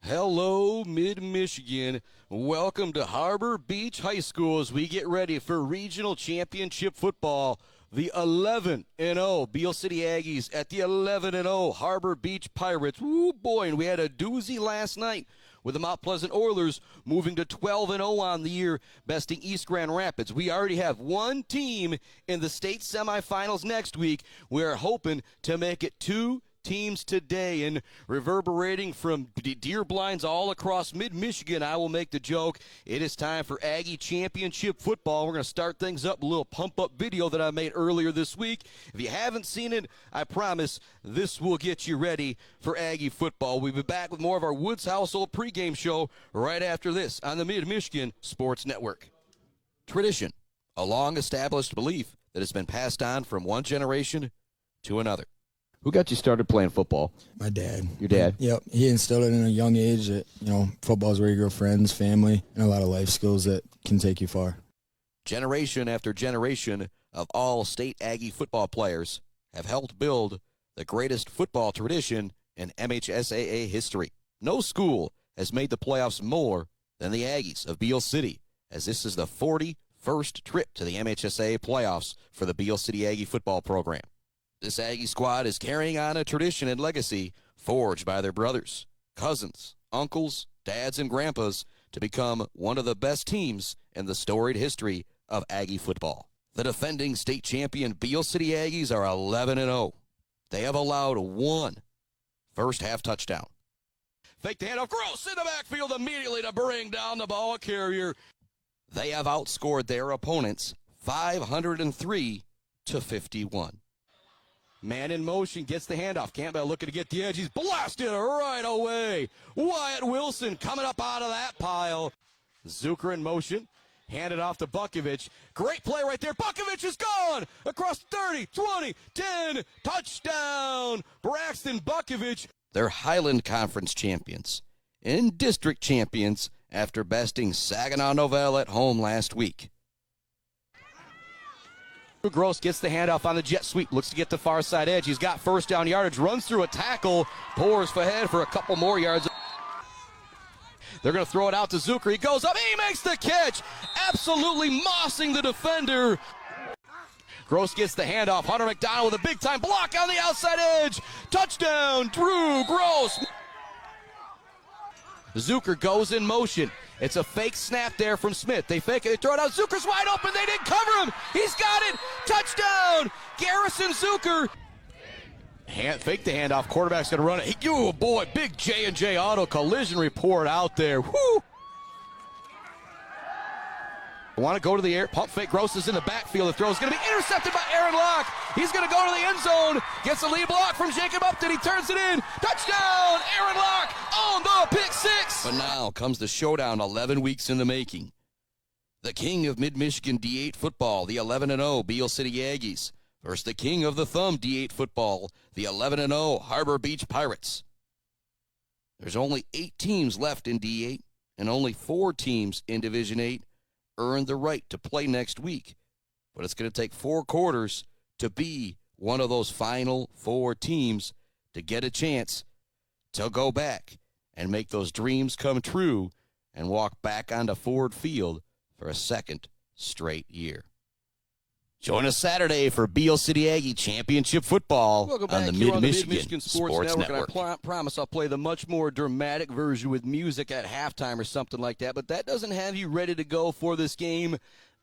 Hello, Mid-Michigan. Welcome to Harbor Beach High School as we get ready for regional championship football. The 11-0 Beal City Aggies at the 11-0 Harbor Beach Pirates. Woo boy, and we had a doozy last night with the Mount Pleasant Oilers moving to 12-0 on the year, besting East Grand Rapids. We already have one team in the state semifinals next week. We are hoping to make it two teams today, and reverberating from deer blinds all across mid-Michigan, I will make the joke. It is time for Aggie Championship football. We're going to start things up, a little pump-up video that I made earlier this week. If you haven't seen it, I promise this will get you ready for Aggie football. We'll be back with more of our Woods Household pregame show right after this on the Mid-Michigan Sports Network. Tradition, a long-established belief that has been passed on from one generation to another. Who got you started playing football? My dad. Your dad? Yep. He instilled it in a young age that, football is where you grow friends, family, and a lot of life skills that can take you far. Generation after generation of all state Aggie football players have helped build the greatest football tradition in MHSAA history. No school has made the playoffs more than the Aggies of Beal City, as this is the 41st trip to the MHSAA playoffs for the Beal City Aggie football program. This Aggie squad is carrying on a tradition and legacy forged by their brothers, cousins, uncles, dads, and grandpas to become one of the best teams in the storied history of Aggie football. The defending state champion Beal City Aggies are 11-0. They have allowed one first-half touchdown. Fake the handoff, Gross in the backfield immediately to bring down the ball carrier. They have outscored their opponents 503-51. Man in motion, gets the handoff. Campbell looking to get the edge. He's blasted right away. Wyatt Wilson coming up out of that pile. Zucker in motion. Handed off to Bukovich. Great play right there. Bukovich is gone. Across 30, 20, 10. Touchdown. Braxton Bukovich. They're Highland Conference champions and district champions after besting Saginaw Novell at home last week. Gross gets the handoff on the jet sweep, looks to get the far side edge. He's got first down yardage, runs through a tackle, pours ahead for a couple more yards. They're going to throw it out to Zucker. He goes up, he makes the catch, absolutely mossing the defender. Gross gets the handoff. Hunter McDonald with a big-time block on the outside edge. Touchdown, Drew Gross. Zucker goes in motion. It's a fake snap there from Smith. They fake it, they throw it out. Zucker's wide open. They didn't cover him. He's got it. Touchdown, Garrison Zucker. Fake the handoff. Quarterback's going to run it. Oh, boy, big J&J Auto collision report out there. Whoo! Want to go to the air. Pump fake. Gross is in the backfield. The throw is going to be intercepted by Aaron Locke. He's going to go to the end zone. Gets a lead block from Jacob Upton. He turns it in. Touchdown! Aaron Locke on the pick six. But now comes the showdown 11 weeks in the making. The king of Mid-Michigan D8 football, the 11-0 Beal City Aggies, versus the king of the thumb D8 football, the 11-0 Harbor Beach Pirates. There's only 8 teams left in D8 and only 4 teams in Division 8 earned the right to play next week. But it's going to take 4 quarters to be one of those final 4 teams to get a chance to go back and make those dreams come true and walk back onto Ford Field for a second straight year. Join us Saturday for Beal City Aggie Championship football on the Mid-Michigan Sports Network. And I promise I'll play the much more dramatic version with music at halftime or something like that, but that doesn't have you ready to go for this game.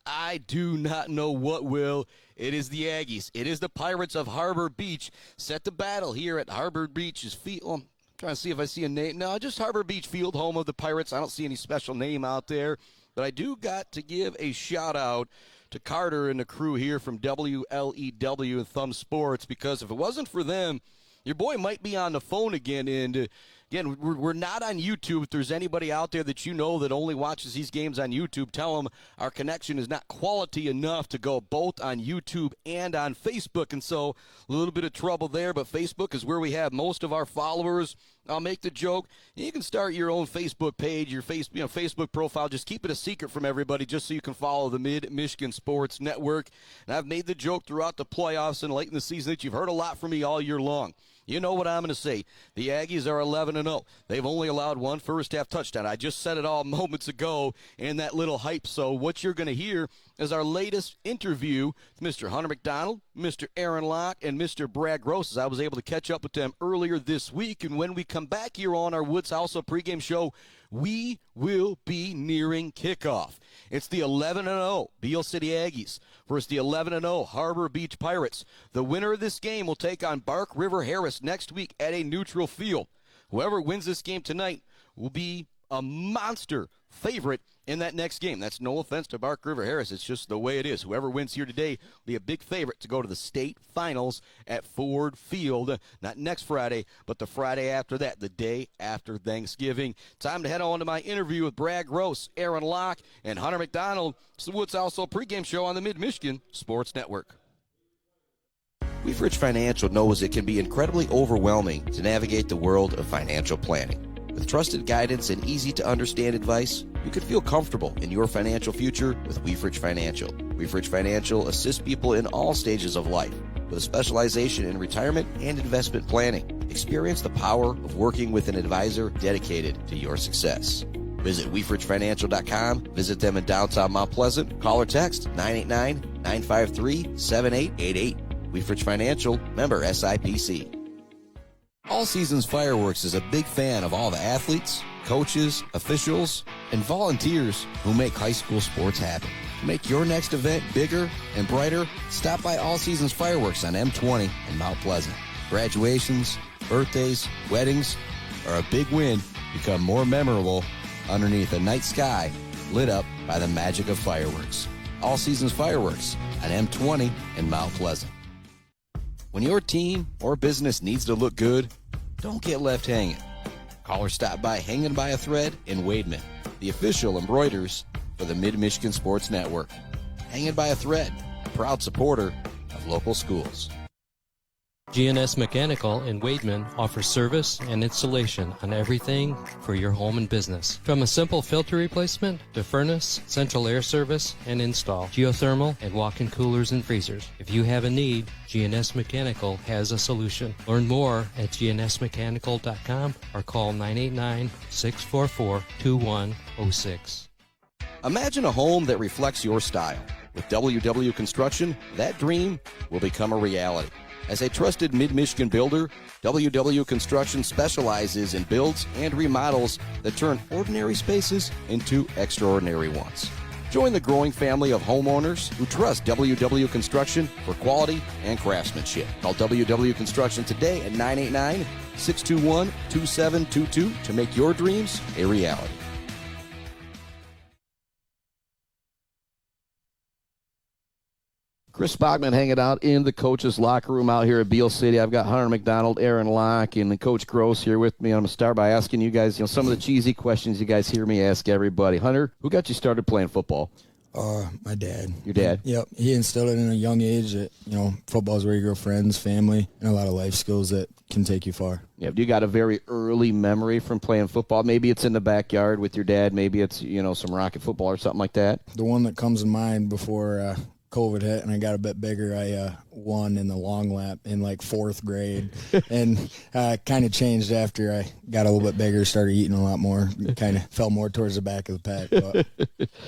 I do not know what will. It is the Aggies. It is the Pirates of Harbor Beach. Set the battle here at Harbor Beach's field. Well, I'm trying to see if I see a name. No, just Harbor Beach Field, home of the Pirates. I don't see any special name out there, but I do got to give a shout-out to Carter and the crew here from WLEW and Thumb Sports, because if it wasn't for them, your boy might be on the phone again. And again, we're not on YouTube. If there's anybody out there that you know that only watches these games on YouTube, tell them our connection is not quality enough to go both on YouTube and on Facebook. And so a little bit of trouble there, but Facebook is where we have most of our followers. I'll make the joke. You can start your own Facebook page, your Facebook profile. Just keep it a secret from everybody just so you can follow the Mid-Michigan Sports Network. And I've made the joke throughout the playoffs and late in the season that you've heard a lot from me all year long. You know what I'm going to say. The Aggies are 11-0. They've only allowed one first-half touchdown. I just said it all moments ago in that little hype. So what you're going to hear is our latest interview with Mr. Hunter McDonald, Mr. Aaron Locke, and Mr. Brad Gross, as I was able to catch up with them earlier this week. And when we come back here on our Woods House pregame show, we will be nearing kickoff. It's the 11-0 Beal City Aggies versus the 11-0 Harbor Beach Pirates. The winner of this game will take on Bark River Harris next week at a neutral field. Whoever wins this game tonight will be a monster favorite in that next game. That's no offense to Bark River Harris. It's just the way it is. Whoever wins here today will be a big favorite to go to the state finals at Ford Field. Not next Friday, but the Friday after that, the day after Thanksgiving. Time to head on to my interview with Brad Gross, Aaron Locke, and Hunter McDonald. It's the Woods Also pregame show on the Mid-Michigan Sports Network. Weefridge Financial knows it can be incredibly overwhelming to navigate the world of financial planning. With trusted guidance and easy-to-understand advice, you can feel comfortable in your financial future with Weefridge Financial. Weefridge Financial assists people in all stages of life with a specialization in retirement and investment planning. Experience the power of working with an advisor dedicated to your success. Visit weefridgefinancial.com. Visit them in downtown Mount Pleasant. Call or text 989-953-7888. Weefridge Financial, member SIPC. All Seasons Fireworks is a big fan of all the athletes, coaches, officials, and volunteers who make high school sports happen. To make your next event bigger and brighter, stop by All Seasons Fireworks on M20 in Mount Pleasant. Graduations, birthdays, weddings, or a big win become more memorable underneath a night sky lit up by the magic of fireworks. All Seasons Fireworks on M20 in Mount Pleasant. When your team or business needs to look good, don't get left hanging. Call or stop by Hanging by a Thread in Wademan, the official embroiders for the Mid-Michigan Sports Network. Hanging by a Thread, a proud supporter of local schools. GNS Mechanical in Wademan offers service and installation on everything for your home and business. From a simple filter replacement to furnace, central air service, and install, geothermal, and walk-in coolers and freezers. If you have a need, GNS Mechanical has a solution. Learn more at gnsmechanical.com or call 989-644-2106. Imagine a home that reflects your style. With WW Construction, that dream will become a reality. As a trusted Mid-Michigan builder, WW Construction specializes in builds and remodels that turn ordinary spaces into extraordinary ones. Join the growing family of homeowners who trust WW Construction for quality and craftsmanship. Call WW Construction today at 989-621-2722 to make your dreams a reality. Chris Bogman hanging out in the coach's locker room out here at Beal City. I've got Hunter McDonald, Aaron Locke, and Coach Gross here with me. I'm going to start by asking you guys, some of the cheesy questions you guys hear me ask everybody. Hunter, who got you started playing football? My dad. Your dad? Yep. He instilled it in a young age that, football's where you grow friends, family, and a lot of life skills that can take you far. Yeah, you got a very early memory from playing football. Maybe it's in the backyard with your dad. Maybe it's, some rocket football or something like that. The one that comes in mind before COVID hit and I got a bit bigger, I won in the long lap in like fourth grade and kind of changed after I got a little bit bigger, started eating a lot more, kind of fell more towards the back of the pack. But.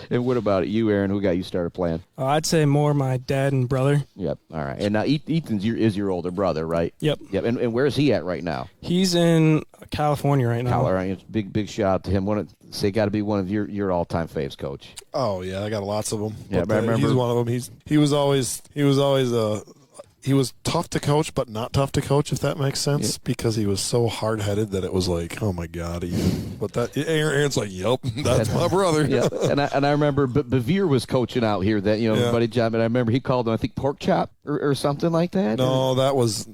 And what about you, Aaron? Who got you started playing? I'd say more my dad and brother. Yep. All right. And now Ethan's is your older brother, right? Yep. Yep. And where's he at right now? He's in California right now. Colorado. Big shout out to him. Say got to be one of your all-time faves, Coach. Oh yeah, I got lots of them. Yeah, but I remember he's one of them. He was always he was tough to coach, but not tough to coach, if that makes sense, because he was so hard-headed that it was like, oh my God. Aaron's like, yep, that's my brother. Yeah, and I remember Bevere was coaching out here. That buddy John, and I remember he called him, I think, pork chop or something like that. No, that was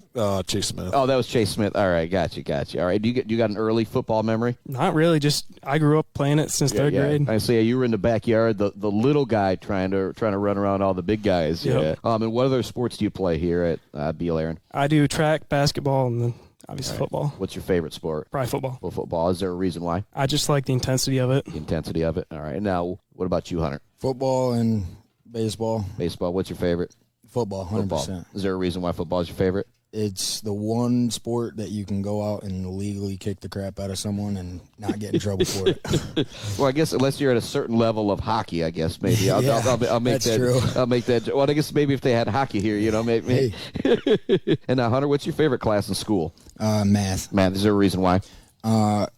Chase Smith. Oh, that was Chase Smith. All right, got you. All right, you got an early football memory? Not really. Just I grew up playing it since third grade. I say you were in the backyard, the little guy trying to run around all the big guys. Yep. Yeah. And what other sports do you play here at Beal, Aaron? I do track, basketball, and then obviously football. What's your favorite sport? Probably football. Well, football. Is there a reason why? I just like the intensity of it. The intensity of it. All right. Now, what about you, Hunter? Football and baseball. Baseball. What's your favorite? Football, 100%. Football. Is there a reason why football is your favorite? it's the one sport that you can go out and legally kick the crap out of someone and not get in trouble for it. Well, I guess unless you're at a certain level of hockey, I guess maybe I'll make that's that. true. I'll make that. Well, I guess maybe if they had hockey here, maybe. Hey. And now, Hunter, what's your favorite class in school? Math. Math. Is there a reason why?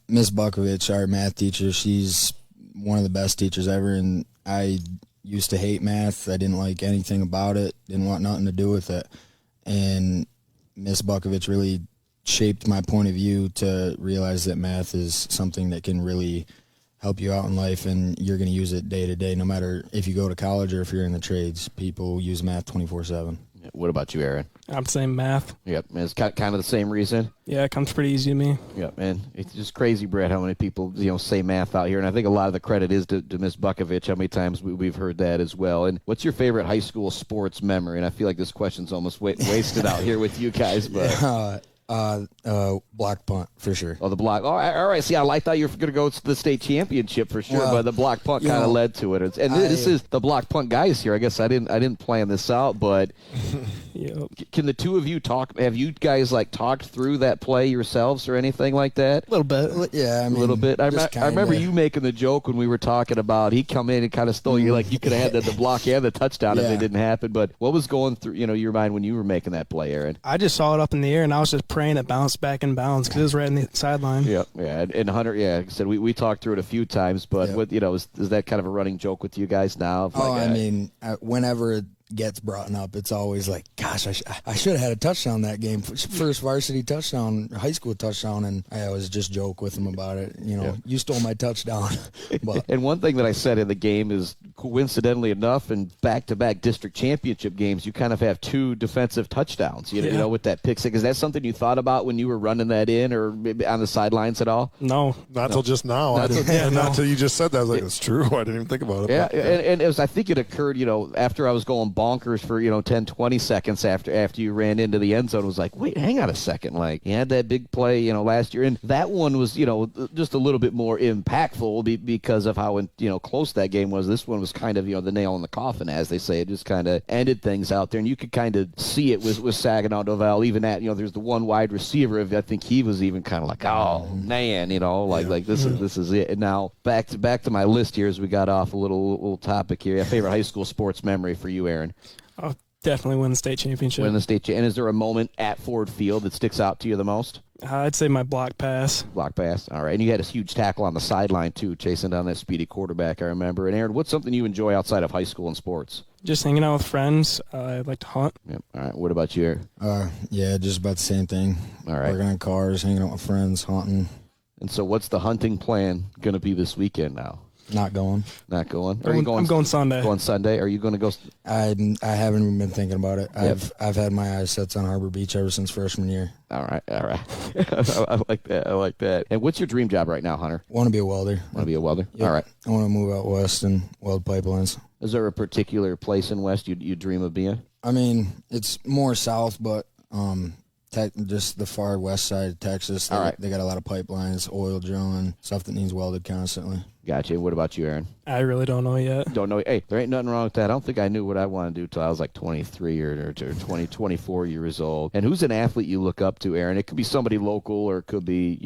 Miss Bukovich, our math teacher, she's one of the best teachers ever, and I used to hate math. I didn't like anything about it, didn't want nothing to do with it. And Miss Bukovich really shaped my point of view to realize that math is something that can really help you out in life, and you're going to use it day to day, no matter if you go to college or if you're in the trades. People use math 24/7. What about you, Aaron? I'm saying math. Yep, it's kind of the same reason. Yeah, it comes pretty easy to me. Yep, and it's just crazy, Brett, how many people say math out here, and I think a lot of the credit is to Miss Bukovich. How many times we've heard that as well. And what's your favorite high school sports memory? And I feel like this question's almost wasted out here with you guys, but. Block punt for sure. Oh, the block. Oh, all right. See, I thought you were going to go to the state championship for sure, but the block punt kind of led to it. And this is the block punt guys here. I guess I didn't plan this out, but Yep. can the two of you talk? Have you guys talked through that play yourselves or anything like that? A little bit. Yeah, I mean, A little bit. I remember kinda. you making the joke when we were talking about he come in and kind of stole you. Like you could have had the block and the touchdown if Yeah. it didn't happen. But what was going through your mind when you were making that play, Aaron? I just saw it up in the air, and I was just praying it bounced back in bounds because it was right in the sideline. Yeah. And Hunter, like I said, we talked through it a few times, but Yeah. what is that kind of a running joke with you guys now? Of I mean, whenever it gets brought up, it's always like, gosh, I should have had a touchdown that game. First varsity touchdown, high school touchdown, and I always just joke with him about it. You stole my touchdown. But And one thing that I said in the game is, coincidentally enough, in back-to-back district championship games, you kind of have two defensive touchdowns, you know, with that pick six. Is that something you thought about when you were running that in or maybe on the sidelines at all? No. Not till just now. Not till you just said that. I was like, it's true. I didn't even think about it. Yeah, and I think it occurred, after I was going bonkers for, 10, 20 seconds after you ran into the end zone. It was like, wait, hang on a second. Like, you had that big play, last year. And that one was, just a little bit more impactful because of how, close that game was. This one was kind of, the nail in the coffin, as they say. It just kind of ended things out there. And you could kind of see it with Saginaw Novell. Even at, there's the one wide receiver. I think he was even kind of like, oh, man, like this is it. And now back to my list here as we got off a little topic here. Favorite high school sports memory for you, Aaron? I'll definitely win the state championship. Win the state and is there a moment at Ford Field that sticks out to you the most? I'd say my block pass. Block pass. All right. And you had a huge tackle on the sideline, too, chasing down that speedy quarterback, I remember. And, Aaron, what's something you enjoy outside of high school and sports? Just hanging out with friends. I like to hunt. Yep. All right. What about you, Aaron? yeah, just about the same thing. All right. Working on cars, hanging out with friends, hunting. And so what's the hunting plan going to be this weekend now? Not going. Not going? I'm going Sunday. Going Sunday? Are you going to go? I haven't even been thinking about it. Yep. I've had my eyes set on Harbor Beach ever since freshman year. All right. I like that. And what's your dream job right now, Hunter? Want to be a welder. Want to be a welder? Yep. All right. I want to move out west and weld pipelines. Is there a particular place in West you dream of being? I mean, it's more south, but just the far west side of Texas. They got a lot of pipelines, oil drilling, stuff that needs welded constantly. Gotcha. What about you, Aaron? I really don't know yet. Don't know. Hey, there ain't nothing wrong with that. I don't think I knew what I wanted to do till I was like 23 or 20, 24 years old. And who's an athlete you look up to, Aaron? It could be somebody local or it could be,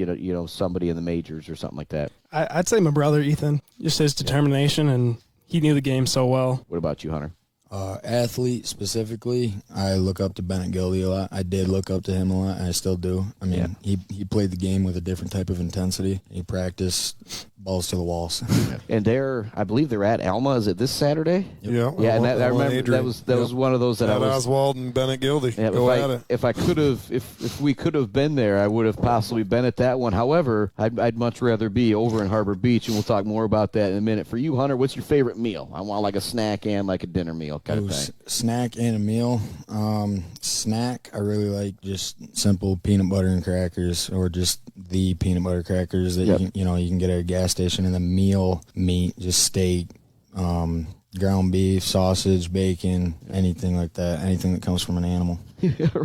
somebody in the majors or something like that. I'd say my brother, Ethan. Just his determination, and he knew the game so well. What about you, Hunter? Athlete specifically, I look up to Bennett Gildy a lot. I did look up to him a lot, and I still do. I mean, he played the game with a different type of intensity. He practiced balls to the walls. And I believe they're at Alma. Is it this Saturday? Yeah. Yeah, and I remember that was one of those that I was. Oswald and Bennett Gildy. Yeah, Go at it. if we could have been there, I would have possibly been at that one. However, I'd much rather be over in Harbor Beach, and we'll talk more about that in a minute. For you, Hunter, what's your favorite meal? I want like a snack and like a dinner meal kind of thing. Snack and a meal. Snack, I really like just simple peanut butter and crackers, or just the peanut butter crackers that you can get at a gas station. And the meal, meat, just steak, ground beef, sausage, bacon, anything like that. Anything that comes from an animal.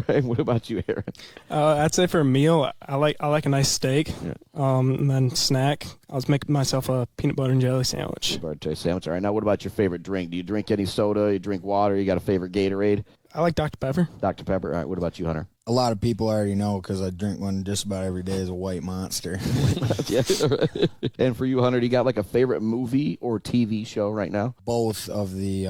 Right. What about you, Aaron? I'd say for a meal, I like a nice steak. Yeah. And then snack, I was making myself a peanut butter and jelly sandwich. Peanut butter sandwich. All right. Now, what about your favorite drink? Do you drink any soda? You drink water? You got a favorite Gatorade? I like Dr. Pepper. Dr. Pepper. All right, what about you, Hunter? A lot of people already know because I drink one just about every day as a White Monster. Yeah. And for you, Hunter, do you got like a favorite movie or TV show right now? Both of the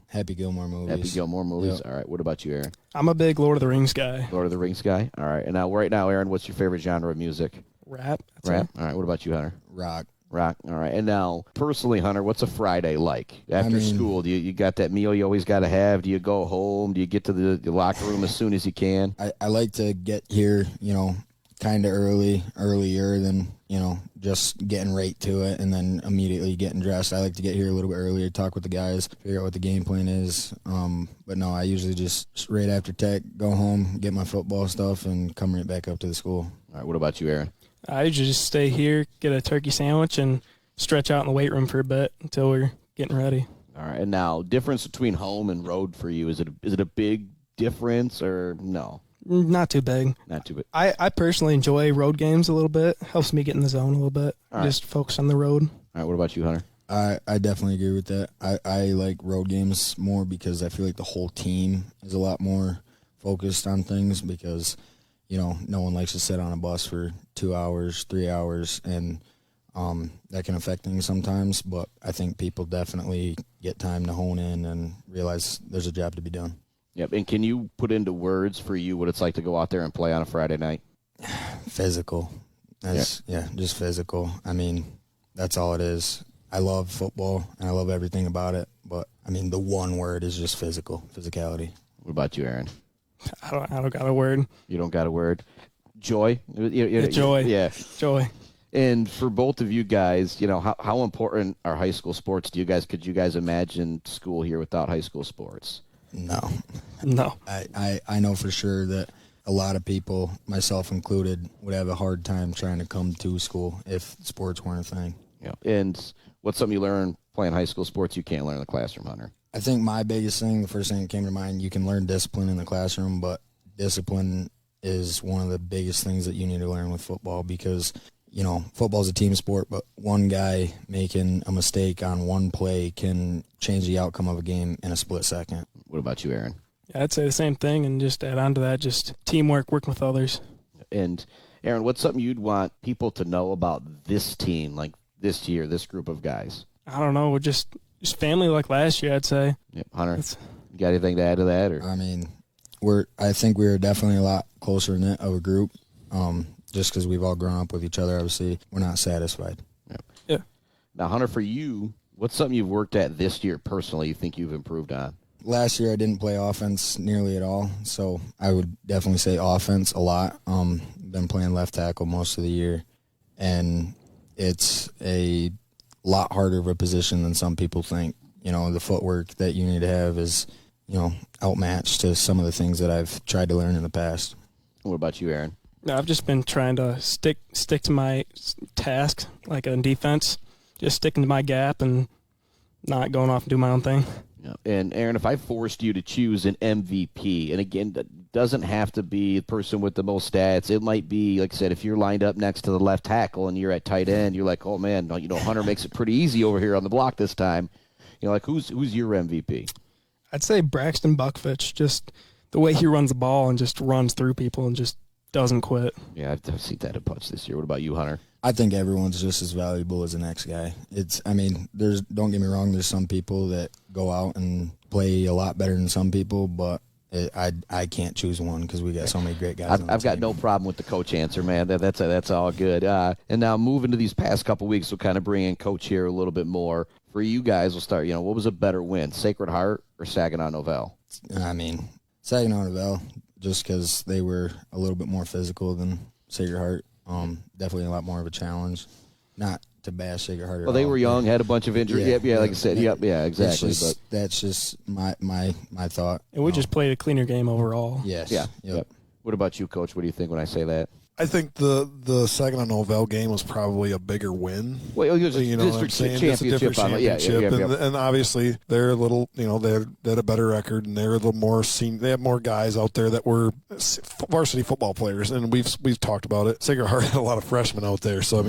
Happy Gilmore movies. Happy Gilmore movies. Yep. All right, what about you, Aaron? I'm a big Lord of the Rings guy. Lord of the Rings guy. All right, and now right now, Aaron, what's your favorite genre of music? Rap. Rap. All right, what about you, Hunter? Rock. Rock. All right. And now, personally, Hunter, what's a Friday like after school? Do you got that meal you always got to have? Do you go home? Do you get to the locker room as soon as you can? I like to get here, kind of earlier than, just getting right to it and then immediately getting dressed. I like to get here a little bit earlier, talk with the guys, figure out what the game plan is. But no, I usually just right after tech, go home, get my football stuff, and come right back up to the school. All right. What about you, Aaron? I usually just stay here, get a turkey sandwich, and stretch out in the weight room for a bit until we're getting ready. All right. And now, difference between home and road for you, is it a big difference or no? Not too big. Not too big. I personally enjoy road games a little bit. Helps me get in the zone a little bit. All right. Just focus on the road. All right. What about you, Hunter? I definitely agree with that. I like road games more because I feel like the whole team is a lot more focused on things because, no one likes to sit on a bus for 2 hours, 3 hours, and that can affect things sometimes. But I think people definitely get time to hone in and realize there's a job to be done. Yep. And can you put into words for you what it's like to go out there and play on a Friday night? Physical. Just physical. I mean, that's all it is. I love football, and I love everything about it. But, the one word is just physicality. What about you, Aaron? I don't got a word. You don't got a word? Joy? Joy. Yeah. Joy. And for both of you guys, how important are high school sports to you guys? Could you guys imagine school here without high school sports? No. I know for sure that a lot of people, myself included, would have a hard time trying to come to school if sports weren't a thing. Yeah. And what's something you learn playing high school sports you can't learn in the classroom, Hunter? I think my biggest thing, the first thing that came to mind, you can learn discipline in the classroom, but discipline is one of the biggest things that you need to learn with football because, football is a team sport, but one guy making a mistake on one play can change the outcome of a game in a split second. What about you, Aaron? Yeah, I'd say the same thing, and just add on to that, just teamwork, working with others. And, Aaron, what's something you'd want people to know about this team, like this year, this group of guys? I don't know, just family like last year, I'd say. Yep. Hunter, you got anything to add to that? Or? I think we're definitely a lot closer knit of a group, just because we've all grown up with each other. Obviously, we're not satisfied. Yep. Yeah. Now, Hunter, for you, what's something you've worked at this year personally you think you've improved on? Last year, I didn't play offense nearly at all, so I would definitely say offense a lot. Been playing left tackle most of the year, and it's a lot harder of a position than some people think. The footwork that you need to have is, outmatched to some of the things that I've tried to learn in the past. What about you, Aaron? No, I've just been trying to stick to my task, like in defense, just sticking to my gap and not going off and do my own thing. Yeah. And, Aaron, if I forced you to choose an MVP, and again, that doesn't have to be the person with the most stats. It might be, like I said, if you're lined up next to the left tackle and you're at tight end, you're like, oh, man, Hunter makes it pretty easy over here on the block this time. Who's your MVP? I'd say Braxton Buckfitch, just the way he runs the ball and just runs through people and just doesn't quit. Yeah, I've seen that a bunch this year. What about you, Hunter? I think everyone's just as valuable as the next guy. Don't get me wrong, there's some people that go out and play a lot better than some people, but I can't choose one because we got so many great guys. I've got no problem with the coach answer, man. That's all good. And now moving to these past couple weeks, we'll kind of bring in Coach here a little bit more. For you guys, we'll start. What was a better win, Sacred Heart or Saginaw Novell? Saginaw Novell, just because they were a little bit more physical than Sacred Heart. Definitely a lot more of a challenge. Not to bash Sacred Heart. Well, they were young, had a bunch of injuries. Like I said. Exactly. That's just my thought. And we just played a cleaner game overall. Yes. Yeah. Yep. What about you, Coach? What do you think when I say that? I think the Saginaw Novell game was probably a bigger win. Well, it was a district championship. It's a different championship. And obviously they're a little, they had a better record, and they're a little more they have more guys out there that were varsity football players, and we've talked about it. Sacred Heart had a lot of freshmen out there, so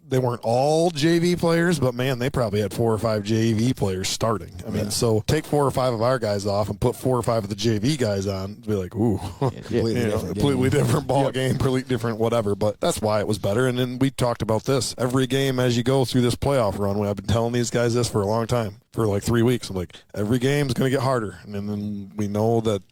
they weren't all JV players, but man, they probably had 4 or 5 JV players starting. I mean, so take 4 or 5 of our guys off and put 4 or 5 of the JV guys on. Be like, ooh, completely different ball game, completely different whatever. But that's why it was better. And then we talked about this every game as you go through this playoff run. I've been telling these guys this for a long time, for like 3 weeks. I'm like, every game's going to get harder. And then we know that,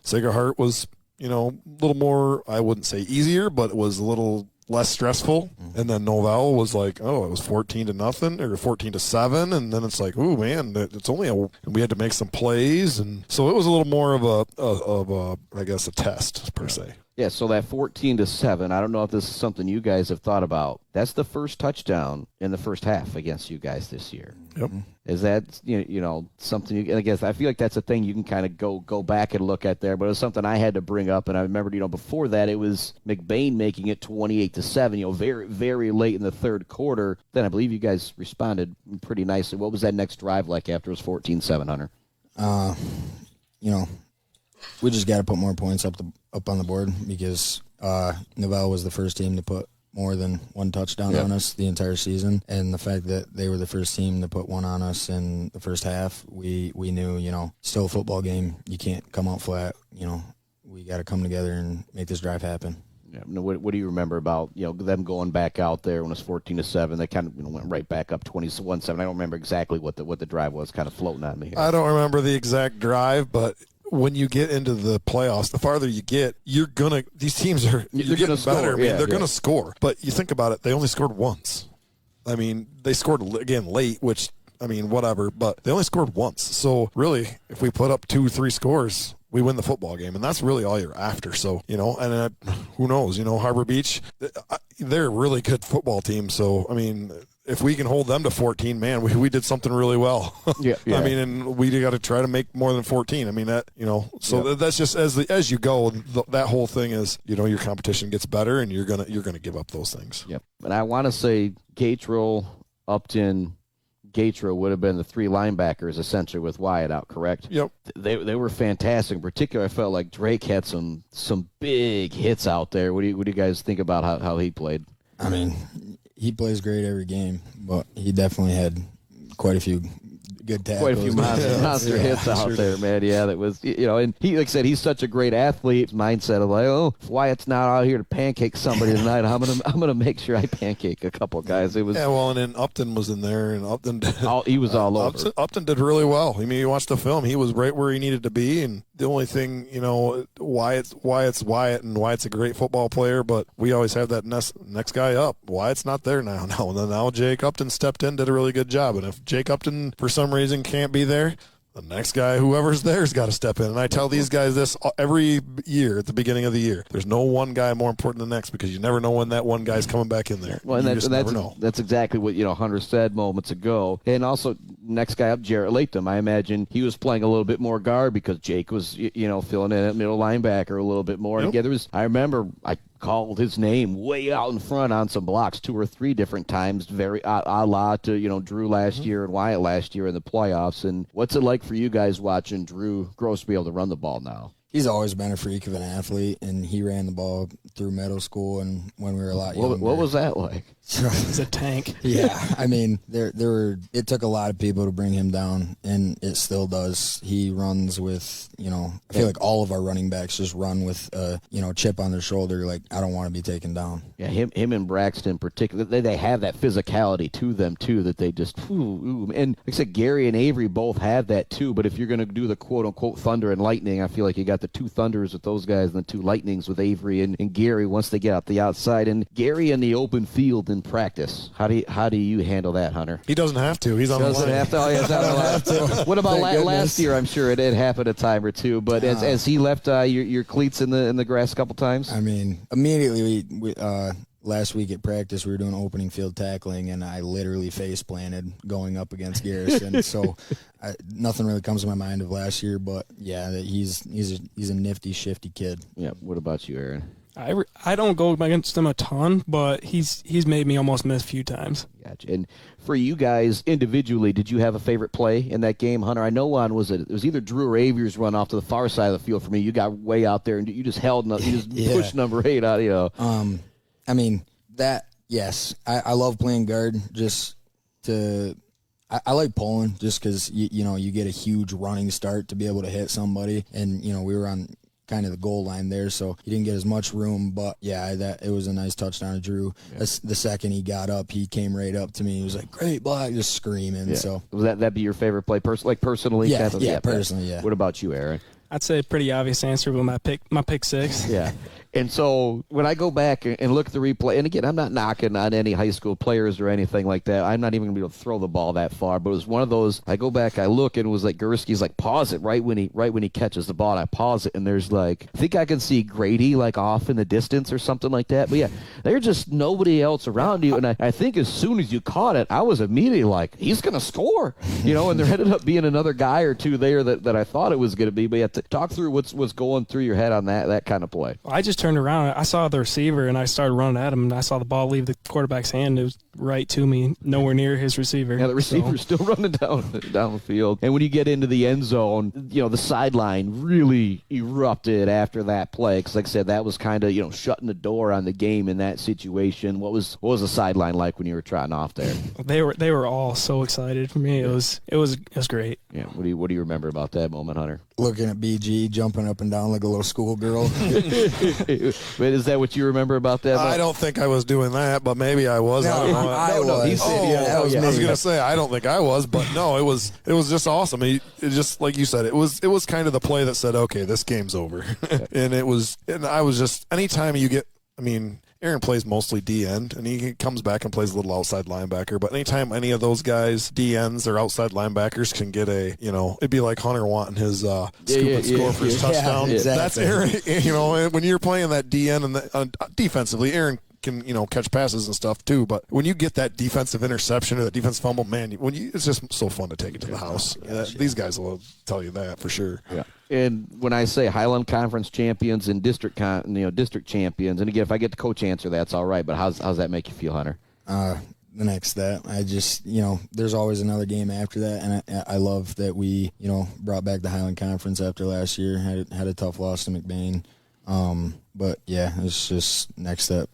Sacred Heart was, a little more, I wouldn't say easier, but it was a little less stressful. And then Novell was like, it was 14-0 or 14-7. And then it's like, ooh, man, it's only we had to make some plays. And so it was a little more of a I guess, a test per se. Yeah, so that 14-7, I don't know if this is something you guys have thought about. That's the first touchdown in the first half against you guys this year. Yep. Is that something you? I guess I feel like that's a thing you can kind of go back and look at there. But it was something I had to bring up, and I remembered before that it was McBain making it 28-7. Very very late in the third quarter. Then I believe you guys responded pretty nicely. What was that next drive like after it was 14-7, Hunter? We just got to put more points up on the board because Novell was the first team to put more than one touchdown on us the entire season, and the fact that they were the first team to put one on us in the first half, we knew, still a football game. You can't come out flat. We got to come together and make this drive happen. Yeah. What do you remember about them going back out there when it was 14-7? They kind of went right back up 21-7. I don't remember exactly what the drive was. Kind of floating on me here. I don't remember the exact drive, but when you get into the playoffs, the farther you get, these teams are getting better. They're going to score. But you think about it, they only scored once. I mean, they scored again late, which, whatever, but they only scored once. So really, if we put up 2-3 scores, we win the football game, and that's really all you're after. So, and who knows, Harbor Beach, they're a really good football team. So, if we can hold them to 14, man, we did something really well. Yeah. And we got to try to make more than 14. That's just as you go, that whole thing is, your competition gets better, and you're gonna give up those things. Yep. And I want to say Gatesville, Upton, Gatesville would have been the 3 linebackers essentially with Wyatt out, correct? Yep. They were fantastic. In particular, I felt like Drake had some big hits out there. What do you guys think about how he played? He plays great every game, but he definitely had quite a few good tackles. Quite a few monster hits out there, man. Yeah, that was, and he, like I said, he's such a great athlete. Mindset of like, if Wyatt's not out here to pancake somebody tonight, I'm gonna make sure I pancake a couple guys. It was and then Upton was in there, and Upton he was all over. Upton did really well. You watched the film; he was right where he needed to be, and the only thing, Wyatt's Wyatt, and Wyatt's a great football player, but we always have that next guy up. Wyatt's not there now. Now Jake Upton stepped in, did a really good job, and if Jake Upton for some reason can't be there, the next guy, whoever's there's got to step in. And I tell these guys this every year at the beginning of the year. There's no one guy more important than the next because you never know when that one guy's coming back in there. Well, that's exactly what Hunter said moments ago. And also, next guy up, Jarrett Latham. I imagine he was playing a little bit more guard because Jake was filling in at middle linebacker a little bit more. Yep. And I remember I called his name way out in front on some blocks 2 or 3 different times, very a la to Drew last year and Wyatt last year in the playoffs. And what's it like for you guys watching Drew Gross be able to run the ball now? He's always been a freak of an athlete, and he ran the ball through middle school and when we were a lot younger. What was that like? He's a tank. Yeah, it took a lot of people to bring him down, and it still does. He runs with, I feel like all of our running backs just run with chip on their shoulder, like, I don't want to be taken down. Yeah, him and Braxton in particular, they have that physicality to them too that they just and like I said, Gary and Avery both have that too. But if you're going to do the quote unquote thunder and lightning, I feel like you got the 2 thunders with those guys and the 2 lightnings with Avery and Gary once they get out the outside. And Gary in the open field in practice, how do you handle that, Hunter? He doesn't have to. He's on the line. Have to. Oh, yeah, have to. What about last year? I'm sure it happened a time or two. But as he left your cleats in the grass a couple times. Immediately we last week at practice, we were doing opening field tackling, and I literally face planted going up against Garrison. So nothing really comes to my mind of last year, but yeah, he's a nifty, shifty kid. Yeah. What about you, Aaron? I don't go against him a ton, but he's made me almost miss a few times. Gotcha. And for you guys individually, did you have a favorite play in that game, Hunter? I know one was it was either Drew or Avery's run off to the far side of the field for me. You got way out there and you just held, you just pushed number 8 out. That, yes. I love playing guard just to – I like pulling just because, you get a huge running start to be able to hit somebody. And, we were on – kind of the goal line there, so he didn't get as much room, but it was a nice touchdown to Drew. The second he got up, he came right up to me. He was like, "Great block," just screaming. Yeah. So would that be your favorite play, personally? Yeah, personally, yeah. What about you, Aaron? I'd say a pretty obvious answer with my pick six. Yeah. And so when I go back and look at the replay, and again, I'm not knocking on any high school players or anything like that. I'm not even going to be able to throw the ball that far. But it was one of those, I go back, I look, and it was like Gursky's like, pause it right when he catches the ball. And I pause it, and there's like, I think I can see Grady like off in the distance or something like that. But yeah, there's just nobody else around you. And I think as soon as you caught it, I was immediately like, he's going to score. And there ended up being another guy or two there that I thought it was going to be. But you have to talk through what's going through your head on that kind of play. I just turned around. I saw the receiver, and I started running at him, and I saw the ball leave the quarterback's hand. It was right to me, nowhere near his receiver. Yeah, the receiver's still running down the field. And when you get into the end zone, the sideline really erupted after that play. Because, like I said, that was kind of, shutting the door on the game in that situation. What was the sideline like when you were trotting off there? They were all so excited for me. It was great. Yeah. What do you remember about that moment, Hunter? Looking at BG jumping up and down like a little schoolgirl. Wait, is that what you remember about that? I don't think I was doing that, but maybe I was. No, I don't know. I was. That was me. I was gonna say I don't think I was, but no, it was just awesome. It just like you said, it was kind of the play that said, okay, this game's over, and I was just anytime you get, Aaron plays mostly D end, and he comes back and plays a little outside linebacker. But anytime any of those guys, D ends or outside linebackers, can get it'd be like Hunter wanting his scoop and score for his touchdown. Yeah, exactly. That's Aaron. When you're playing that D end and defensively, Aaron can catch passes and stuff too, but when you get that defensive interception or that defensive fumble, man, it's just so fun to take it to the house. These guys will tell you that for sure. Yeah. And when I say Highland Conference champions and district champions, and again, if I get the coach answer, that's all right. But how's that make you feel, Hunter? The next step, I just there's always another game after that, and I love that we brought back the Highland Conference after last year. Had a tough loss to McBain, but yeah, it's just next step.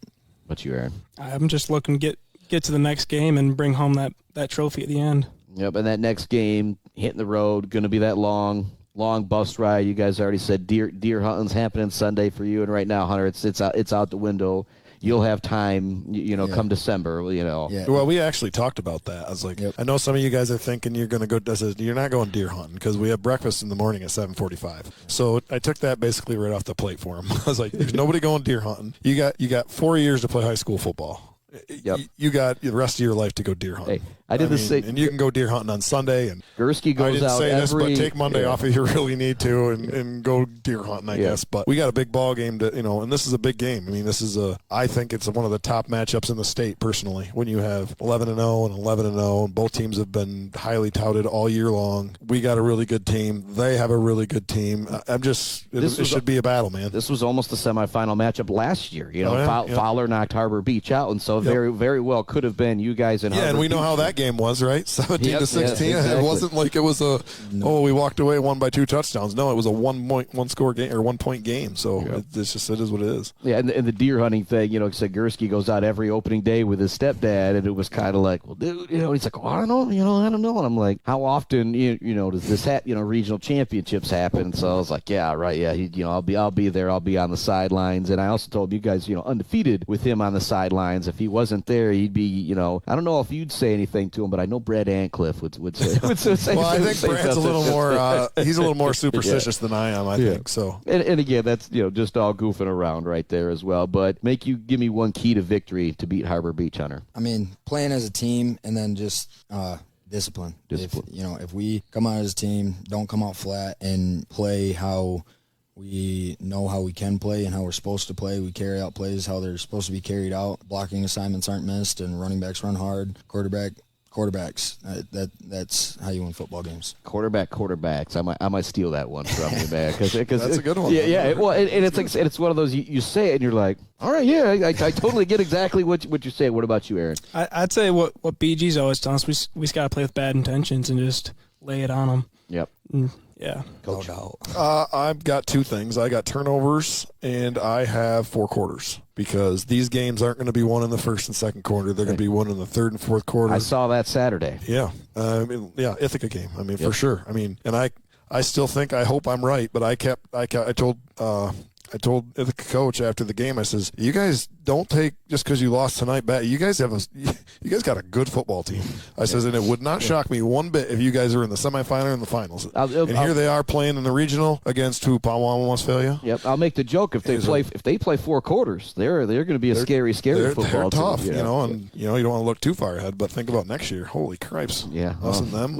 What's you, Aaron? I'm just looking to get to the next game and bring home that trophy at the end. Yep, and that next game, hitting the road, going to be that long bus ride. You guys already said deer hunting's happening Sunday for you, and right now, Hunter, it's out the window. You'll have time, come December, Yeah. Well, we actually talked about that. I was like, I know some of you guys are thinking you're going to go. You're not going deer hunting because we have breakfast in the morning at 7:45. So I took that basically right off the plate for him. I was like, there's nobody going deer hunting. You got 4 years to play high school football. Yep. You got the rest of your life to go deer hunting. Hey, I did the same. And you can go deer hunting on Sunday. And Gursky goes I didn't out say this, every. but take Monday off if you really need to, and go deer hunting, I guess. But we got a big ball game to, and this is a big game. This is I think it's one of the top matchups in the state personally. When you have 11-0 and 11-0, and both teams have been highly touted all year long. We got a really good team. They have a really good team. It should be a battle, man. This was almost the semifinal matchup last year. Fowler knocked Harbor Beach out, and so very, very well could have been you guys in Harbor and we know Beach. How that game was, right? 17-16. Exactly. It wasn't like it was we walked away, won by 2 touchdowns. No, it was a 1-score game or 1-point game. So it is what it is. Yeah, and the deer hunting thing, said Gursky goes out every opening day with his stepdad, and it was kind of like, well, dude, he's like, I don't know, I don't know. And I'm like, how often, does this regional championships happen? So I was like, yeah, right, yeah, I'll be there, I'll be on the sidelines. And I also told you guys, undefeated with him on the sidelines. If he wasn't there, he'd be, I don't know if you'd say anything to him, but I know Brad Ancliffe would say. Well, I think Brad's a little more. He's a little more superstitious than I am. I think so. And again, that's just all goofing around right there as well. But give me one key to victory to beat Harbor Beach, Hunter. Playing as a team and then just discipline. If we come out as a team, don't come out flat, and play how we know how we can play and how we're supposed to play. We carry out plays how they're supposed to be carried out. Blocking assignments aren't missed, and running backs run hard. Quarterbacks. That's how you win football games. Quarterbacks. I might steal that one from you, man. Cause that's a good one. Yeah. Well, and it's one of those you say it and you're like, all right, yeah, I totally get exactly what you say. What about you, Aaron? I'd say what BG's always telling us. We just got to play with bad intentions and just lay it on them. Yep. And Yeah. Coach. No doubt. I've got two things. I got turnovers, and I have 4 quarters, because these games aren't going to be won in the first and second quarter. They're going to be won in the third and fourth quarter. I saw that Saturday. Yeah. Ithaca game. For sure. And I still think, I hope I'm right, but I told the coach after the game, I says, you guys don't take, just because you lost tonight, you guys got a good football team. I says, and it would not shock me one bit if you guys are in the semifinal and the finals. Here they are playing in the regional against who? Palmwama, Westphalia. Yep. I'll make the joke, if they play 4 quarters, they're going to be a scary football team. They're tough, Yeah. and you don't want to look too far ahead, but think about next year. Holy cripes. Yeah. Us and them.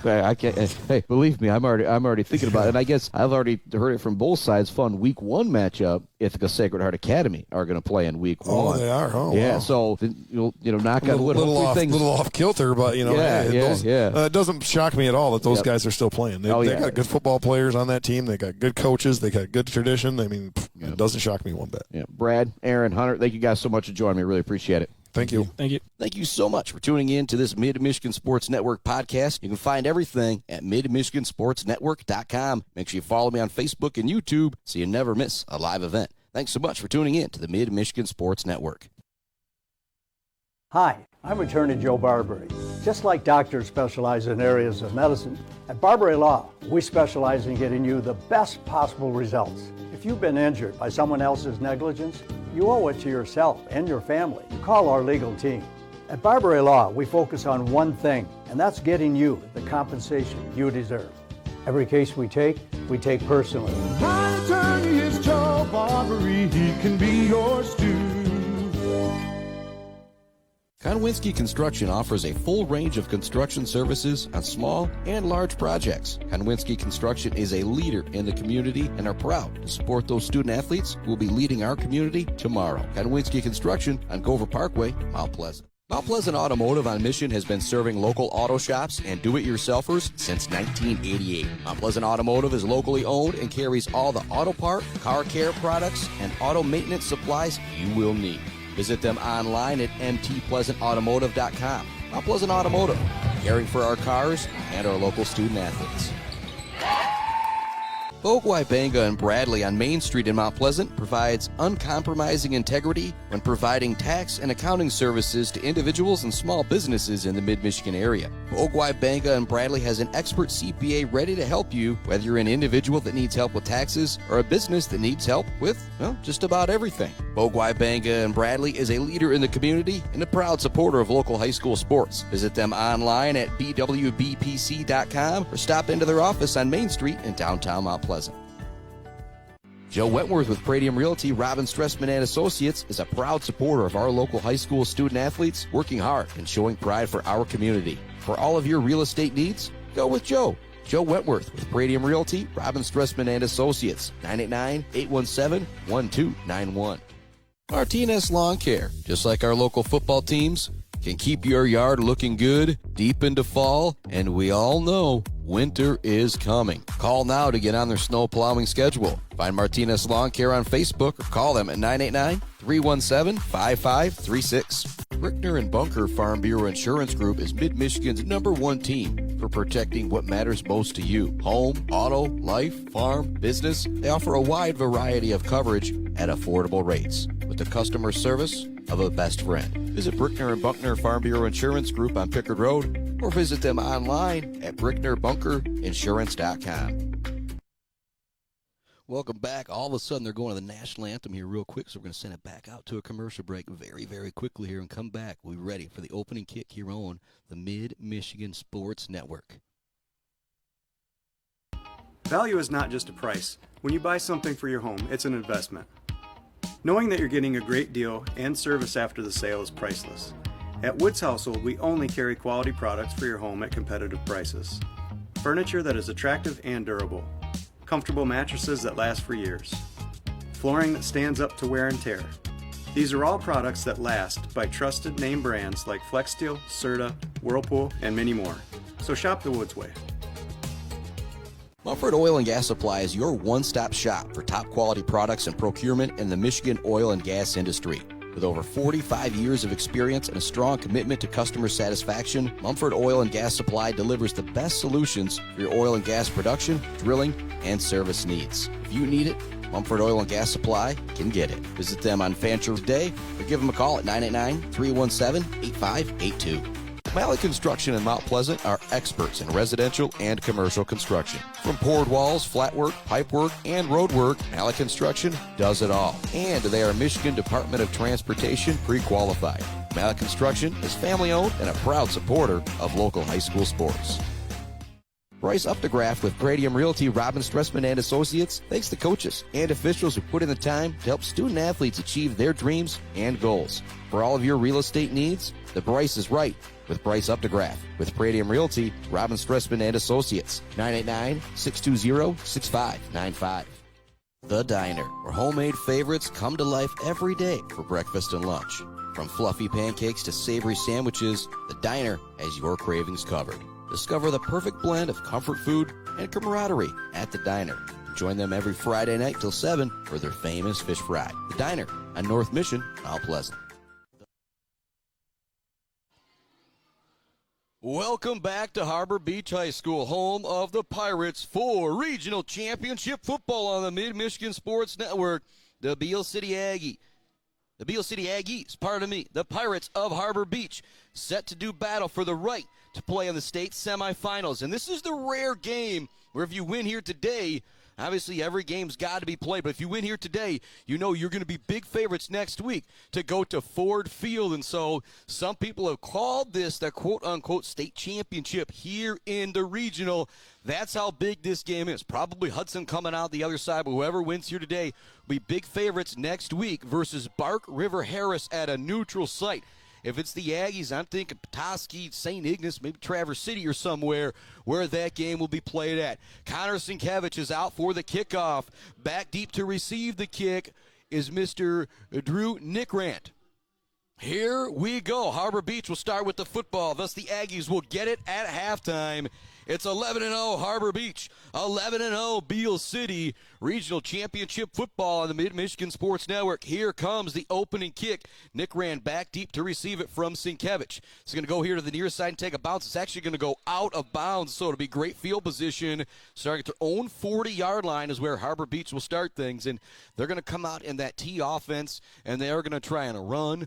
I can't. Hey, believe me, I'm already thinking about it. And I guess I've already heard it from both sides. Fun week 1 matchup. Ithaca Sacred Heart Academy are going to play in week 1. Oh, they are. Oh, yeah. wow. So knock on wood. Little off kilter, but it doesn't shock me at all that those guys are still playing. They got good football players on that team. They got good coaches. They got good tradition. It doesn't shock me one bit. Yeah. Brad, Aaron, Hunter, thank you guys so much for joining me. Really appreciate it. Thank you. Thank you. Thank you so much for tuning in to this Mid-Michigan Sports Network podcast. You can find everything at midmichigansportsnetwork.com. Make sure you follow me on Facebook and YouTube so you never miss a live event. Thanks so much for tuning in to the Mid-Michigan Sports Network. Hi, I'm Attorney Joe Barbary. Just like doctors specialize in areas of medicine, at Barbary Law, we specialize in getting you the best possible results. If you've been injured by someone else's negligence, you owe it to yourself and your family to call our legal team. At Barbary Law, we focus on one thing, and that's getting you the compensation you deserve. Every case we take personally. My attorney is Joe Barbary. He can be yours too. Konwinski Construction offers a full range of construction services on small and large projects. Konwinski Construction is a leader in the community and are proud to support those student athletes who will be leading our community tomorrow. Konwinski Construction on Gover Parkway, Mount Pleasant. Mount Pleasant Automotive on Mission has been serving local auto shops and do-it-yourselfers since 1988. Mount Pleasant Automotive is locally owned and carries all the auto part, car care products, and auto maintenance supplies you will need. Visit them online at mtpleasantautomotive.com. Mount Pleasant Automotive, caring for our cars and our local student athletes. Bogwai Banga and Bradley on Main Street in Mount Pleasant provides uncompromising integrity when providing tax and accounting services to individuals and small businesses in the Mid-Michigan area. Bogwai Banga and Bradley has an expert CPA ready to help you, whether you're an individual that needs help with taxes or a business that needs help with, just about everything. Bogwai Banga and Bradley is a leader in the community and a proud supporter of local high school sports. Visit them online at bwbpc.com or stop into their office on Main Street in downtown Mount Pleasant. Joe Wentworth with Pradium Realty, Robin Stressman and Associates is a proud supporter of our local high school student athletes, working hard and showing pride for our community. For all of your real estate needs, go with Joe. Joe Wentworth with Pradium Realty, Robin Stressman and Associates, 989-817-1291. Martinez Lawn Care, just like our local football teams, can keep your yard looking good deep into fall, and we all know winter is coming. Call now to get on their snow plowing schedule. Find Martinez Lawn Care on Facebook or call them at 989-317-5536. Brickner and Bunker Farm Bureau Insurance Group is Mid-Michigan's #1 team for protecting what matters most to you. Home, auto, life, farm, business. They offer a wide variety of coverage at affordable rates with the customer service of a best friend. Visit Brickner and Buckner Farm Bureau Insurance Group on Pickard Road or visit them online at bricknerbunkerinsurance.com. Welcome back. All of a sudden, they're going to the national anthem here real quick, so we're going to send it back out to a commercial break very, very quickly here and come back. We're ready for the opening kick here on the Mid-Michigan Sports Network. Value is not just a price. When you buy something for your home, it's an investment. Knowing that you're getting a great deal and service after the sale is priceless. At Woods Household, we only carry quality products for your home at competitive prices. Furniture that is attractive and durable. Comfortable mattresses that last for years. Flooring that stands up to wear and tear. These are all products that last by trusted name brands like FlexSteel, Serta, Whirlpool, and many more. So shop the Woods way. Mumford Oil and Gas Supply is your one-stop shop for top quality products and procurement in the Michigan oil and gas industry. With over 45 years of experience and a strong commitment to customer satisfaction, Mumford Oil and Gas Supply delivers the best solutions for your oil and gas production, drilling, and service needs. If you need it, Mumford Oil and Gas Supply can get it. Visit them on Fancher Day or give them a call at 989-317-8582. Malley Construction in Mount Pleasant are experts in residential and commercial construction. From poured walls, flat work, pipe work, and road work, Malley Construction does it all. And they are Michigan Department of Transportation pre-qualified. Malley Construction is family-owned and a proud supporter of local high school sports. Bryce Updegraff with Pradium Realty, Robin Stressman and Associates thanks the coaches and officials who put in the time to help student athletes achieve their dreams and goals. For all of your real estate needs, the Bryce is right with Bryce Updegraff. With Pradium Realty, Robin Stressman and Associates, 989-620-6595. The Diner, where homemade favorites come to life every day for breakfast and lunch. From fluffy pancakes to savory sandwiches, the Diner has your cravings covered. Discover the perfect blend of comfort food and camaraderie at the Diner. Join them every Friday night till 7 for their famous fish fry. The Diner on North Mission, Mount Pleasant. Welcome back to Harbor Beach High School, home of the Pirates for regional championship football on the Mid-Michigan Sports Network. The Beal City Aggies, the Pirates of Harbor Beach, set to do battle for the right to play in the state semifinals. And this is the rare game where if you win here today, obviously every game's got to be played, but if you win here today, you know you're going to be big favorites next week to go to Ford Field. And so some people have called this the quote-unquote state championship here in the regional. That's how big this game is. Probably Hudson coming out the other side, but whoever wins here today will be big favorites next week versus Bark River Harris at a neutral site. If it's the Aggies, I'm thinking Petoskey, St. Ignace, maybe Traverse City or somewhere where that game will be played at. Connor Sienkiewicz is out for the kickoff. Back deep to receive the kick is Mr. Drew Nickrand. Here we go. Harbor Beach will start with the football. Thus, the Aggies will get it at halftime. It's 11-0 Harbor Beach, 11-0 Beal City. Regional championship football on the Mid-Michigan Sports Network. Here comes the opening kick. Nick ran back deep to receive it from Sienkiewicz. It's going to go here to the near side and take a bounce. It's actually going to go out of bounds, so it'll be great field position. Starting at their own 40-yard line is where Harbor Beach will start things, and they're going to come out in that T offense, and they are going to try and run.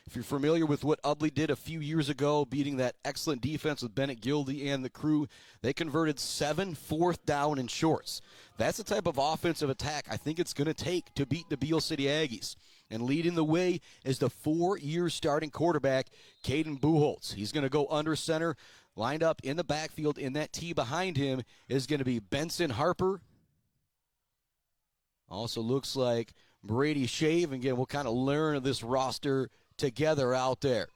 If you're familiar with what Ubley did a few years ago, beating that excellent defense with Bennett Gildy and the crew, they converted 7 fourth down and shorts. That's the type of offensive attack I think it's going to take to beat the Beal City Aggies. And leading the way is the 4-year starting quarterback, Caden Buchholz. He's going to go under center, lined up in the backfield. In that T behind him is going to be Benson Harper. Also looks like Brady Shave. Again, we'll kind of learn this roster together out there.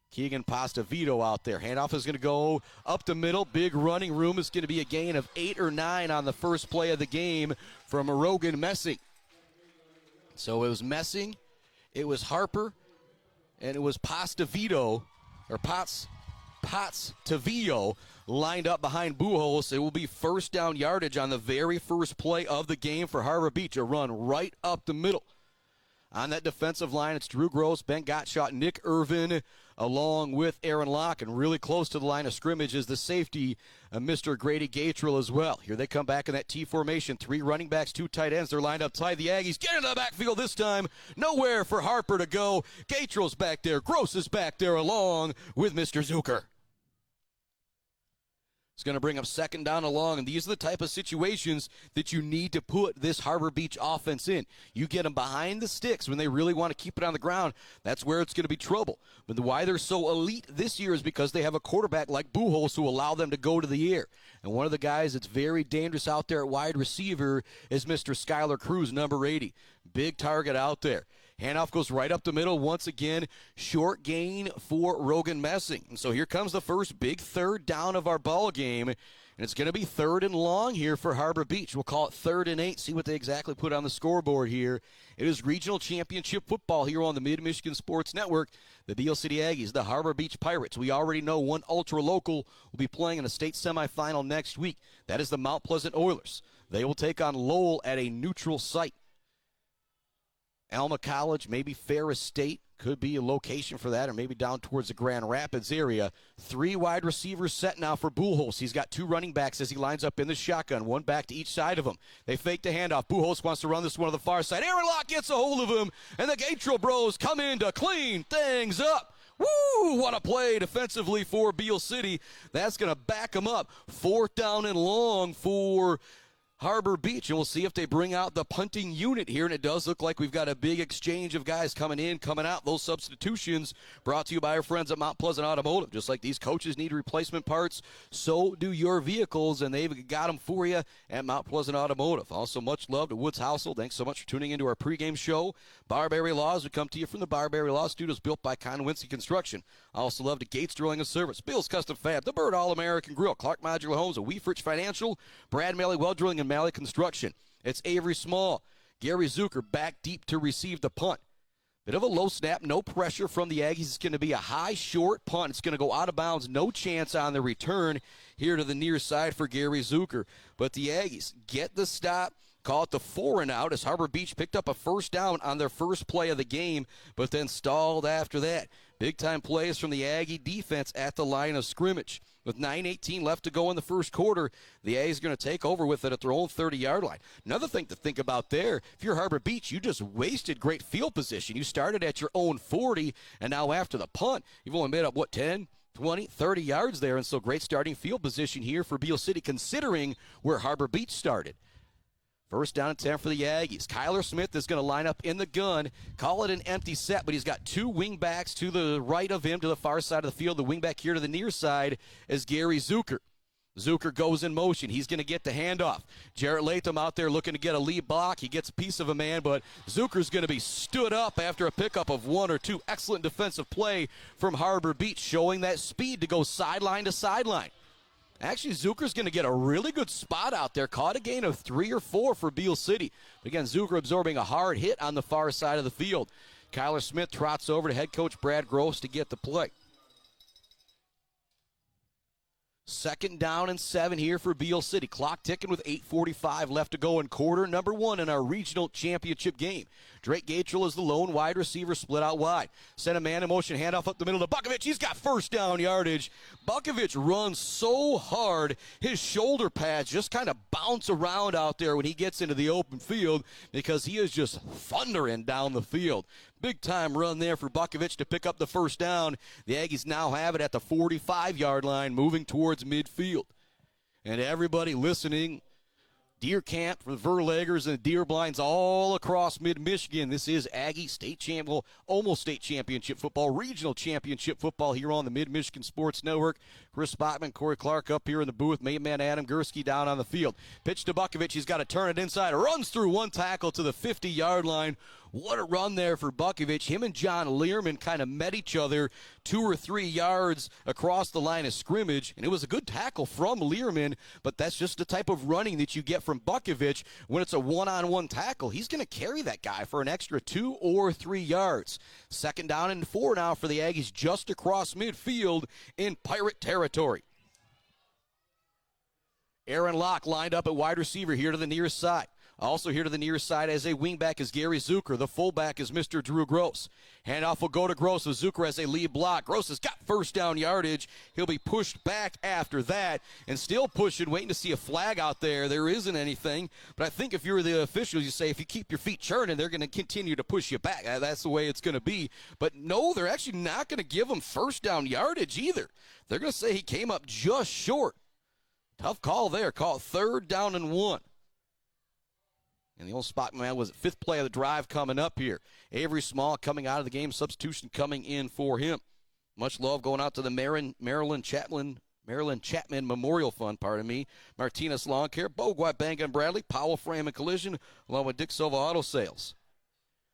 Keegan Pastavito out there. Handoff is going to go up the middle. Big running room. Is going to be a gain of 8 or 9 on the first play of the game from Rogan Messing. So it was Messing, it was Harper, and it was Pastavito, or Pastavio lined up behind Buchholz. It will be first down yardage on the very first play of the game for Harbor Beach. A run right up the middle. On that defensive line, it's Drew Gross, Ben Gottschalk, Nick Irvin, along with Aaron Locke. And really close to the line of scrimmage is the safety, Mr. Grady Gatrell as well. Here they come back in that T formation. 3 running backs, 2 tight ends. They're lined up tight. The Aggies get into the backfield this time. Nowhere for Harper to go. Gatrell's back there. Gross is back there along with Mr. Zucker. It's going to bring up second down and long, and these are the type of situations that you need to put this Harbor Beach offense in. You get them behind the sticks when they really want to keep it on the ground. That's where it's going to be trouble. But why they're so elite this year is because they have a quarterback like Buchholz who allow them to go to the air. And one of the guys that's very dangerous out there at wide receiver is Mr. Skylar Cruz, number 80. Big target out there. Handoff goes right up the middle once again. Short gain for Rogan Messing. And so here comes the first big third down of our ball game. And it's going to be 3rd and long here for Harbor Beach. We'll call it 3rd and 8. See what they exactly put on the scoreboard here. It is regional championship football here on the Mid-Michigan Sports Network. The Beal City Aggies, the Harbor Beach Pirates. We already know one ultra-local will be playing in a state semifinal next week. That is the Mount Pleasant Oilers. They will take on Lowell at a neutral site. Alma College, maybe Ferris State could be a location for that, or maybe down towards the Grand Rapids area. 3 wide receivers set now for Buchholz. He's got 2 running backs as he lines up in the shotgun, 1 back to each side of him. They fake the handoff. Buchholz wants to run this one to the far side. Aaron Locke gets a hold of him, and the Gatral Bros come in to clean things up. Woo! What a play defensively for Beal City. That's going to back them up. 4th down and long for Harbor Beach, and we'll see if they bring out the punting unit here, and it does look like we've got a big exchange of guys coming in, coming out. Those substitutions brought to you by our friends at Mount Pleasant Automotive. Just like these coaches need replacement parts, so do your vehicles, and they've got them for you at Mount Pleasant Automotive. Also, much love to Woods Household. Thanks so much for tuning into our pregame show. Barbary Laws, we come to you from the Barbary Law Studios, built by Conwincy Construction. Also love to Gates Drilling and Service, Bill's Custom Fab, the Bird All-American Grill, Clark Modular Homes, a Weefrich Financial, Brad Malley Well Drilling and Malley Construction. It's Avery Small. Gary Zucker back deep to receive the punt. Bit of a low snap, no pressure from the Aggies. It's going to be a high, short punt. It's going to go out of bounds. No chance on the return here to the near side for Gary Zucker. But the Aggies get the stop, call it the 4 and out as Harbor Beach picked up a 1st down on their first play of the game, but then stalled after that. Big-time plays from the Aggie defense at the line of scrimmage. With 9:18 left to go in the first quarter, the Aggies are going to take over with it at their own 30-yard line. Another thing to think about there, if you're Harbor Beach, you just wasted great field position. You started at your own 40, and now after the punt, you've only made up, 10, 20, 30 yards there, and so great starting field position here for Beal City considering where Harbor Beach started. 1st down and 10 for the Aggies. Kyler Smith is going to line up in the gun. Call it an empty set, but he's got 2 wingbacks to the right of him to the far side of the field. The wingback here to the near side is Gary Zucker. Zucker goes in motion. He's going to get the handoff. Jarrett Latham out there looking to get a lead block. He gets a piece of a man, but Zucker's going to be stood up after a pickup of 1 or 2. Excellent defensive play from Harbor Beach, showing that speed to go sideline to sideline. Actually, Zucker's going to get a really good spot out there. Caught a gain of 3 or 4 for Beal City. But again, Zucker absorbing a hard hit on the far side of the field. Kyler Smith trots over to head coach Brad Gross to get the play. 2nd down and 7 here for Beal City. Clock ticking with 8:45 left to go in quarter number 1 in our regional championship game. Drake Gatrell is the lone wide receiver, split out wide. Sent a man in motion, handoff up the middle to Bukovich. He's got 1st down yardage. Bukovich runs so hard, his shoulder pads just kind of bounce around out there when he gets into the open field because he is just thundering down the field. Big time run there for Bukovich to pick up the 1st down. The Aggies now have it at the 45-yard line, moving towards midfield. And everybody listening, Deer Camp for the Verleggers and Deer Blinds all across mid-Michigan. This is Aggie almost state championship football, regional championship football here on the Mid-Michigan Sports Network. Chris Spotman, Corey Clark up here in the booth. Main man Adam Gursky down on the field. Pitch to Bukovich. He's got to turn it inside. Runs through 1 tackle to the 50-yard line. What a run there for Bukovich. Him and John Learman kind of met each other 2 or 3 yards across the line of scrimmage, and it was a good tackle from Learman, but that's just the type of running that you get from Bukovich when it's a one-on-one tackle. He's going to carry that guy for an extra 2 or 3 yards. 2nd down and 4 now for the Aggies just across midfield in Pirate territory. Aaron Locke lined up at wide receiver here to the near side. Also here to the near side as a wingback is Gary Zucker. The fullback is Mr. Drew Gross. Handoff will go to Gross with Zucker as a lead block. Gross has got 1st down yardage. He'll be pushed back after that and still pushing, waiting to see a flag out there. There isn't anything. But I think if you're the officials, you say if you keep your feet churning, they're going to continue to push you back. That's the way it's going to be. But no, they're actually not going to give him 1st down yardage either. They're going to say he came up just short. Tough call there. Call it 3rd down and 1. And the old spot man was 5th play of the drive coming up here. Avery Small coming out of the game. Substitution coming in for him. Much love going out to the Maryland Chapman Memorial Fund, Martinez Lawn Care, Bogwai Bang and Bradley, Powell Frame and Collision, along with Dick Silva Auto Sales.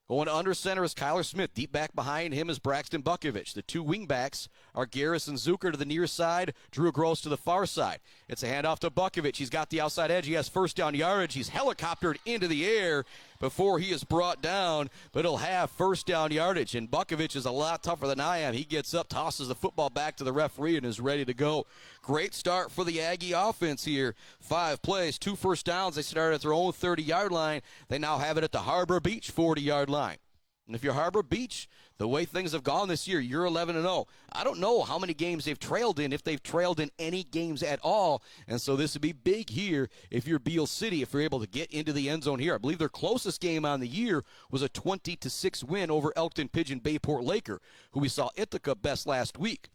Going to under center is Kyler Smith. Deep back behind him is Braxton Bukovich. The 2 wingbacks are Garrison Zucker to the near side, Drew Gross to the far side. It's a handoff to Bukovich. He's got the outside edge. He has 1st down yardage. He's helicoptered into the air before he is brought down, but he'll have 1st down yardage. And Bukovich is a lot tougher than I am. He gets up, tosses the football back to the referee, and is ready to go. Great start for the Aggie offense here. 5 plays, 2 first downs. They started at their own 30-yard line. They now have it at the Harbor Beach 40-yard line. And if you're Harbor Beach, the way things have gone this year, you're 11-0. I don't know how many games they've trailed in, if they've trailed in any games at all. And so this would be big here if you're Beal City, if you're able to get into the end zone here. I believe their closest game on the year was a 20-6 win over Elkton Pigeon Bayport Laker, who we saw Ithaca best last week.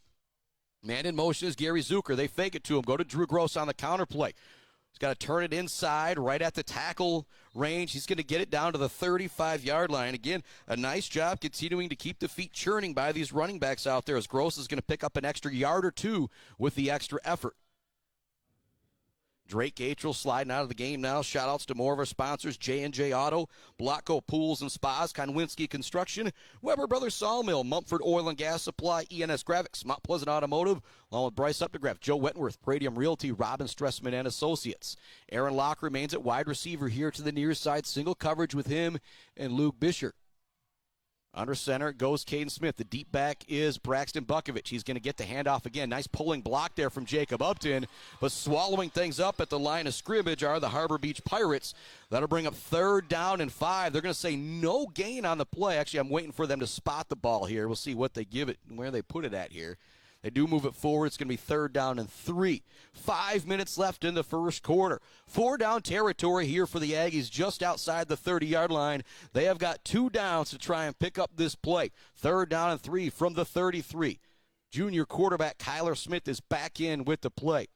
Man in motion is Gary Zucker. They fake it to him. Go to Drew Gross on the counterplay. He's got to turn it inside, right at the tackle range. He's going to get it down to the 35-yard line. Again, a nice job continuing to keep the feet churning by these running backs out there, as Gross is going to pick up an extra yard or two with the extra effort. Drake Gatrell sliding out of the game now. Shout-outs to more of our sponsors, J&J Auto, Blocko Pools and Spas, Konwinski Construction, Weber Brothers Sawmill, Mumford Oil and Gas Supply, ENS Graphics, Mount Pleasant Automotive, along with Bryce Updegraff, Joe Wentworth, Pradium Realty, Robin Stressman and Associates. Aaron Locke remains at wide receiver here to the near side. Single coverage with him and Luke Bisher. Under center goes Caden Smith. The deep back is Braxton Bukovich. He's going to get the handoff again. Nice pulling block there from Jacob Upton. But swallowing things up at the line of scrimmage are the Harbor Beach Pirates. That'll bring up 3rd down and 5. They're going to say no gain on the play. Actually, I'm waiting for them to spot the ball here. We'll see what they give it and where they put it at here. They do move it forward. It's going to be 3rd down and 3. 5 minutes left in the first quarter. 4-down territory here for the Aggies just outside the 30-yard line. They have got 2 downs to try and pick up this play. 3rd down and 3 from the 33. Junior quarterback Kyler Smith is back in with the play.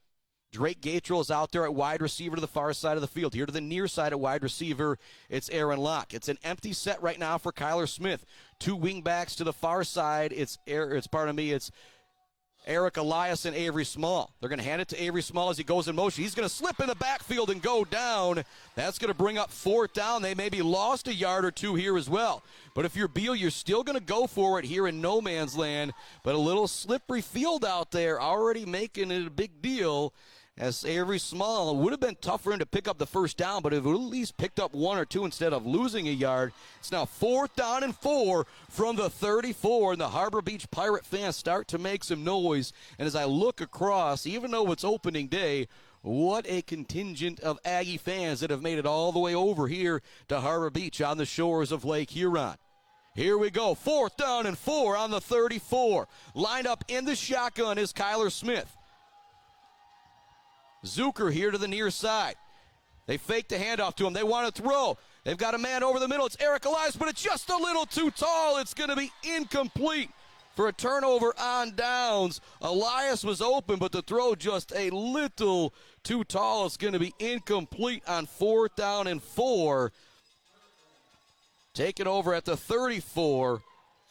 Drake Gatrell is out there at wide receiver to the far side of the field. Here to the near side at wide receiver, it's Aaron Locke. It's an empty set right now for Kyler Smith. 2 wingbacks to the far side. It's Eric Elias and Avery Small. They're going to hand it to Avery Small as he goes in motion. He's going to slip in the backfield and go down. That's going to bring up 4th down. They maybe lost a yard or 2 here as well. But if you're Beal, you're still going to go for it here in no man's land. But a little slippery field out there, already making it a big deal. As Avery Small, it would have been tough for him to pick up the 1st down, but if it would at least picked up 1 or 2 instead of losing a yard. It's now 4th down and 4 from the 34, and the Harbor Beach Pirate fans start to make some noise. And as I look across, even though it's opening day, what a contingent of Aggie fans that have made it all the way over here to Harbor Beach on the shores of Lake Huron. Here we go, 4th down and 4 on the 34. Lined up in the shotgun is Kyler Smith. Zucker here to the near side. They fake the handoff to him. They want to throw. They've got a man over the middle. It's Eric Elias, but it's just a little too tall. It's going to be incomplete for a turnover on downs. Elias was open, but the throw just a little too tall. It's going to be incomplete on 4th down and 4. Taking over at the 34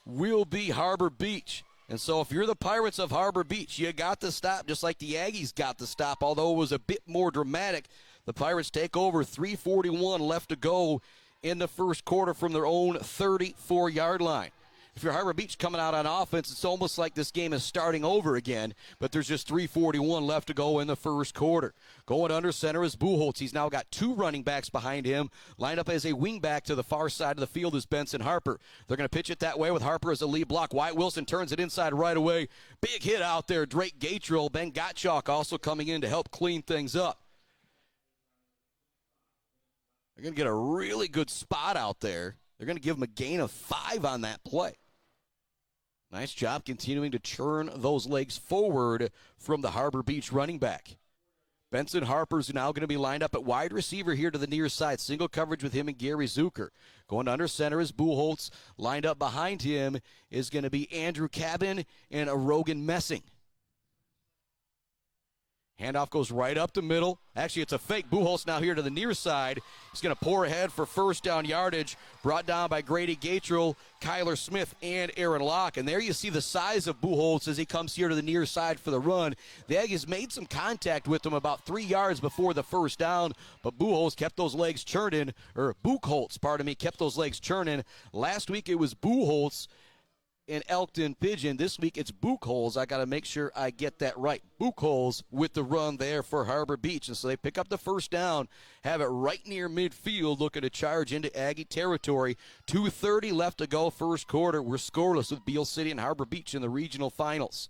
will be Harbor Beach. And so if you're the Pirates of Harbor Beach, you got to stop just like the Aggies got to stop, although it was a bit more dramatic. The Pirates take over, 3:41 left to go in the first quarter from their own 34-yard line. If you're Harbor Beach coming out on offense, it's almost like this game is starting over again, but there's just 3:41 left to go in the first quarter. Going under center is Buchholz. He's now got 2 running backs behind him. Lined up as a wingback to the far side of the field is Benson Harper. They're going to pitch it that way with Harper as a lead block. Wyatt Wilson turns it inside right away. Big hit out there. Drake Gatrell. Ben Gottschalk also coming in to help clean things up. They're going to get a really good spot out there. They're going to give him a gain of 5 on that play. Nice job continuing to churn those legs forward from the Harbor Beach running back. Benson Harper's now going to be lined up at wide receiver here to the near side. Single coverage with him and Gary Zucker. Going under center is Buchholz. Lined up behind him is going to be Andrew Cabin and Rogan Messing. Handoff goes right up the middle. Actually, it's a fake. Buchholz now here to the near side. He's going to pour ahead for 1st down yardage. Brought down by Grady Gatrell, Kyler Smith, and Aaron Locke. And there you see the size of Buchholz as he comes here to the near side for the run. The Aggies made some contact with him about 3 yards before the 1st down, but Buchholz kept those legs churning, kept those legs churning. Last week it was Buchholz in Elkton Pigeon. This week it's Buchholz. I got to make sure I get that right. Buchholz with the run there for Harbor Beach. And so they pick up the 1st down, have it right near midfield, looking to charge into Aggie territory. 2:30 left to go first quarter. We're scoreless with Beal City and Harbor Beach in the regional finals.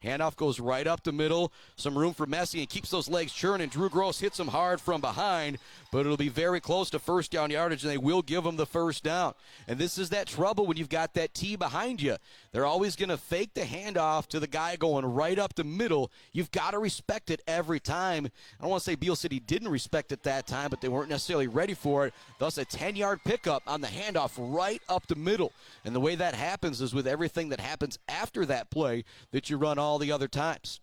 Handoff goes right up the middle. Some room for Messi and keeps those legs churning. Drew Gross hits him hard from behind, but it'll be very close to first down yardage, and they will give him the first down. And this is that trouble when you've got that T behind you. They're always going to fake the handoff to the guy going right up the middle. You've got to respect it every time. I don't want to say Beal City didn't respect it that time, but they weren't necessarily ready for it. Thus, a 10-yard pickup on the handoff right up the middle. And the way that happens is with everything that happens after that play that you run all the other times.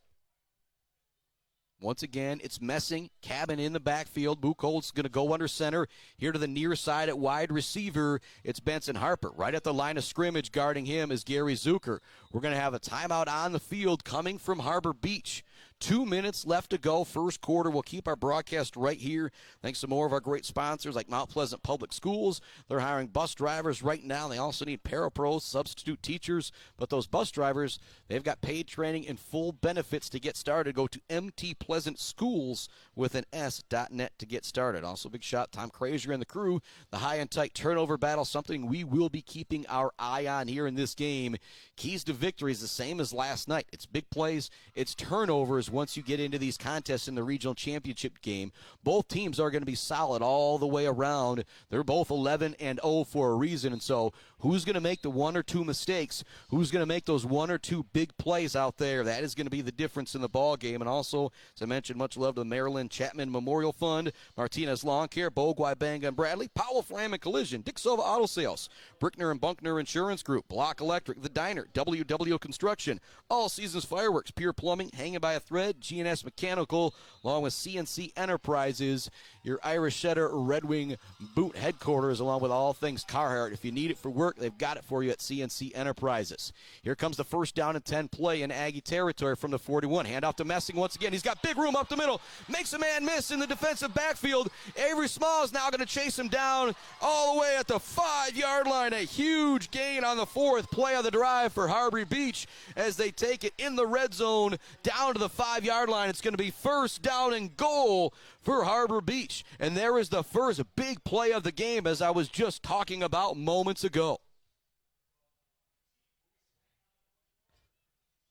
Once again, it's Messing, Cabin in the backfield. Buchholz going to go under center. Here to the near side at wide receiver, it's Benson Harper. Right at the line of scrimmage guarding him is Gary Zucker. We're going to have a timeout on the field coming from Harbor Beach. 2 minutes left to go, first quarter. We'll keep our broadcast right here. Thanks to more of our great sponsors like Mount Pleasant Public Schools. They're hiring bus drivers right now. They also need parapros, substitute teachers. But those bus drivers, they've got paid training and full benefits to get started. Go to mtpleasantschools with an S.net to get started. Also, big shot, Tom Krazier and the crew. The high and tight turnover battle, something we will be keeping our eye on here in this game. Keys to victory is the same as last night. It's big plays, it's turnovers. Once you get into these contests in the regional championship game, both teams are going to be solid all the way around. They're both 11-0 for a reason, and so who's going to make the one or two mistakes? Who's going to make those one or two big plays out there? That is going to be the difference in the ball game. And also, as I mentioned, much love to the Maryland Chapman Memorial Fund, Martinez Lawn Care, Bogwai Bang and Bradley, Powell Flam and Collision, Dick Silva Auto Sales, Brickner and Bunkner Insurance Group, Block Electric, The Diner, WW Construction, All Seasons Fireworks, Pure Plumbing, Hanging by a Thread, G&S Mechanical, along with CNC Enterprises, your Irish Setter Red Wing boot headquarters, along with all things Carhartt. If you need it for work, they've got it for you at CNC Enterprises. Here comes the first down and 10 play in Aggie territory from the 41. Handoff to Messing once again. He's got big room up the middle. Makes a man miss in the defensive backfield. Avery Small is now going to chase him down all the way at the 5-yard line. A huge gain on the fourth play of the drive for Harbor Beach as they take it in the red zone down to the 5-yard line. It's going to be first down and goal for Harbor Beach. And there is the first big play of the game, as I was just talking about moments ago.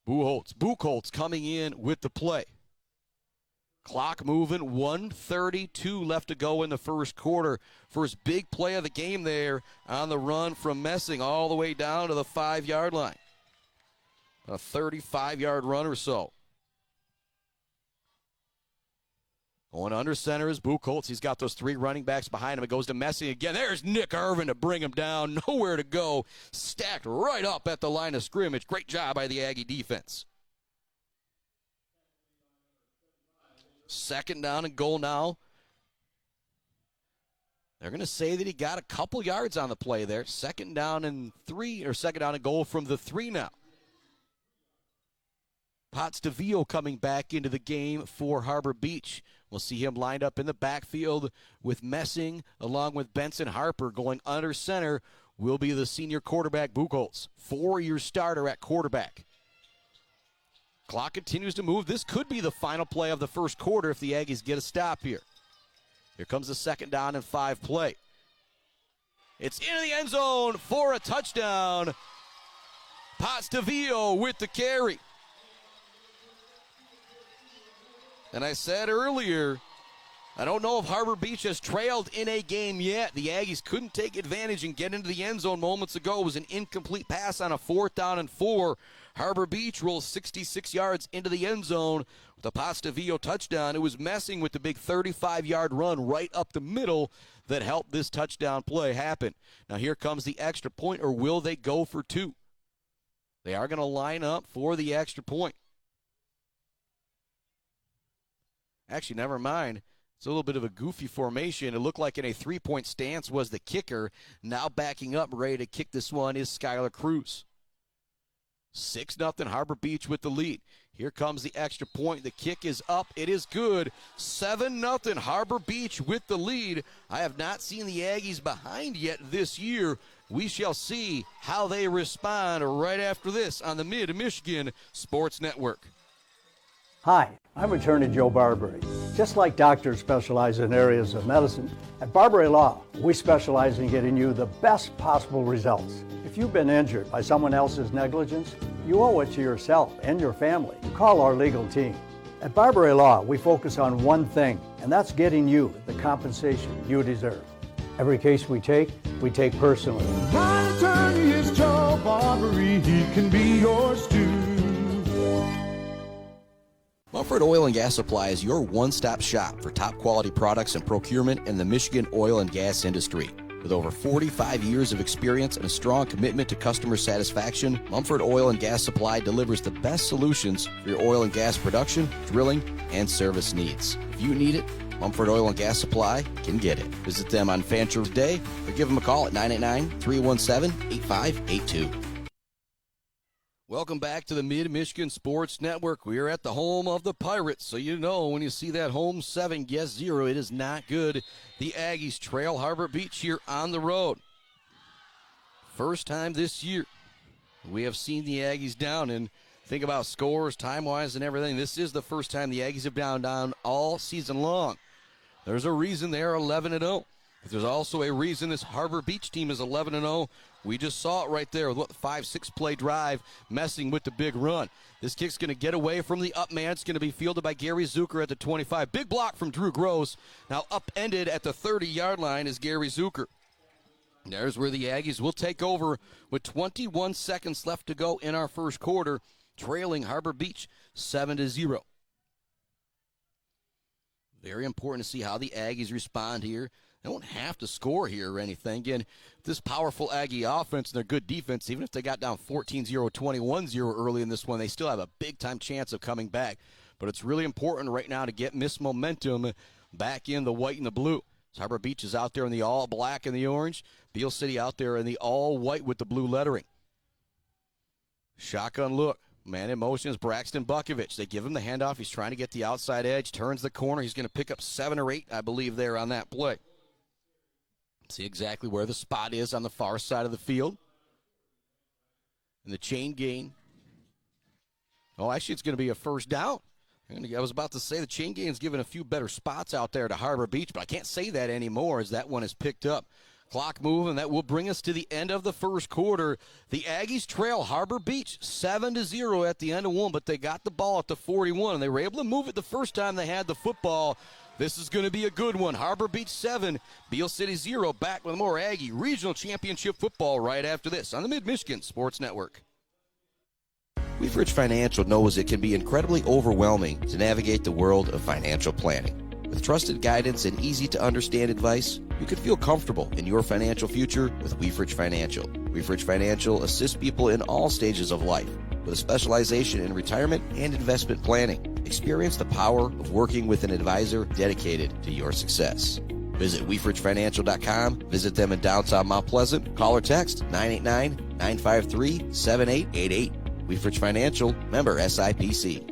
Buchholz coming in with the play. Clock moving, 1:32 left to go in the first quarter. First big play of the game there on the run from Messing all the way down to the 5-yard line. A 35-yard run or so. Going under center is Buchholz. He's got those three running backs behind him. It goes to Messing again. There's Nick Irvin to bring him down. Nowhere to go. Stacked right up at the line of scrimmage. Great job by the Aggie defense. Second down and goal now. They're going to say that he got a couple yards on the play there. Second down and goal from the 3 now. Potts DeVio coming back into the game for Harbor Beach. We'll see him lined up in the backfield with Messing along with Benson Harper. Going under center will be the senior quarterback Buchholz. 4-year starter at quarterback. Clock continues to move. This could be the final play of the first quarter if the Aggies get a stop here. Here comes the second down and 5 play. It's into the end zone for a touchdown. Potts DeVio with the carry. And I said earlier, I don't know if Harbor Beach has trailed in a game yet. The Aggies couldn't take advantage and get into the end zone moments ago. It was an incomplete pass on a 4th down and 4. Harbor Beach rolls 66 yards into the end zone with a Potts DeVio touchdown. It was Messing with the big 35-yard run right up the middle that helped this touchdown play happen. Now here comes the extra point, or will they go for 2? They are going to line up for the extra point. Actually, never mind. It's a little bit of a goofy formation. It looked like in a 3-point stance was the kicker. Now backing up, ready to kick this one is Skylar Cruz. 6-0 Harbor Beach with the lead. Here comes the extra point. The kick is up. It is good. 7-0 Harbor Beach with the lead. I have not seen the Aggies behind yet this year. We shall see how they respond right after this on the Mid-Michigan Sports Network. Hi, I'm attorney Joe Barbary. Just like doctors specialize in areas of medicine, at Barbary Law, we specialize in getting you the best possible results. If you've been injured by someone else's negligence, you owe it to yourself and your family to call our legal team. At Barbary Law, we focus on one thing, and that's getting you the compensation you deserve. Every case we take personally. My attorney is Joe Barbary. He can be yours too. Mumford Oil and Gas Supply is your one-stop shop for top quality products and procurement in the Michigan oil and gas industry. With over 45 years of experience and a strong commitment to customer satisfaction, Mumford Oil and Gas Supply delivers the best solutions for your oil and gas production, drilling, and service needs. If you need it, Mumford Oil and Gas Supply can get it. Visit them on Fancher Day or give them a call at 989-317-8582. Welcome back to the Mid-Michigan Sports Network. We are at the home of the Pirates, so you know when you see that home 7, guess 0, it is not good. The Aggies trail Harbor Beach here on the road. First time this year we have seen the Aggies down, and think about scores, time-wise, and everything. This is the first time the Aggies have down all season long. There's a reason they are 11-0. But there's also a reason this Harbor Beach team is 11-0. We just saw it right there with the 5-6 play drive messing with the big run. This kick's going to get away from the up man. It's going to be fielded by Gary Zucker at the 25. Big block from Drew Gross. Now upended at the 30-yard line is Gary Zucker. There's where the Aggies will take over with 21 seconds left to go in our first quarter, trailing Harbor Beach 7-0. Very important to see how the Aggies respond here. They don't have to score here or anything. Again, this powerful Aggie offense and their good defense, even if they got down 14-0, 21-0 early in this one, they still have a big-time chance of coming back. But it's really important right now to get Miss Momentum back in the white and the blue. So Harbor Beach is out there in the all black and the orange. Beal City out there in the all white with the blue lettering. Shotgun look. Man in motion is Braxton Bukovich. They give him the handoff. He's trying to get the outside edge, turns the corner. He's going to pick up 7 or 8, I believe, there on that play. See exactly where the spot is on the far side of the field. And the chain gain. Oh, actually, it's going to be a first down. I was about to say the chain gain's given a few better spots out there to Harbor Beach, but I can't say that anymore as that one is picked up. Clock moving, that will bring us to the end of the first quarter. The Aggies trail Harbor Beach 7-0 at the end of one, but they got the ball at the 41, and they were able to move it the first time they had the football. This is going to be a good one. Harbor Beach 7, Beal City 0. Back with more Aggie Regional Championship football right after this on the Mid-Michigan Sports Network. Weefridge Financial knows it can be incredibly overwhelming to navigate the world of financial planning. With trusted guidance and easy-to-understand advice, you can feel comfortable in your financial future with Weefridge Financial. Weefridge Financial assists people in all stages of life with a specialization in retirement and investment planning. Experience the power of working with an advisor dedicated to your success. Visit WeefridgeFinancial.com. Visit them in downtown Mount Pleasant. Call or text 989-953-7888. Weefridge Financial, member SIPC.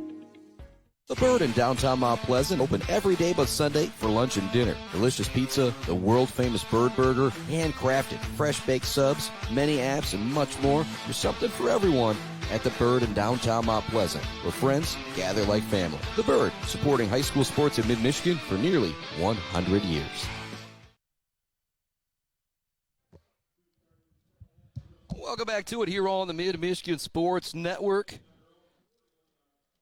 The Bird in downtown Mount Pleasant, open every day but Sunday for lunch and dinner. Delicious pizza, the world-famous Bird Burger, handcrafted, fresh-baked subs, many apps, and much more. There's something for everyone at The Bird in downtown Mount Pleasant, where friends gather like family. The Bird, supporting high school sports in mid-Michigan for nearly 100 years. Welcome back to it here on the Mid-Michigan Sports Network.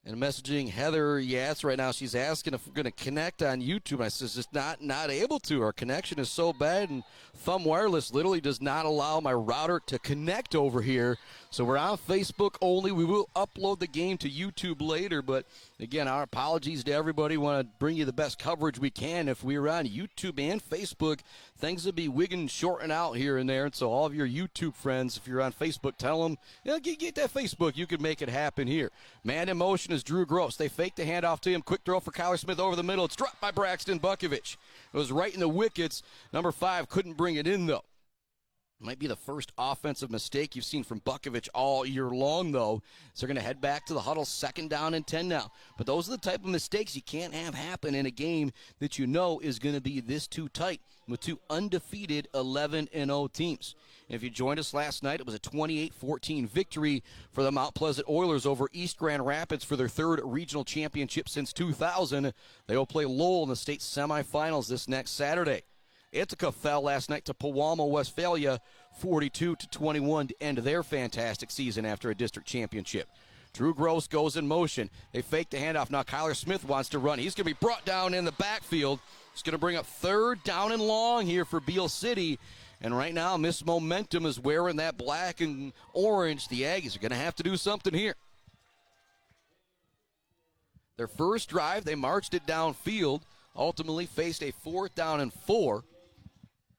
And messaging Heather Yatz right now. She's asking if we're going to connect on YouTube. I says just not able to. Our connection is so bad, and Thumb Wireless literally does not allow my router to connect over here. So we're on Facebook only. We will upload the game to YouTube later. But, again, our apologies to everybody. We want to bring you the best coverage we can. If we were on YouTube and Facebook, things would be wigging and shorting out here and there. And so all of your YouTube friends, if you're on Facebook, tell them, get that Facebook. You can make it happen here. Man in motion is Drew Gross. They fake the handoff to him. Quick throw for Kyler Smith over the middle. It's dropped by Braxton Bukovich. It was right in the wickets. Number 5 couldn't bring it in, though. Might be the first offensive mistake you've seen from Bukovich all year long, though. So they're going to head back to the huddle, 2nd down and 10 now. But those are the type of mistakes you can't have happen in a game that you know is going to be this too tight with two undefeated 11-0 teams. And if you joined us last night, it was a 28-14 victory for the Mount Pleasant Oilers over East Grand Rapids for their 3rd regional championship since 2000. They will play Lowell in the state semifinals this next Saturday. Ithaca fell last night to Pewamo, Westphalia, 42-21 to end their fantastic season after a district championship. Drew Gross goes in motion. They fake the handoff. Now Kyler Smith wants to run. He's going to be brought down in the backfield. He's going to bring up 3rd down and long here for Beal City. And right now, Miss Momentum is wearing that black and orange. The Aggies are going to have to do something here. Their first drive, they marched it downfield. Ultimately faced a 4th down and 4.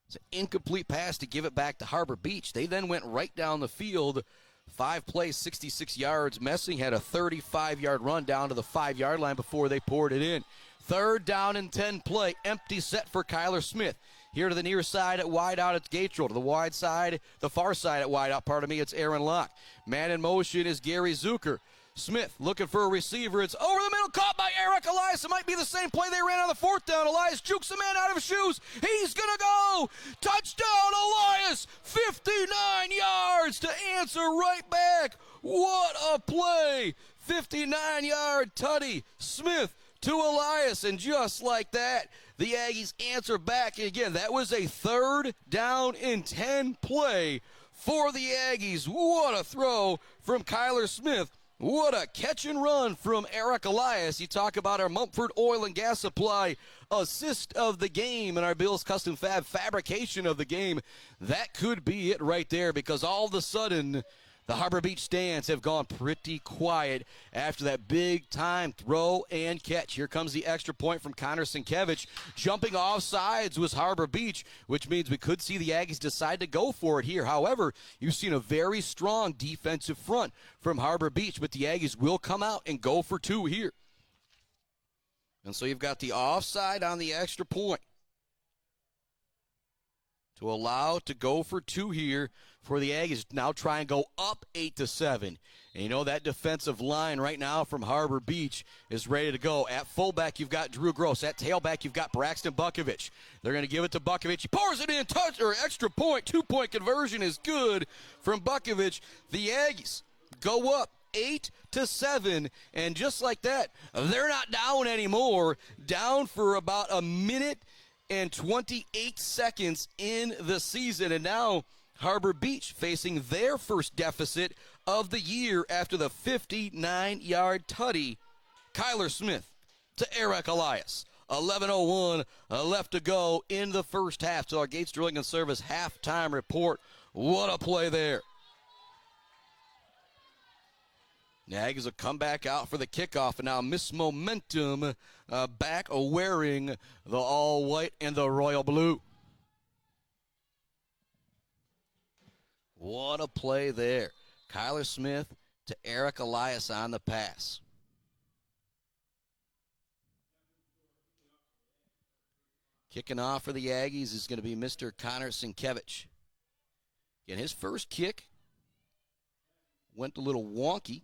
It's an incomplete pass to give it back to Harbor Beach. They then went right down the field. 5 plays, 66 yards. Messing had a 35-yard run down to the 5-yard line before they poured it in. 3rd down and 10 play. Empty set for Kyler Smith. Here to the near side at wide out, it's Gatrell. To the wide side, the far side at wide out, it's Aaron Locke. Man in motion is Gary Zucker. Smith looking for a receiver. It's over the middle, caught by Eric Elias. It might be the same play they ran on the 4th down. Elias jukes a man out of his shoes. He's going to go. Touchdown, Elias. 59 yards to answer right back. What a play. 59-yard tutty. Smith to Elias, and just like that, the Aggies answer back. Again, that was a 3rd down and 10 play for the Aggies. What a throw from Kyler Smith. What a catch and run from Eric Elias. You talk about our Mumford Oil and Gas Supply assist of the game and our Bill's Custom Fab fabrication of the game. That could be it right there, because all of a sudden the Harbor Beach stands have gone pretty quiet after that big-time throw and catch. Here comes the extra point from Connor Sienkiewicz. Jumping off sides was Harbor Beach, which means we could see the Aggies decide to go for it here. However, you've seen a very strong defensive front from Harbor Beach, but the Aggies will come out and go for 2 here. And so you've got the offside on the extra point to allow to go for 2 here for the Aggies. Now try and go up 8-7. And you know that defensive line right now from Harbor Beach is ready to go. At fullback, you've got Drew Gross. At tailback, you've got Braxton Bukovich. They're going to give it to Bukovich. He pours it in, extra point. 2-point conversion is good from Bukovich. The Aggies go up 8-7, and just like that, they're not down anymore. Down for about a minute and 28 seconds in the season. And now Harbor Beach facing their first deficit of the year after the 59-yard tutty. Kyler Smith to Eric Elias. 11:01 left to go in the first half. So our Gates Drilling and Service halftime report. What a play there. The Aggies will come back out for the kickoff, and now Miss Momentum back wearing the all-white and the royal blue. What a play there. Kyler Smith to Eric Elias on the pass. Kicking off for the Aggies is going to be Mr. Connor Sienkiewicz. Again, his first kick went a little wonky.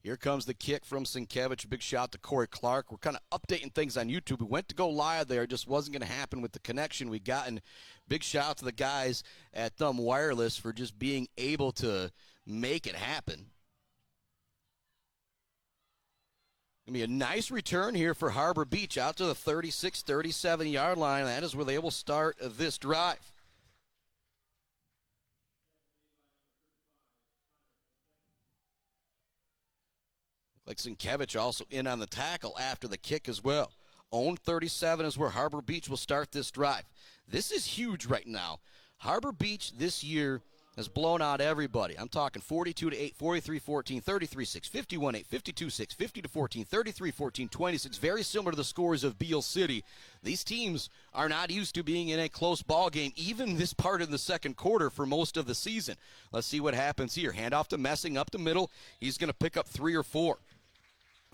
Here comes the kick from Sienkiewicz. Big shout to Corey Clark. We're kind of updating things on YouTube. We went to go live there. It just wasn't going to happen with the connection we got. And big shout to the guys at Thumb Wireless for just being able to make it happen. Going to be a nice return here for Harbor Beach out to the 36, 37-yard line. That is where they will start this drive. Like Sienkiewicz also in on the tackle after the kick as well. Own 37 is where Harbor Beach will start this drive. This is huge right now. Harbor Beach this year has blown out everybody. I'm talking 42-8, 43-14, 33-6, 51-8, 52-6, 50-14, 33-14, 26. Very similar to the scores of Beal City. These teams are not used to being in a close ball game, even this part of the second quarter for most of the season. Let's see what happens here. Handoff to Messing up the middle. He's going to pick up 3 or 4.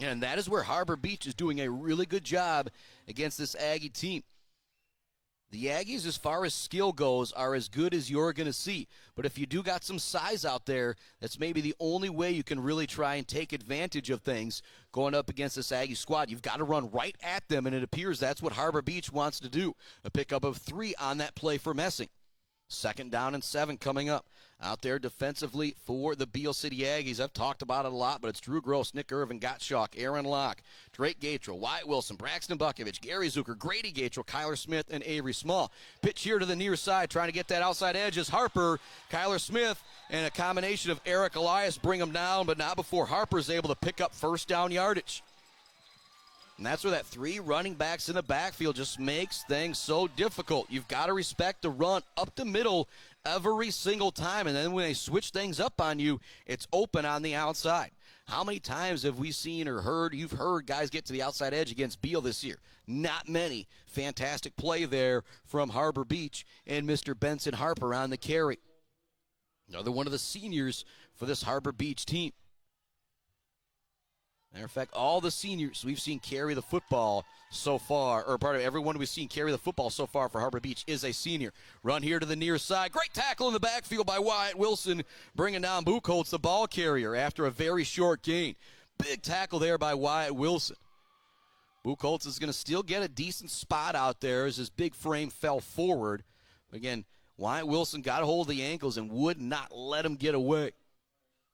And that is where Harbor Beach is doing a really good job against this Aggie team. The Aggies, as far as skill goes, are as good as you're going to see. But if you do got some size out there, that's maybe the only way you can really try and take advantage of things going up against this Aggie squad. You've got to run right at them, and it appears that's what Harbor Beach wants to do. A pickup of 3 on that play for Messing. 2nd down and 7 coming up. Out there defensively for the Beal City Aggies. I've talked about it a lot, but it's Drew Gross, Nick Irvin, Gottschalk, Aaron Locke, Drake Gatrell, Wyatt Wilson, Braxton Bukovich, Gary Zucker, Grady Gatrell, Kyler Smith, and Avery Small. Pitch here to the near side, trying to get that outside edge is Harper, Kyler Smith, and a combination of Eric Elias bring him down, but not before Harper's able to pick up first down yardage. And that's where that 3 running backs in the backfield just makes things so difficult. You've got to respect the run up the middle every single time. And then when they switch things up on you, it's open on the outside. How many times have we seen or heard, you've heard guys get to the outside edge against Beal this year? Not many. Fantastic play there from Harbor Beach and Mr. Benson Harper on the carry. Another one of the seniors for this Harbor Beach team. Matter of fact, all the seniors we've seen carry the football so far, or part of everyone we've seen carry the football so far for Harbor Beach is a senior. Run here to the near side. Great tackle in the backfield by Wyatt Wilson, bringing down Buchholz, the ball carrier, after a very short gain. Big tackle there by Wyatt Wilson. Buchholz is going to still get a decent spot out there as his big frame fell forward. Again, Wyatt Wilson got a hold of the ankles and would not let him get away.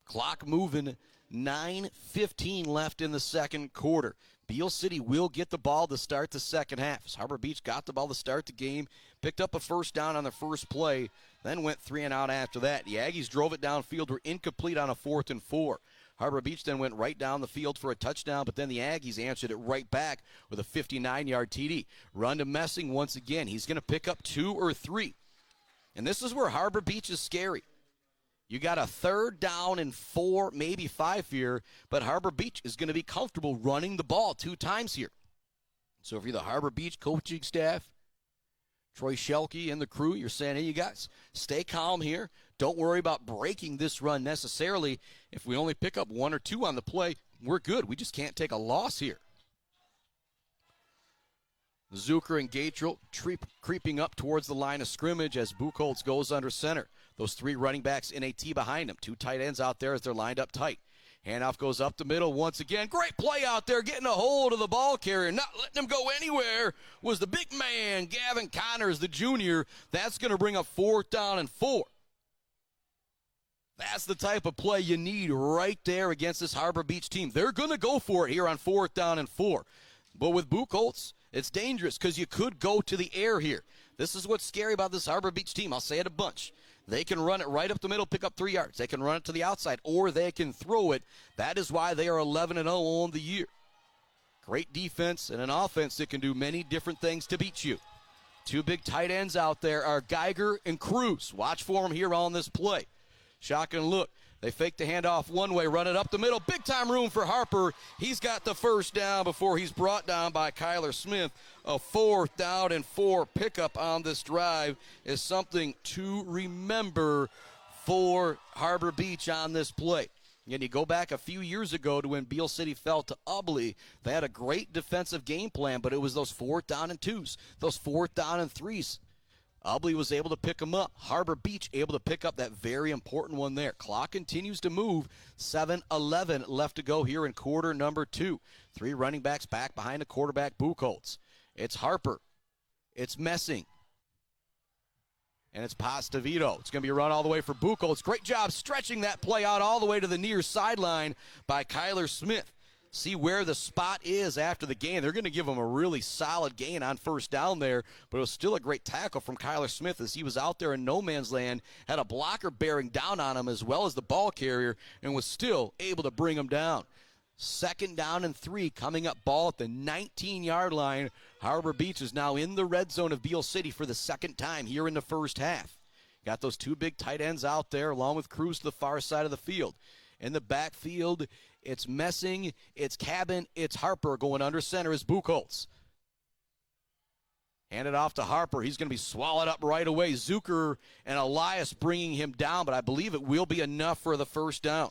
Clock moving, 9:15 left in the second quarter. Beal City will get the ball to start the second half. As Harbor Beach got the ball to start the game, picked up a first down on the first play, then went 3 and out after that. The Aggies drove it downfield, were incomplete on a 4th and 4. Harbor Beach then went right down the field for a touchdown, but then the Aggies answered it right back with a 59-yard TD. Run to Messing once again. He's going to pick up 2 or 3. And this is where Harbor Beach is scary. You got a 3rd down and 4, maybe 5 here, but Harbor Beach is going to be comfortable running the ball 2 times here. So if you're the Harbor Beach coaching staff, Troy Schelke and the crew, you're saying, hey, you guys, stay calm here. Don't worry about breaking this run necessarily. If we only pick up 1 or 2 on the play, we're good. We just can't take a loss here. Zucker and Gatrell creeping up towards the line of scrimmage as Buchholz goes under center. Those 3 running backs in a T behind them. 2 tight ends out there as they're lined up tight. Handoff goes up the middle once again. Great play out there, getting a hold of the ball carrier. Not letting him go anywhere was the big man, Gavin Connors, the junior. That's going to bring up 4th down and 4. That's the type of play you need right there against this Harbor Beach team. They're going to go for it here on 4th down and 4. But with Buchholz, it's dangerous because you could go to the air here. This is what's scary about this Harbor Beach team. I'll say it a bunch. They can run it right up the middle, pick up 3 yards. They can run it to the outside, or they can throw it. That is why they are 11-0 on the year. Great defense and an offense that can do many different things to beat you. 2 big tight ends out there are Geiger and Cruz. Watch for them here on this play. Shotgun look. They fake the handoff one way, run it up the middle. Big time room for Harper. He's got the first down before he's brought down by Kyler Smith. A 4th down and 4 pickup on this drive is something to remember for Harbor Beach on this play. And you go back a few years ago to when Beal City fell to Ubley. They had a great defensive game plan, but it was those 4th down and 2s, those 4th down and 3s. Ubley was able to pick them up. Harbor Beach able to pick up that very important one there. Clock continues to move. 7:11 left to go here in quarter number 2. 3 running backs back behind the quarterback, Buchholz. It's Harper. It's Messing. And it's Pastavito. It's going to be a run all the way for Buchholz. Great job stretching that play out all the way to the near sideline by Kyler Smith. See where the spot is after the gain. They're going to give him a really solid gain on first down there, but it was still a great tackle from Kyler Smith as he was out there in no man's land, had a blocker bearing down on him as well as the ball carrier, and was still able to bring him down. 2nd down and 3 coming up, ball at the 19-yard line. Harbor Beach is now in the red zone of Beal City for the 2nd time here in the first half. Got those 2 big tight ends out there along with Cruz to the far side of the field. In the backfield, it's Messing, it's Cabin, it's Harper. Going under center is Buchholz. Hand it off to Harper. He's going to be swallowed up right away. Zucker and Elias bringing him down, but I believe it will be enough for the first down.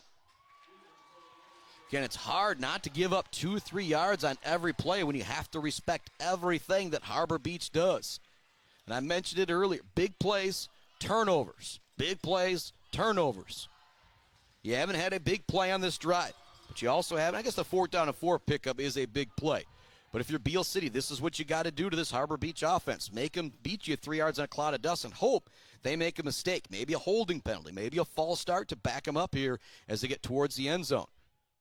Again, it's hard not to give up 2-3 yards on every play when you have to respect everything that Harbor Beach does. And I mentioned it earlier. Big plays, turnovers. Big plays, turnovers. You haven't had a big play on this drive, but you also haven't. I guess the 4th down and 4 pickup is a big play. But if you're Beal City, this is what you got to do to this Harbor Beach offense. Make them beat you 3 yards on a cloud of dust and hope they make a mistake. Maybe a holding penalty, maybe a false start to back them up here as they get towards the end zone.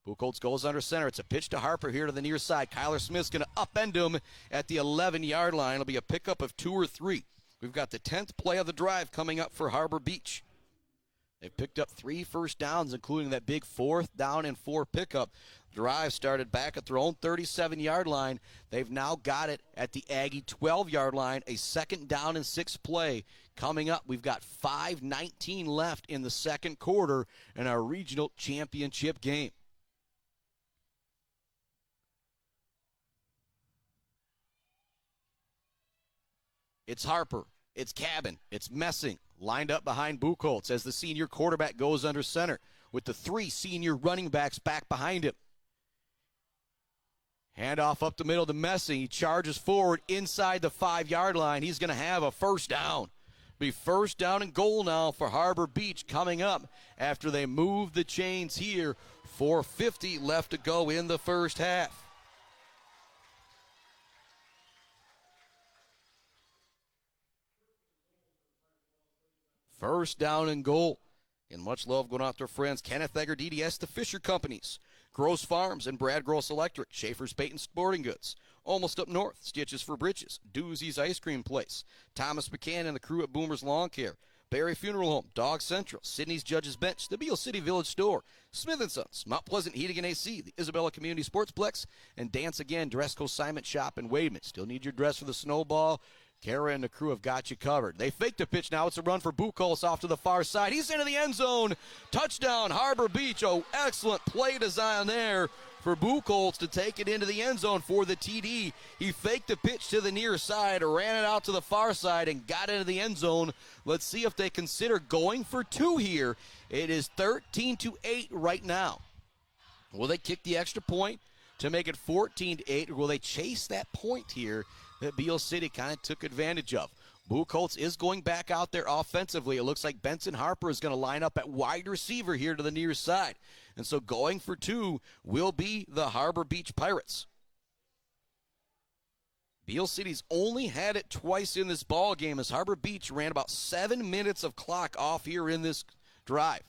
Buchholz goes under center. It's a pitch to Harper here to the near side. Kyler Smith's going to upend him at the 11-yard line. It'll be a pickup of 2 or 3. We've got the 10th play of the drive coming up for Harbor Beach. They've picked up 3 first downs, including that big 4th down and 4 pickup. Drive started back at their own 37-yard line. They've now got it at the Aggie 12-yard line, a 2nd down and 6 play. Coming up, we've got 5:19 left in the second quarter in our regional championship game. It's Harper, it's Cabin, it's Messing, lined up behind Buchholz as the senior quarterback goes under center with the 3 senior running backs back behind him. Handoff up the middle to Messing. He charges forward inside the 5-yard line. He's going to have a first down. Be first down and goal now for Harbor Beach coming up after they move the chains here. 4:50 left to go in the first half. First down and goal. And much love going out to our friends Kenneth Egger, DDS, the Fisher Companies, Gross Farms, and Brad Gross Electric, Schaefer's Bait and Sporting Goods. Almost up north, Stitches for Britches, Doozy's Ice Cream Place, Thomas McCann and the crew at Boomer's Lawn Care, Barry Funeral Home, Dog Central, Sydney's Judge's Bench, the Beal City Village Store, Smith & Sons, Mount Pleasant Heating and AC, the Isabella Community Sportsplex, and Dance Again Dress Consignment Shop in Wademan. Still need your dress for the snowball? Kara and the crew have got you covered. They fake the pitch now. It's a run for Buchholz off to the far side. He's into the end zone. Touchdown, Harbor Beach. Oh, excellent play design there for Buchholz to take it into the end zone for the TD. He faked the pitch to the near side, ran it out to the far side, and got into the end zone. Let's see if they consider going for 2 here. It is 13-8 right now. Will they kick the extra point to make it 14-8, or will they chase that point here that Beal City kind of took advantage of? Buchholz is going back out there offensively. It looks like Benson Harper is going to line up at wide receiver here to the near side. And so going for 2 will be the Harbor Beach Pirates. Beal City's only had it twice in this ball game as Harbor Beach ran about 7 minutes of clock off here in this drive.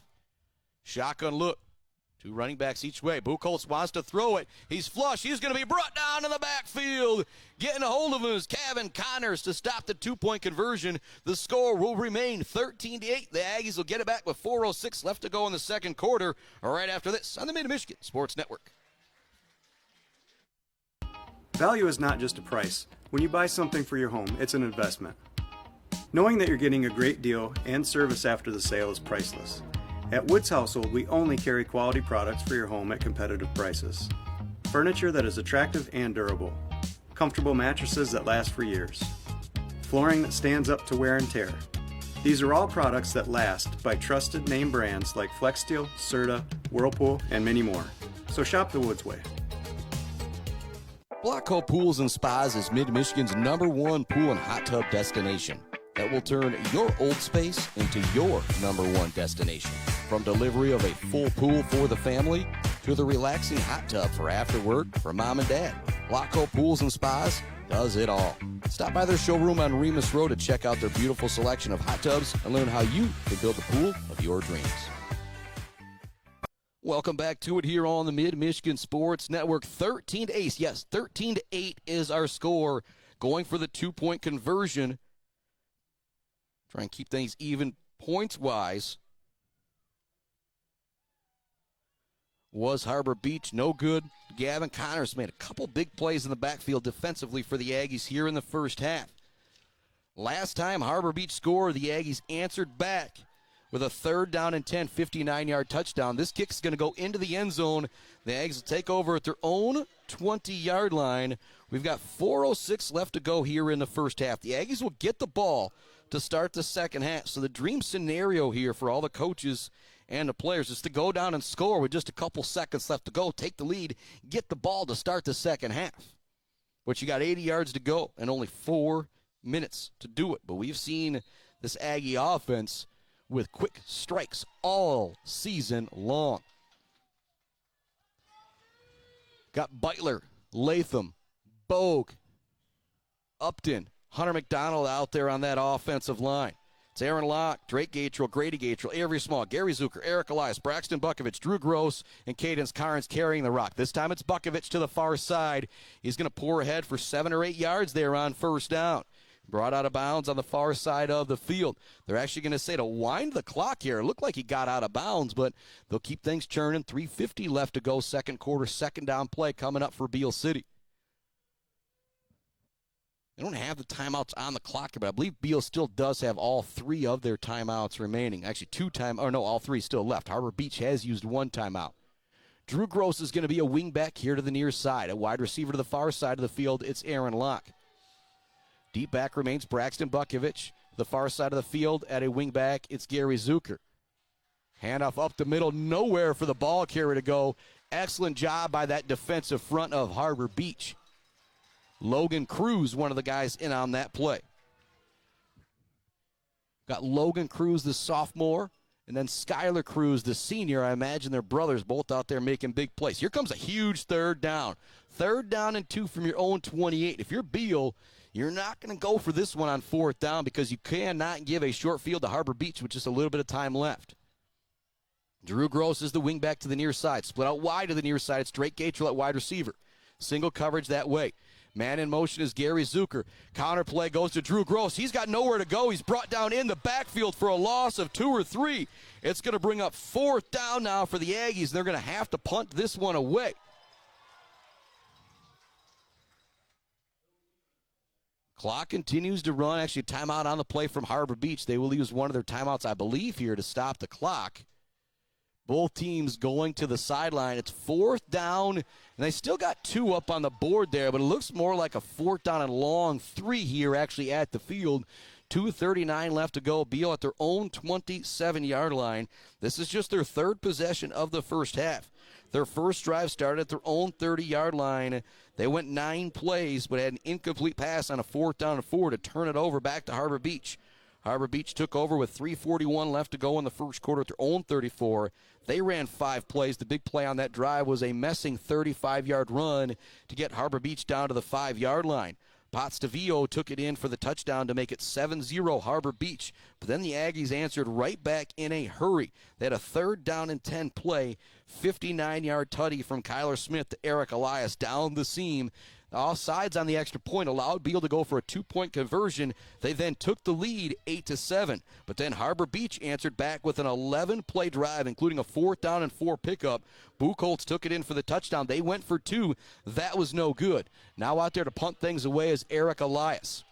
Shotgun look. 2 running backs each way. Buchholz wants to throw it. He's flush. He's going to be brought down in the backfield. Getting a hold of him is Kevin Connors to stop the 2-point conversion. The score will remain 13-8. The Aggies will get it back with 4:06 left to go in the second quarter. Right after this on the Mid-Michigan Sports Network. Value is not just a price. When you buy something for your home, it's an investment. Knowing that you're getting a great deal and service after the sale is priceless. At Woods Household, we only carry quality products for your home at competitive prices. Furniture that is attractive and durable. Comfortable mattresses that last for years. Flooring that stands up to wear and tear. These are all products that last by trusted name brands like FlexSteel, Serta, Whirlpool, and many more. So shop the Woods way. Blocko Pools and Spas is Mid-Michigan's #1 pool and hot tub destination that will turn your old space into your #1 destination. From delivery of a full pool for the family to the relaxing hot tub for after work for mom and dad, Blocko Pools and Spas does it all. Stop by their showroom on Remus Road to check out their beautiful selection of hot tubs and learn how you can build the pool of your dreams. Welcome back to it here on the Mid-Michigan Sports Network. 13-8. Yes, 13-8 is our score. Going for the 2-point conversion. Try and keep things even points-wise. Was Harbor Beach no good? Gavin Connors made a couple big plays in the backfield defensively for the Aggies here in the first half. Last time Harbor Beach scored, the Aggies answered back with a 3rd down and 10, 59-yard touchdown. This kick's going to go into the end zone. The Aggies will take over at their own 20-yard line. We've got 4:06 left to go here in the first half. The Aggies will get the ball to start the second half. So the dream scenario here for all the coaches and the players is to go down and score with just a couple seconds left to go, take the lead, get the ball to start the second half. But you got 80 yards to go and only 4 minutes to do it. But we've seen this Aggie offense with quick strikes all season long. Got Beitler, Latham, Bogue, Upton, Hunter McDonald out there on that offensive line. It's Aaron Locke, Drake Gatrell, Grady Gatrell, Avery Small, Gary Zucker, Eric Elias, Braxton Bukovich, Drew Gross, and Cadence Carnes carrying the rock. This time it's Bukovich to the far side. He's going to pour ahead for 7 or 8 yards there on first down. Brought out of bounds on the far side of the field. They're actually going to say to wind the clock here. It looked like he got out of bounds, but they'll keep things churning. 3:50 left to go, second quarter, second down play coming up for Beal City. They don't have the timeouts on the clock here, but I believe Beal still does have all 3 of their timeouts remaining. Actually, all 3 still left. Harbor Beach has used 1 timeout. Drew Gross is going to be a wingback here to the near side. A wide receiver to the far side of the field, it's Aaron Locke. Deep back remains Braxton Bukovich. The far side of the field at a wingback, it's Gary Zucker. Handoff up the middle, nowhere for the ball carrier to go. Excellent job by that defensive front of Harbor Beach. Logan Cruz, one of the guys in on that play. Got Logan Cruz, the sophomore, and then Skylar Cruz, the senior. I imagine they're brothers, both out there making big plays. Here comes a huge third down. 3rd down and 2 from your own 28. If you're Beal, you're not going to go for this one on 4th down because you cannot give a short field to Harbor Beach with just a little bit of time left. Drew Gross is the wingback to the near side. Split out wide to the near side. It's Drake Gatrell at wide receiver. Single coverage that way. Man in motion is Gary Zucker. Counter play goes to Drew Gross. He's got nowhere to go. He's brought down in the backfield for a loss of 2 or 3. It's going to bring up 4th down now for the Aggies. They're going to have to punt this one away. Clock continues to run. Actually, timeout on the play from Harbor Beach. They will use one of their timeouts, I believe, here to stop the clock. Both teams going to the sideline. It's 4th down, and they still got 2 up on the board there, but it looks more like a 4th down and long 3 here actually at the field. 2:39 left to go. Beal at their own 27-yard line. This is just their 3rd possession of the first half. Their first drive started at their own 30-yard line. They went 9 plays, but had an incomplete pass on a 4th down and 4 to turn it over back to Harbor Beach. Harbor Beach took over with 3:41 left to go in the first quarter at their own 34. They ran 5 plays. The big play on that drive was a messing 35-yard run to get Harbor Beach down to the 5-yard line. Potts DeVio took it in for the touchdown to make it 7-0 Harbor Beach. But then the Aggies answered right back in a hurry. They had a 3rd down and 10 play, 59-yard tutty from Kyler Smith to Eric Elias down the seam. All sides on the extra point allowed Beal to go for a 2-point conversion. They then took the lead 8-7. But then Harbor Beach answered back with an 11-play drive, including a 4th down and 4 pickup. Buchholz took it in for the touchdown. They went for 2. That was no good. Now out there to punt things away is Eric Elias.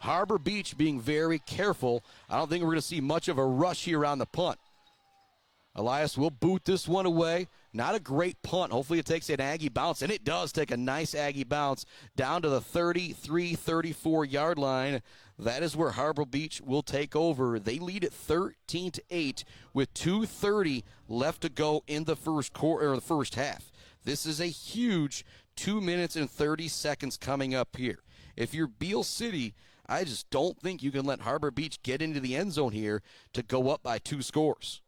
Harbor Beach being very careful. I don't think we're going to see much of a rush here on the punt. Elias will boot this one away. Not a great punt. Hopefully it takes an Aggie bounce, and it does take a nice Aggie bounce down to the 33-34-yard line. That is where Harbor Beach will take over. They lead at 13-8 with 2:30 left to go in the first quarter or the first half. This is a huge 2 minutes and 30 seconds coming up here. If you're Beal City, I just don't think you can let Harbor Beach get into the end zone here to go up by 2 scores.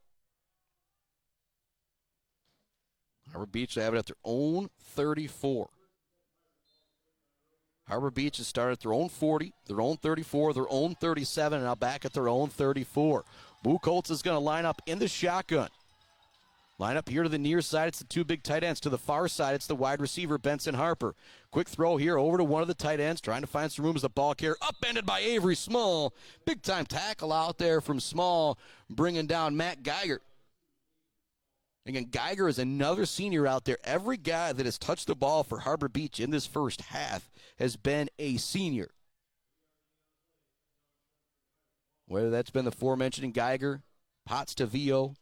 Harbor Beach have it at their own 34. Harbor Beach has started at their own 40, their own 34, their own 37, and now back at their own 34. Buchholz is going to line up in the shotgun. Line up here to the near side. It's the 2 big tight ends. To the far side, it's the wide receiver, Benson Harper. Quick throw here over to one of the tight ends, trying to find some room as the ball carrier. Upended by Avery Small. Big-time tackle out there from Small, bringing down Matt Geiger. Again, Geiger is another senior out there. Every guy that has touched the ball for Harbor Beach in this first half has been a senior. Whether that's been the aforementioned Geiger, Potts DeVio,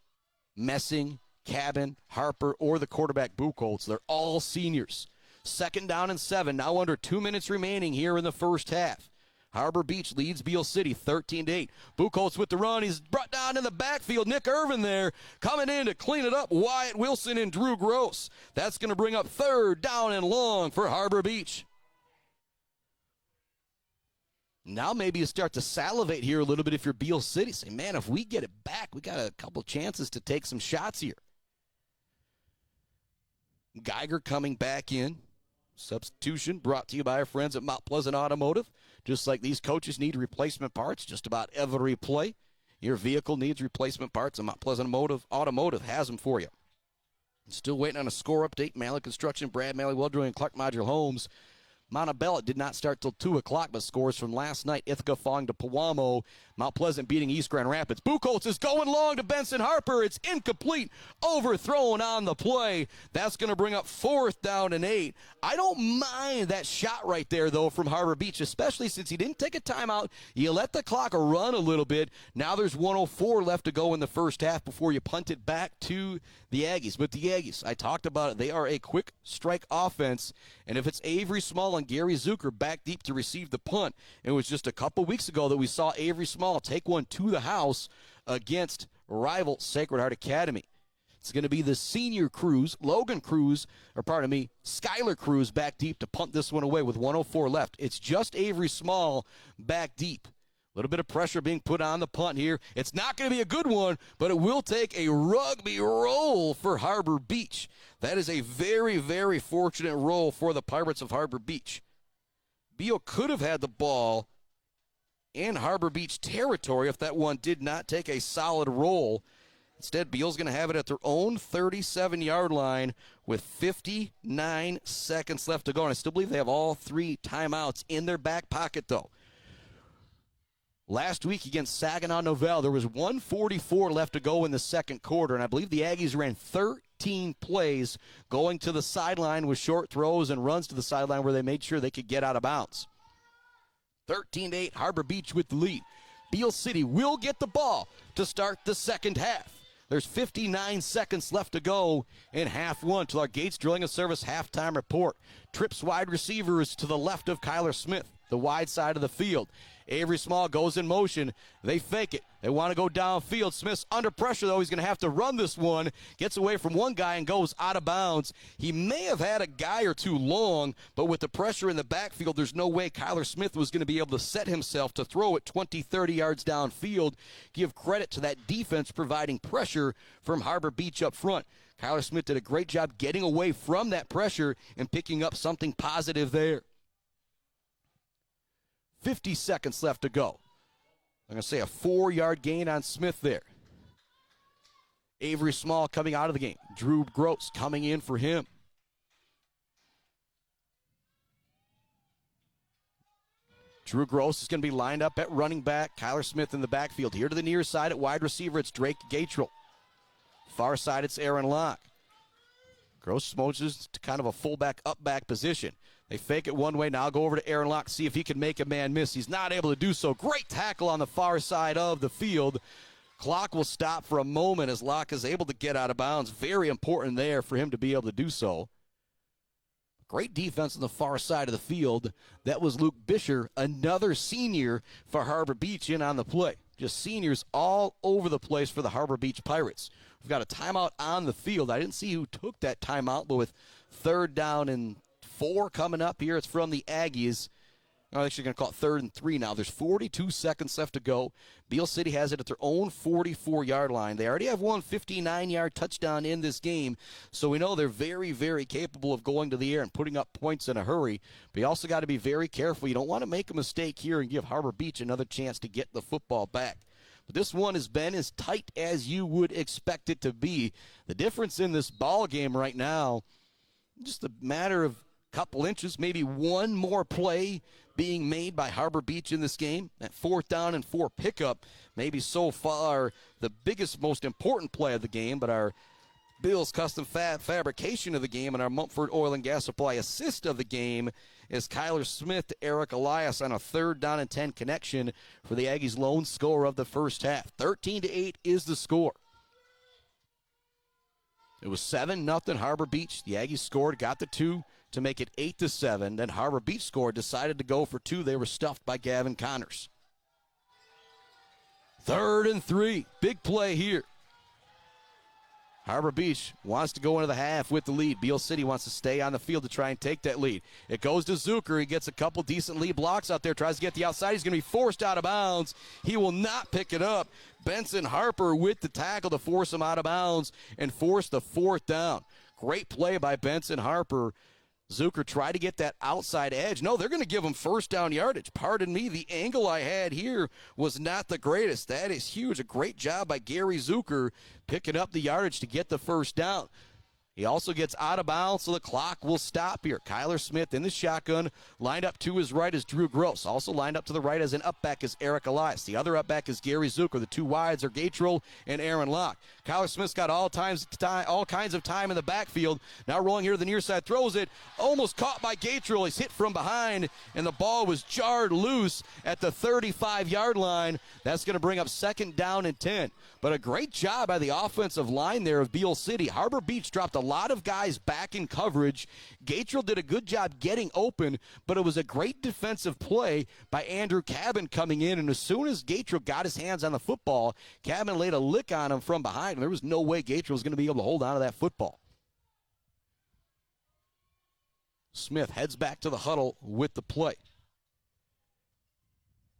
Messing, Cabin, Harper, or the quarterback Buchholz, they're all seniors. 2nd down and 7, now under 2 minutes remaining here in the first half. Harbor Beach leads Beal City 13-8. Buchholz with the run. He's brought down in the backfield. Nick Irvin there coming in to clean it up. Wyatt Wilson and Drew Gross. That's going to bring up 3rd down and long for Harbor Beach. Now maybe you start to salivate here a little bit if you're Beal City. Say, man, if we get it back, we got a couple chances to take some shots here. Geiger coming back in. Substitution brought to you by our friends at Mount Pleasant Automotive. Just like these coaches need replacement parts just about every play, your vehicle needs replacement parts, and Mount Pleasant Automotive has them for you. Still waiting on a score update. Malley Construction, Brad Malley, Well Drilling, Clark Modular Homes. Montebello did not start till 2 o'clock, but scores from last night. Ithaca falling to Pewamo. Mount Pleasant beating East Grand Rapids. Buchholz is going long to Benson Harper. It's incomplete. Overthrown on the play. That's going to bring up 4th down and 8. I don't mind that shot right there, though, from Harbor Beach, especially since he didn't take a timeout. You let the clock run a little bit. Now there's 1:04 left to go in the first half before you punt it back to the Aggies. But the Aggies, I talked about it, they are a quick strike offense. And if it's Avery Small and Gary Zucker back deep to receive the punt, it was just a couple weeks ago that we saw Avery Small take one to the house against rival Sacred Heart Academy. It's going to be the senior Cruz, Skylar Cruz back deep to punt this one away with 1:04 left. It's just Avery Small back deep. A little bit of pressure being put on the punt here. It's not going to be a good one, but it will take a rugby roll for Harbor Beach. That is a very, very fortunate roll for the Pirates of Harbor Beach. Beal could have had the ball in Harbor Beach territory if that one did not take a solid roll. Instead, Beal's going to have it at their own 37-yard line with 59 seconds left to go. And I still believe they have all 3 timeouts in their back pocket, though. Last week against Saginaw Novell, there was 1:44 left to go in the second quarter, and I believe the Aggies ran 13 plays going to the sideline with short throws and runs to the sideline where they made sure they could get out of bounds. 13-8, Harbor Beach with the lead. Beal City will get the ball to start the second half. There's 59 seconds left to go in half one till our Gates Drilling and Service halftime report. Trips wide receivers to the left of Kyler Smith, the wide side of the field. Avery Small goes in motion. They fake it. They want to go downfield. Smith's under pressure, though. He's going to have to run this one. Gets away from one guy and goes out of bounds. He may have had a guy or two long, but with the pressure in the backfield, there's no way Kyler Smith was going to be able to set himself to throw it 20, 30 yards downfield. Give credit to that defense providing pressure from Harbor Beach up front. Kyler Smith did a great job getting away from that pressure and picking up something positive there. 50 seconds left to go. I'm going to say a 4-yard gain on Smith there. Avery Small coming out of the game. Drew Gross coming in for him. Drew Gross is going to be lined up at running back. Kyler Smith in the backfield. Here to the near side at wide receiver, it's Drake Gatrell. Far side, it's Aaron Locke. Gross smooches to kind of a fullback, up-back position. They fake it one way. Now go over to Aaron Locke, see if he can make a man miss. He's not able to do so. Great tackle on the far side of the field. Clock will stop for a moment as Locke is able to get out of bounds. Very important there for him to be able to do so. Great defense on the far side of the field. That was Luke Bisher, another senior for Harbor Beach, in on the play. Just seniors all over the place for the Harbor Beach Pirates. We've got a timeout on the field. I didn't see who took that timeout, but with 3rd down and 4 coming up here, it's from the Aggies. I'm actually going to call it 3rd and 3 now. There's 42 seconds left to go. Beal City has it at their own 44-yard line. They already have one 59-yard touchdown in this game, so we know they're very, very capable of going to the air and putting up points in a hurry. But you also got to be very careful. You don't want to make a mistake here and give Harbor Beach another chance to get the football back. But this one has been as tight as you would expect it to be. The difference in this ball game right now, just a matter of couple inches, maybe one more play being made by Harbor Beach in this game. That 4th down and 4 pickup, maybe so far the biggest, most important play of the game, but our Bill's Custom fabrication of the game and our Mumford Oil and Gas Supply assist of the game is Kyler Smith to Eric Elias on a 3rd down and 10 connection for the Aggies' lone score of the first half. 13-8 is the score. It was 7-0 Harbor Beach. The Aggies scored, got the 2 to make it 8-7. Then Harbor Beach scored, decided to go for 2. They were stuffed by Gavin Connors. 3rd and 3. Big play here. Harbor Beach wants to go into the half with the lead. Beal City wants to stay on the field to try and take that lead. It goes to Zucker. He gets a couple decent lead blocks out there. Tries to get the outside. He's going to be forced out of bounds. He will not pick it up. Benson Harper with the tackle to force him out of bounds and force the 4th down. Great play by Benson Harper. Zucker tried to get that outside edge. No, they're going to give him first down yardage. Pardon me, the angle I had here was not the greatest. That is huge. A great job by Gary Zucker picking up the yardage to get the first down. He also gets out of bounds, so the clock will stop here. Kyler Smith in the shotgun. Lined up to his right is Drew Gross. Also lined up to the right as an upback is Eric Elias. The other upback is Gary Zucker. The two wides are Gatrell and Aaron Locke. Kyler Smith's got all kinds of time in the backfield. Now rolling here to the near side. Throws it. Almost caught by Gatrell. He's hit from behind, and the ball was jarred loose at the 35-yard line. That's going to bring up second down and 10. But a great job by the offensive line there of Beal City. Harbor Beach dropped a lot of guys back in coverage. Gatrell did a good job getting open, but it was a great defensive play by Andrew Cabin coming in, and as soon as Gatrell got his hands on the football, Cabin laid a lick on him from behind, and there was no way Gatrell was going to be able to hold on to that football. Smith heads back to the huddle with the play.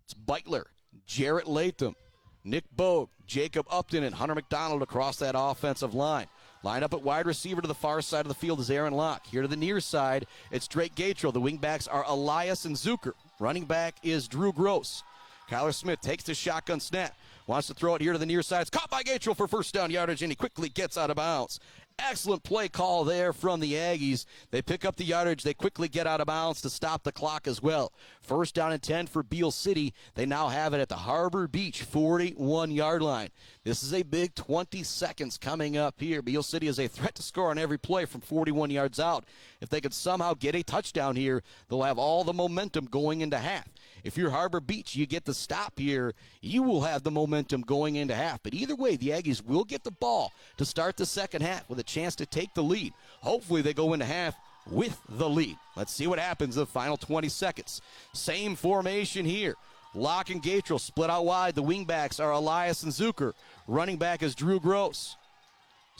It's Beitler, Jarrett Latham, Nick Bogue, Jacob Upton, and Hunter McDonald across that offensive line. Line up at wide receiver to the far side of the field is Aaron Locke. Here to the near side, it's Drake Gatrell. The wingbacks are Elias and Zucker. Running back is Drew Gross. Kyler Smith takes the shotgun snap. Wants to throw it here to the near side. It's caught by Gatrell for first down yardage, and he quickly gets out of bounds. Excellent play call there from the Aggies. They pick up the yardage. They quickly get out of bounds to stop the clock as well. First down and 10 for Beal City. They now have it at the Harbor Beach 41-yard line. This is a big 20 seconds coming up here. Beal City is a threat to score on every play from 41 yards out. If they could somehow get a touchdown here, they'll have all the momentum going into half. If you're Harbor Beach, you get the stop here, you will have the momentum going into half. But either way, the Aggies will get the ball to start the second half with a chance to take the lead. Hopefully they go into half with the lead. Let's see what happens in the final 20 seconds. Same formation here. Locke and Gatrell split out wide. The wingbacks are Elias and Zucker. Running back is Drew Gross.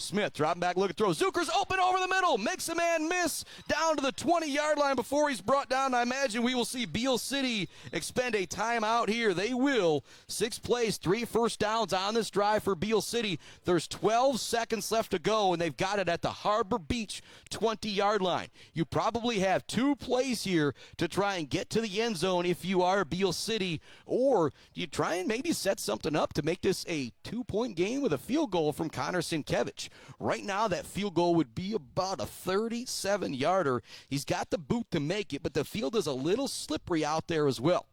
Smith dropping back, looking throw. Zucker's open over the middle. Makes a man miss down to the 20-yard line before he's brought down. I imagine we will see Beal City expend a timeout here. They will. 6 plays, 3 first downs on this drive for Beal City. There's 12 seconds left to go, and they've got it at the Harbor Beach 20-yard line. You probably have 2 plays here to try and get to the end zone if you are Beal City, or do you try and maybe set something up to make this a 2-point game with a field goal from Connor Sienkiewicz? Right now, that field goal would be about a 37-yarder. He's got the boot to make it, but the field is a little slippery out there as well.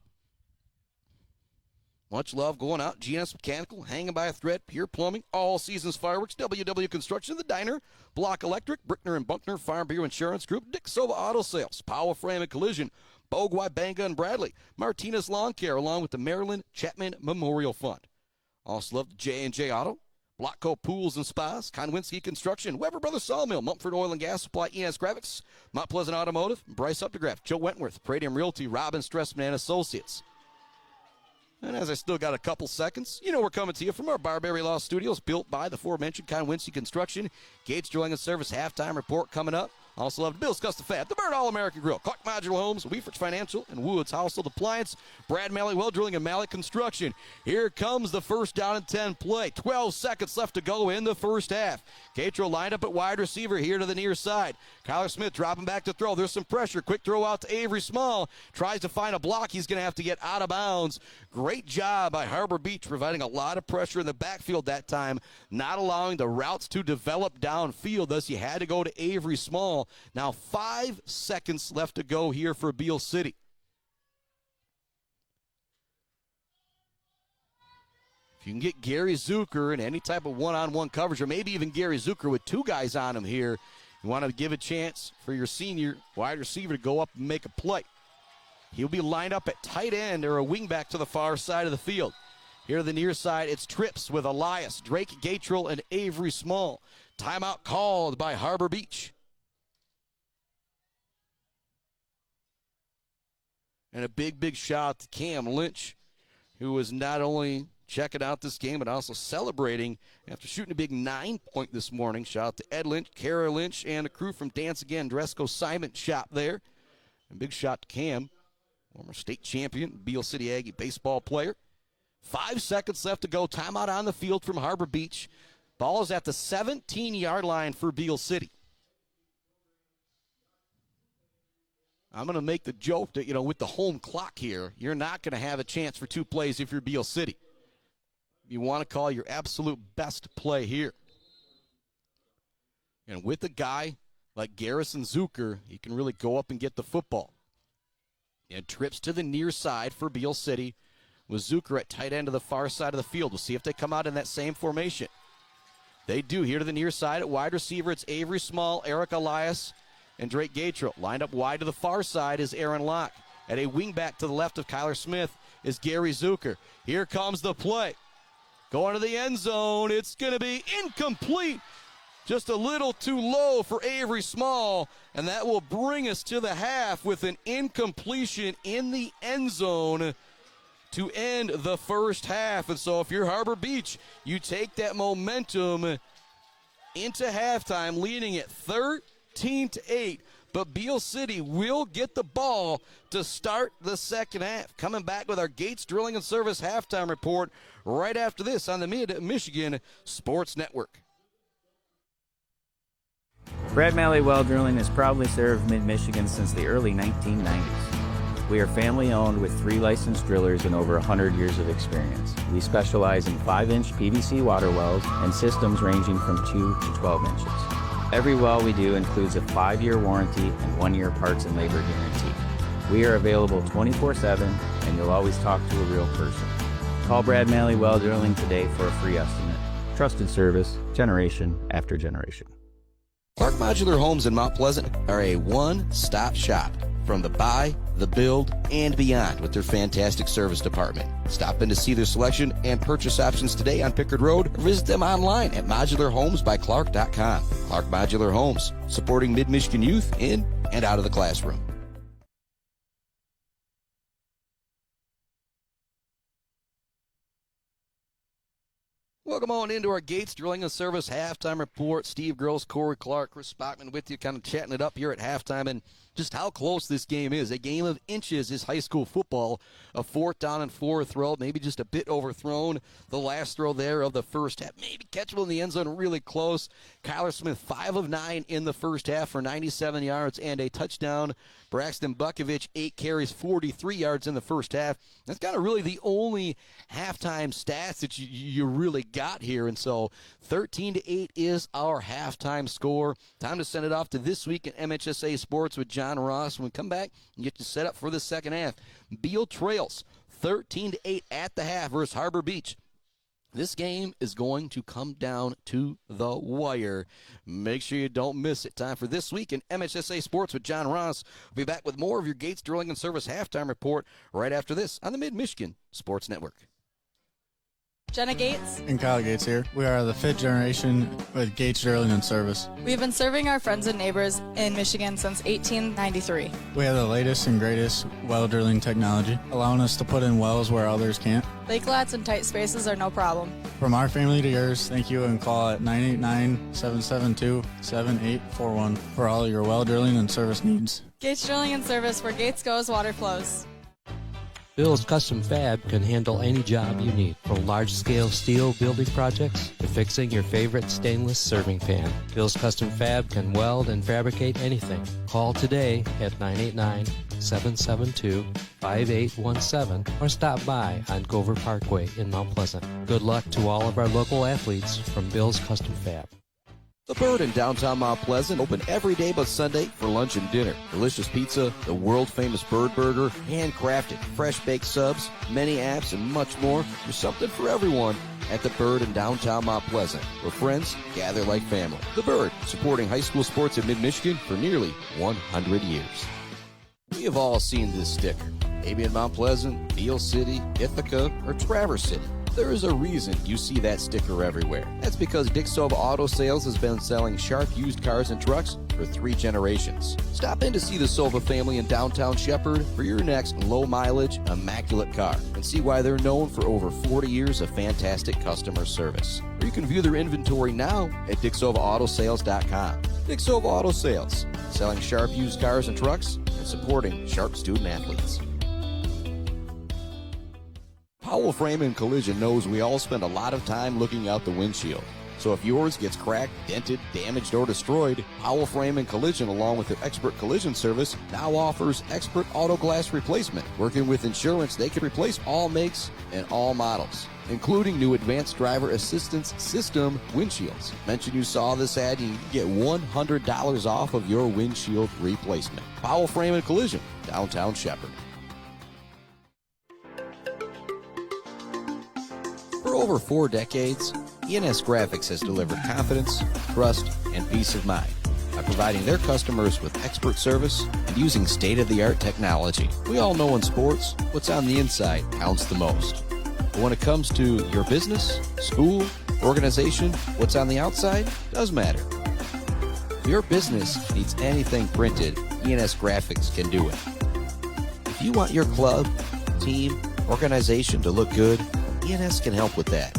Much love going out. GNS Mechanical, hanging by a thread, Pure Plumbing, All Seasons Fireworks, WW Construction, The Diner, Block Electric, Brickner and Buckner, Farm Bureau Insurance Group, Dick Sova Auto Sales, Powell Frame and Collision, Bogue, Banga and Bradley, Martinez Lawn Care, along with the Maryland Chapman Memorial Fund. Also love the J&J Auto, Blockco Pools and Spas, Konwinski Construction, Weber Brothers Sawmill, Mumford Oil and Gas Supply, ES Graphics, Mount Pleasant Automotive, Bryce Updegraff, Joe Wentworth, Pradium Realty, Robin Stressman and Associates. And as I still got a couple seconds, you know we're coming to you from our Barbary Law Studios, built by the aforementioned Konwinski Construction. Gates Drilling and Service halftime report coming up. Also love Bill's Custom Fab, the Bird All-American Grill, Clark Modular Homes, Weefridge Financial, and Woods Household Appliance, Brad Malley Well Drilling, and Malley Construction. Here comes the first down and 10 play. 12 seconds left to go in the first half. Gatrell lined up at wide receiver here to the near side. Kyler Smith dropping back to throw. There's some pressure. Quick throw out to Avery Small. Tries to find a block. He's going to have to get out of bounds. Great job by Harbor Beach providing a lot of pressure in the backfield that time, not allowing the routes to develop downfield. Thus, you had to go to Avery Small. Now 5 seconds left to go here for Beal City. If you can get Gary Zucker in any type of one-on-one coverage, or maybe even Gary Zucker with 2 guys on him here, you want to give a chance for your senior wide receiver to go up and make a play. He'll be lined up at tight end or a wingback to the far side of the field. Here to the near side, it's trips with Elias, Drake Gatrell, and Avery Small. Timeout called by Harbor Beach. And a big shout out to Cam Lynch, who was not only checking out this game, but also celebrating after shooting a big 9-point this morning. Shout out to Ed Lynch, Kara Lynch, and a crew from Dance Again, Dresco Simon shop there. And big shot to Cam, former state champion, Beal City Aggie baseball player. 5 seconds left to go. Timeout on the field from Harbor Beach. Ball is at the 17-yard line for Beal City. I'm going to make the joke that, with the home clock here, you're not going to have a chance for 2 plays if you're Beal City. You want to call your absolute best play here. And with a guy like Garrison Zucker, he can really go up and get the football. And trips to the near side for Beal City with Zucker at tight end to the far side of the field. We'll see if they come out in that same formation. They do. Here to the near side at wide receiver, it's Avery Small, Eric Elias, and Drake Gatrill. Lined up wide to the far side is Aaron Locke. At a wingback to the left of Kyler Smith is Gary Zucker. Here comes the play. Going to the end zone. It's going to be incomplete. Just a little too low for Avery Small, and that will bring us to the half with an incompletion in the end zone to end the first half. And so if you're Harbor Beach, you take that momentum into halftime, leading at 13-8. But Beal City will get the ball to start the second half. Coming back with our Gates Drilling and Service halftime report right after this on the Mid-Michigan Sports Network. Brad Malley Well Drilling has proudly served Mid-Michigan since the early 1990s. We are family-owned with 3 licensed drillers and over 100 years of experience. We specialize in 5-inch PVC water wells and systems ranging from 2 to 12 inches. Every well we do includes a 5-year warranty and 1-year parts and labor guarantee. We are available 24/7, and you'll always talk to a real person. Call Brad Malley Well Drilling today for a free estimate. Trusted service, generation after generation. Clark Modular Homes in Mount Pleasant are a one-stop shop from the buy, the build, and beyond with their fantastic service department. Stop in to see their selection and purchase options today on Pickard Road, or visit them online at modularhomesbyclark.com. Clark Modular Homes, supporting Mid-Michigan youth in and out of the classroom. Welcome on into our Gates Drilling and Service halftime report. Steve Gross, Corey Clark, Chris Spockman with you, kind of chatting it up here at halftime, and just how close this game is. A game of inches is high school football. A 4th down and 4 throw, maybe just a bit overthrown. The last throw there of the first half, maybe catchable in the end zone, really close. Kyler Smith, 5 of 9 in the first half for 97 yards and a touchdown. Braxton Bukovich, 8 carries, 43 yards in the first half. That's kind of really the only halftime stats that you really got here. And so 13-8 is our halftime score. Time to send it off to This Week in MHSA Sports with John Ross. When we come back and get you set up for the second half. Beal trails 13-8 at the half versus Harbor Beach. This game is going to come down to the wire. Make sure you don't miss it. Time for This Week in MHSA Sports with John Ross. We'll be back with more of your Gates Drilling and Service halftime report right after this on the Mid-Michigan Sports Network. Jenna Gates And Kyle Gates here. We are the 5th generation with Gates Drilling and Service. We've been serving our friends and neighbors in Michigan since 1893. We have the latest and greatest well drilling technology, allowing us to put in wells where others can't. Lake lots and tight spaces are no problem. From our family to yours, thank you, and call at 989-772-7841 for all your well drilling and service needs. Gates Drilling and Service, where Gates goes, water flows. Bill's Custom Fab can handle any job you need, from large-scale steel building projects to fixing your favorite stainless serving pan. Bill's Custom Fab can weld and fabricate anything. Call today at 989-772-5817 or stop by on Gover Parkway in Mount Pleasant. Good luck to all of our local athletes from Bill's Custom Fab. The Bird in downtown Mount Pleasant, open every day but Sunday for lunch and dinner. Delicious pizza, the world-famous Bird Burger, handcrafted, fresh-baked subs, many apps, and much more. There's something for everyone at The Bird in downtown Mount Pleasant, where friends gather like family. The Bird, supporting high school sports in mid-Michigan for nearly 100 years. We have all seen this sticker, maybe in Mount Pleasant, Beal City, Ithaca, or Traverse City. There is a reason you see that sticker everywhere. That's because Dick Sova Auto Sales has been selling sharp used cars and trucks for 3 generations. Stop in to see the Sova family in downtown Shepherd for your next low-mileage, immaculate car, and see why they're known for over 40 years of fantastic customer service. Or you can view their inventory now at DickSovaAutoSales.com. Dick Sova Auto Sales, selling sharp used cars and trucks and supporting sharp student athletes. Powell Frame and Collision knows we all spend a lot of time looking out the windshield. So if yours gets cracked, dented, damaged, or destroyed, Powell Frame and Collision, along with their expert collision service, now offers expert auto glass replacement. Working with insurance, they can replace all makes and all models, including new advanced driver assistance system windshields. Mention you saw this ad and you can get $100 off of your windshield replacement. Powell Frame and Collision, downtown Shepherd. For over 4 decades, ENS Graphics has delivered confidence, trust, and peace of mind by providing their customers with expert service and using state-of-the-art technology. We all know in sports, what's on the inside counts the most. But when it comes to your business, school, organization, what's on the outside does matter. If your business needs anything printed, ENS Graphics can do it. If you want your club, team, organization to look good, ENS can help with that.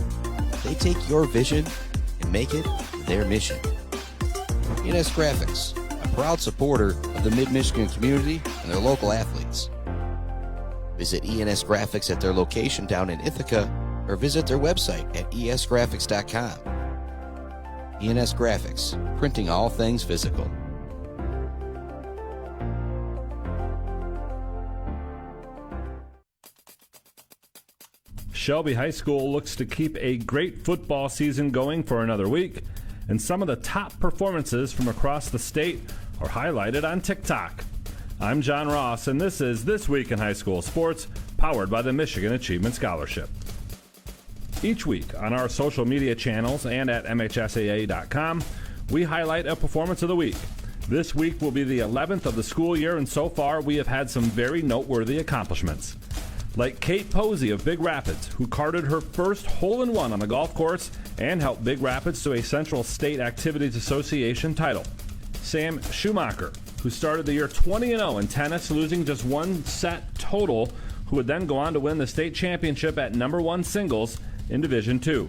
They take your vision and make it their mission. ENS Graphics, a proud supporter of the Mid-Michigan community and their local athletes. Visit ENS Graphics at their location down in Ithaca or visit their website at esgraphics.com. ENS Graphics, printing all things physical. Shelby High School looks to keep a great football season going for another week, and some of the top performances from across the state are highlighted on TikTok. I'm John Ross, and this is This Week in High School Sports, powered by the Michigan Achievement Scholarship. Each week on our social media channels and at MHSAA.com, we highlight a performance of the week. This week will be the 11th of the school year, and so far we have had some very noteworthy accomplishments. Like Kate Posey of Big Rapids, who carded her first hole-in-one on the golf course and helped Big Rapids to a Central State Activities Association title. Sam Schumacher, who started the year 20-0 in tennis, losing just one set total, who would then go on to win the state championship at #1 singles in Division II.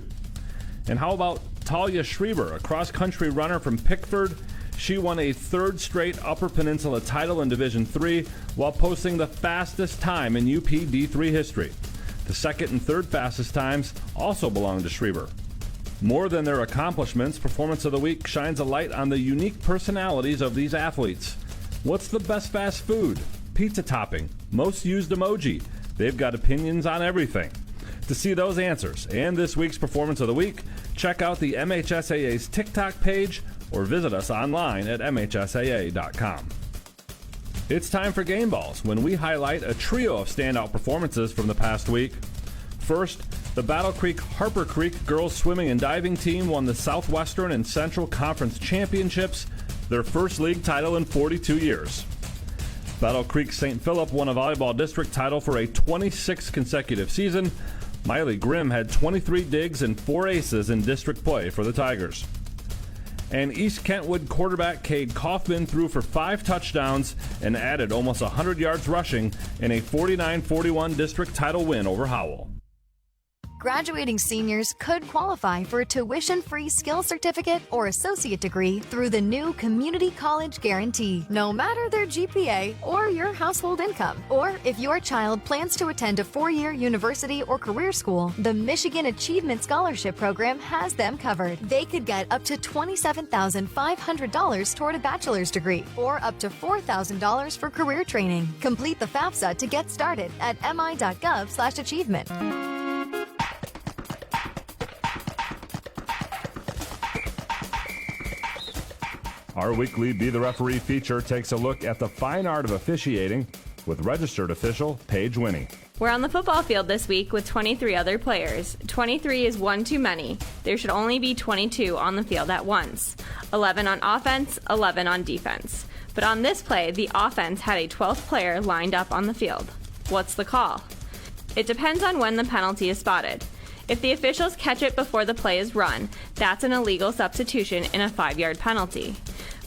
And how about Talia Schreiber, a cross-country runner from Pickford? She won a 3rd straight Upper Peninsula title in Division III while posting the fastest time in UP D3 history. The 2nd and 3rd fastest times also belong to Schreiber. More than their accomplishments, Performance of the Week shines a light on the unique personalities of these athletes. What's the best fast food? Pizza topping? Most used emoji? They've got opinions on everything. To see those answers and this week's Performance of the Week, check out the MHSAA's TikTok page or visit us online at MHSAA.com. It's time for Game Balls, when we highlight a trio of standout performances from the past week. First, the Battle Creek Harper Creek girls swimming and diving team won the Southwestern and Central Conference Championships, their first league title in 42 years. Battle Creek St. Philip won a volleyball district title for a 26th consecutive season. Miley Grimm had 23 digs and 4 aces in district play for the Tigers. And East Kentwood quarterback Cade Kaufman threw for 5 touchdowns and added almost 100 yards rushing in a 49-41 district title win over Howell. Graduating seniors could qualify for a tuition-free skills certificate or associate degree through the new Community College Guarantee, no matter their GPA or your household income. Or if your child plans to attend a 4-year university or career school, the Michigan Achievement Scholarship Program has them covered. They could get up to $27,500 toward a bachelor's degree or up to $4,000 for career training. Complete the FAFSA to get started at mi.gov/achievement. Our weekly Be the Referee feature takes a look at the fine art of officiating with registered official Paige Winnie. We're on the football field this week with 23 other players. 23 is one too many. There should only be 22 on the field at once. 11 on offense, 11 on defense. But on this play, the offense had a 12th player lined up on the field. What's the call? It depends on when the penalty is spotted. If the officials catch it before the play is run, that's an illegal substitution and a 5-yard penalty.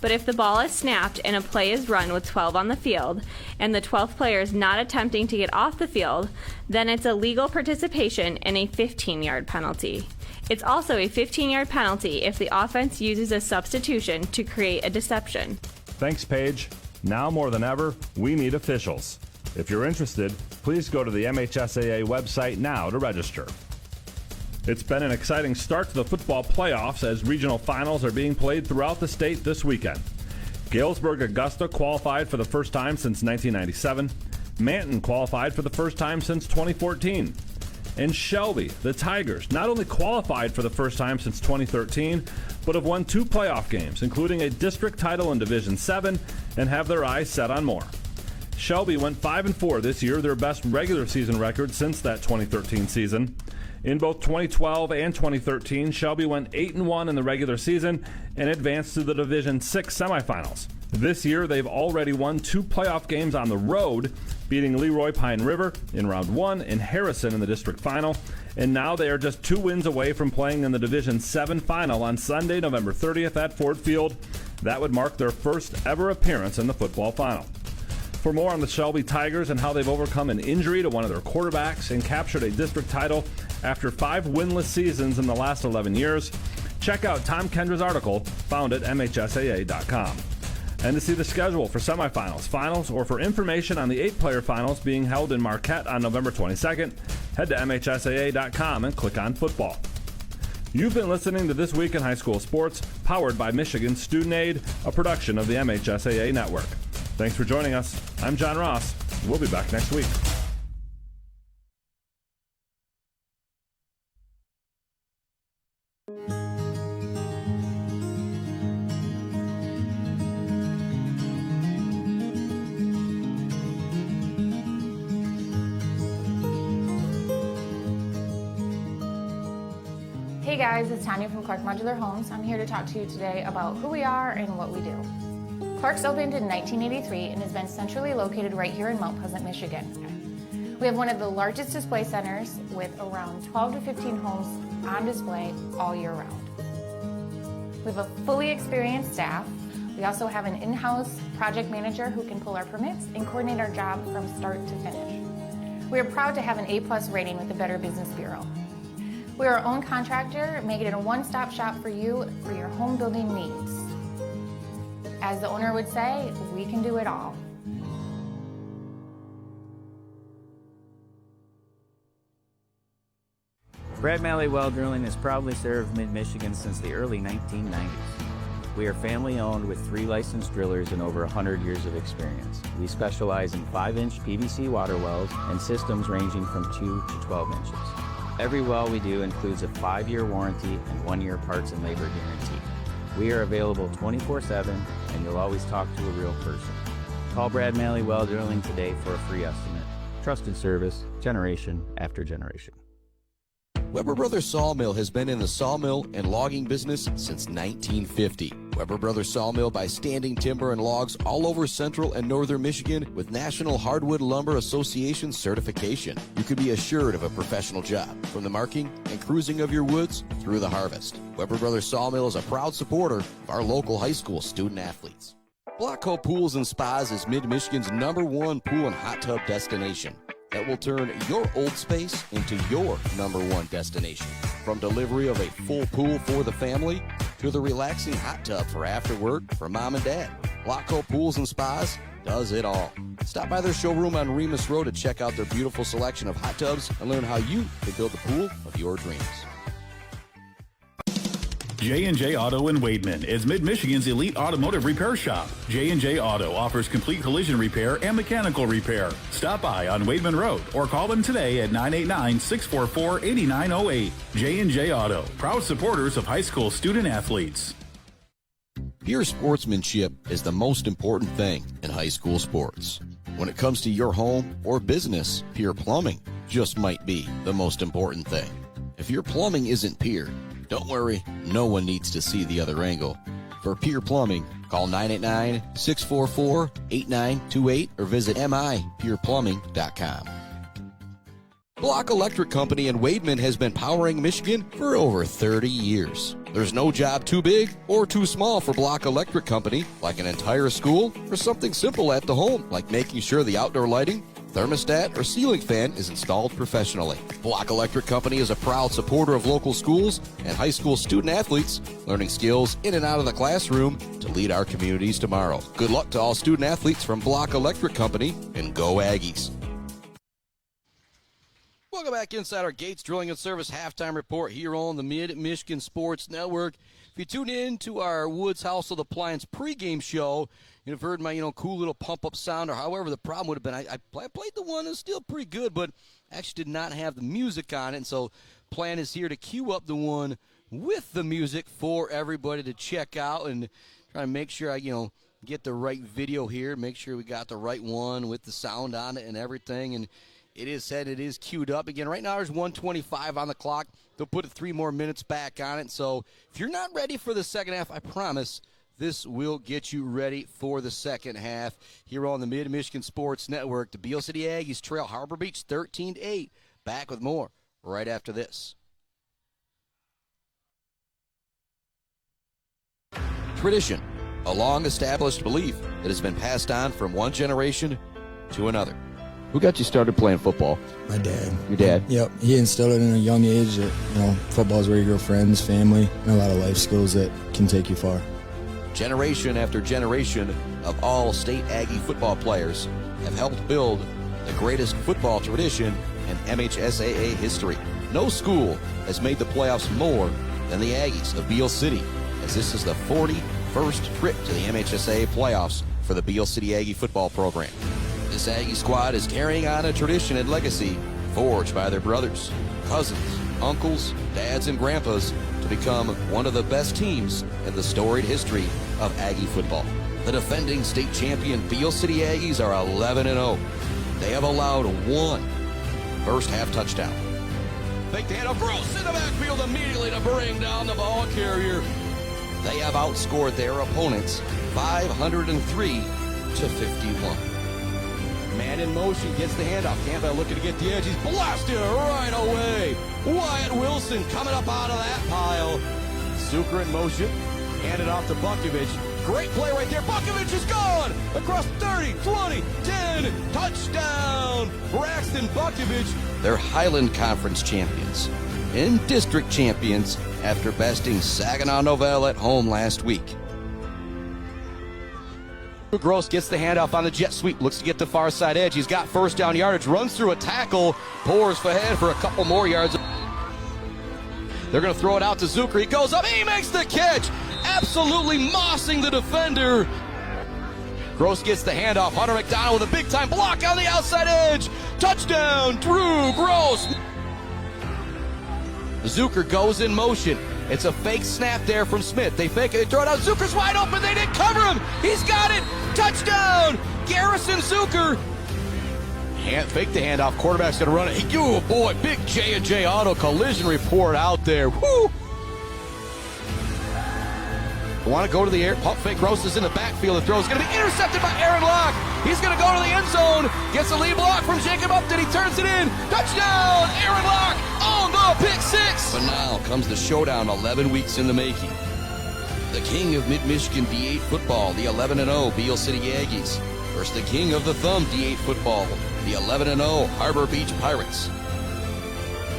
But if the ball is snapped and a play is run with 12 on the field, and the 12th player is not attempting to get off the field, then it's a legal participation and a 15-yard penalty. It's also a 15-yard penalty if the offense uses a substitution to create a deception. Thanks, Paige. Now more than ever, we need officials. If you're interested, please go to the MHSAA website now to register. It's been an exciting start to the football playoffs as regional finals are being played throughout the state this weekend. Galesburg Augusta qualified for the first time since 1997. Manton qualified for the first time since 2014. And Shelby, the Tigers, not only qualified for the first time since 2013, but have won 2 playoff games, including a district title in Division 7, and have their eyes set on more. Shelby went 5-4 this year, their best regular season record since that 2013 season. In both 2012 and 2013, Shelby went 8-1 in the regular season and advanced to the Division 6 semifinals. This year, they've already won 2 playoff games on the road, beating Leroy Pine River in round 1 and Harrison in the district final. And now they are just 2 wins away from playing in the Division 7 final on Sunday, November 30th at Ford Field. That would mark their first ever appearance in the football final. For more on the Shelby Tigers and how they've overcome an injury to one of their quarterbacks and captured a district title after 5 winless seasons in the last 11 years, check out Tom Kendra's article found at MHSAA.com. And to see the schedule for semifinals, finals, or for information on the 8-player finals being held in Marquette on November 22nd, head to MHSAA.com and click on football. You've been listening to This Week in High School Sports, powered by Michigan Student Aid, a production of the MHSAA Network. Thanks for joining us. I'm John Ross. We'll be back next week. Hey guys, it's Tanya from Clark Modular Homes. I'm here to talk to you today about who we are and what we do. Clark's opened in 1983 and has been centrally located right here in Mount Pleasant, Michigan. We have one of the largest display centers with around 12 to 15 homes on display all year round. We have a fully experienced staff. We also have an in-house project manager who can pull our permits and coordinate our job from start to finish. We are proud to have an A+ rating with the Better Business Bureau. We are our own contractor, making it a one-stop shop for you for your home building needs. As the owner would say, we can do it all. Brad Malley Well Drilling has proudly served Mid-Michigan since the early 1990s. We are family-owned with 3 licensed drillers and over 100 years of experience. We specialize in 5-inch PVC water wells and systems ranging from 2 to 12 inches. Every well we do includes a 5-year warranty and 1-year parts and labor guarantee. We are available 24/7, and you'll always talk to a real person. Call Brad Malley Well Drilling today for a free estimate. Trusted service, generation after generation. Weber Brothers Sawmill has been in the sawmill and logging business since 1950. Weber Brothers Sawmill buys standing timber and logs all over central and northern Michigan with National Hardwood Lumber Association certification. You can be assured of a professional job, from the marking and cruising of your woods through the harvest. Weber Brothers Sawmill is a proud supporter of our local high school student athletes. Blockco Pools and Spas is Mid-Michigan's #1 pool and hot tub destination that will turn your old space into your #1 destination. From delivery of a full pool for the family to the relaxing hot tub for after work for mom and dad, Blockco Pools and Spas does it all. Stop by their showroom on Remus Road to check out their beautiful selection of hot tubs and learn how you can build the pool of your dreams. J&J Auto in Wademan is Mid-Michigan's elite automotive repair shop. J&J Auto offers complete collision repair and mechanical repair. Stop by on Wademan Road or call them today at 989-644-8908. J&J Auto, proud supporters of high school student athletes. Pure sportsmanship is the most important thing in high school sports. When it comes to your home or business, Pure Plumbing just might be the most important thing. If your plumbing isn't pure, don't worry, no one needs to see the other angle. For Pure Plumbing, call 989-644-8928 or visit mipureplumbing.com. Block Electric Company in Wademan has been powering Michigan for over 30 years. There's no job too big or too small for Block Electric Company, like an entire school or something simple at the home, like making sure the outdoor lighting, thermostat, or ceiling fan is installed professionally. Block Electric Company is a proud supporter of local schools and high school student athletes, learning skills in and out of the classroom to lead our communities tomorrow. Good luck to all student athletes from Block Electric Company, and go Aggies. Welcome back inside our Gates Drilling and Service halftime report here on the Mid-Michigan Sports Network. If you tune in to our Woods Household Appliance pregame show, you've heard my cool little pump-up sound, or however the problem would have been. I played the one that's still pretty good, but actually did not have the music on it, and so plan is here to cue up the one with the music for everybody to check out and try to make sure I get the right video here, make sure we got the right one with the sound on it and everything. And it is said it is queued up. Again, right now there's 1:25 on the clock. They'll put 3 more minutes back on it. So if you're not ready for the second half, I promise this will get you ready for the second half here on the Mid-Michigan Sports Network. The Beal City Aggies trail Harbor Beach 13-8. Back with more right after this. Tradition, a long-established belief that has been passed on from one generation to another. Who got you started playing football? My dad. Your dad? Yep. He instilled it in a young age that, football is where you grow friends, family, and a lot of life skills that can take you far. Generation after generation of all-state Aggie football players have helped build the greatest football tradition in MHSAA history. No school has made the playoffs more than the Aggies of Beal City, as this is the 41st trip to the MHSAA playoffs for the Beal City Aggie football program. This Aggie squad is carrying on a tradition and legacy forged by their brothers, cousins, uncles, dads, and grandpas to become one of the best teams in the storied history of Aggie football. The defending state champion Beal City Aggies are 11-0. They have allowed 1 first-half touchdown. Fake the handoff, Gross in the backfield immediately to bring down the ball carrier. They have outscored their opponents 503-51. Man in motion, gets the handoff. Campbell looking to get the edge. He's blasted right away. Wyatt Wilson coming up out of that pile. Zucker in motion. Handed off to Bukovic. Great play right there. Bukovic is gone. Across 30, 20, 10. Touchdown. Braxton Bukovic. They're Highland Conference champions and district champions after besting Saginaw Novell at home last week. Gross gets the handoff on the jet sweep, looks to get the far side edge. He's got first down yardage, runs through a tackle, pours ahead for a couple more yards. They're going to throw it out to Zucker. He goes up, he makes the catch, absolutely mossing the defender. Gross gets the handoff. Hunter McDonald with a big-time block on the outside edge. Touchdown, Drew Gross. Zucker goes in motion. It's a fake snap there from Smith. They fake it, they throw it out. Zucker's wide open. They didn't cover him. He's got it. Touchdown, Garrison Zucker. Fake the handoff. Quarterback's going to run it. Oh, boy, big J&J Auto collision report out there. Woo! Want to go to the air. Pump fake. Gross is in the backfield. The throw is going to be intercepted by Aaron Locke. He's going to go to the end zone. Gets a lead block from Jacob Upton. He turns it in. Touchdown, Aaron Locke on the pick six. But now comes the showdown 11 weeks in the making. The king of Mid-Michigan D8 football, the 11-0 Beal City Aggies, versus the king of the thumb D8 football, the 11-0 Harbor Beach Pirates.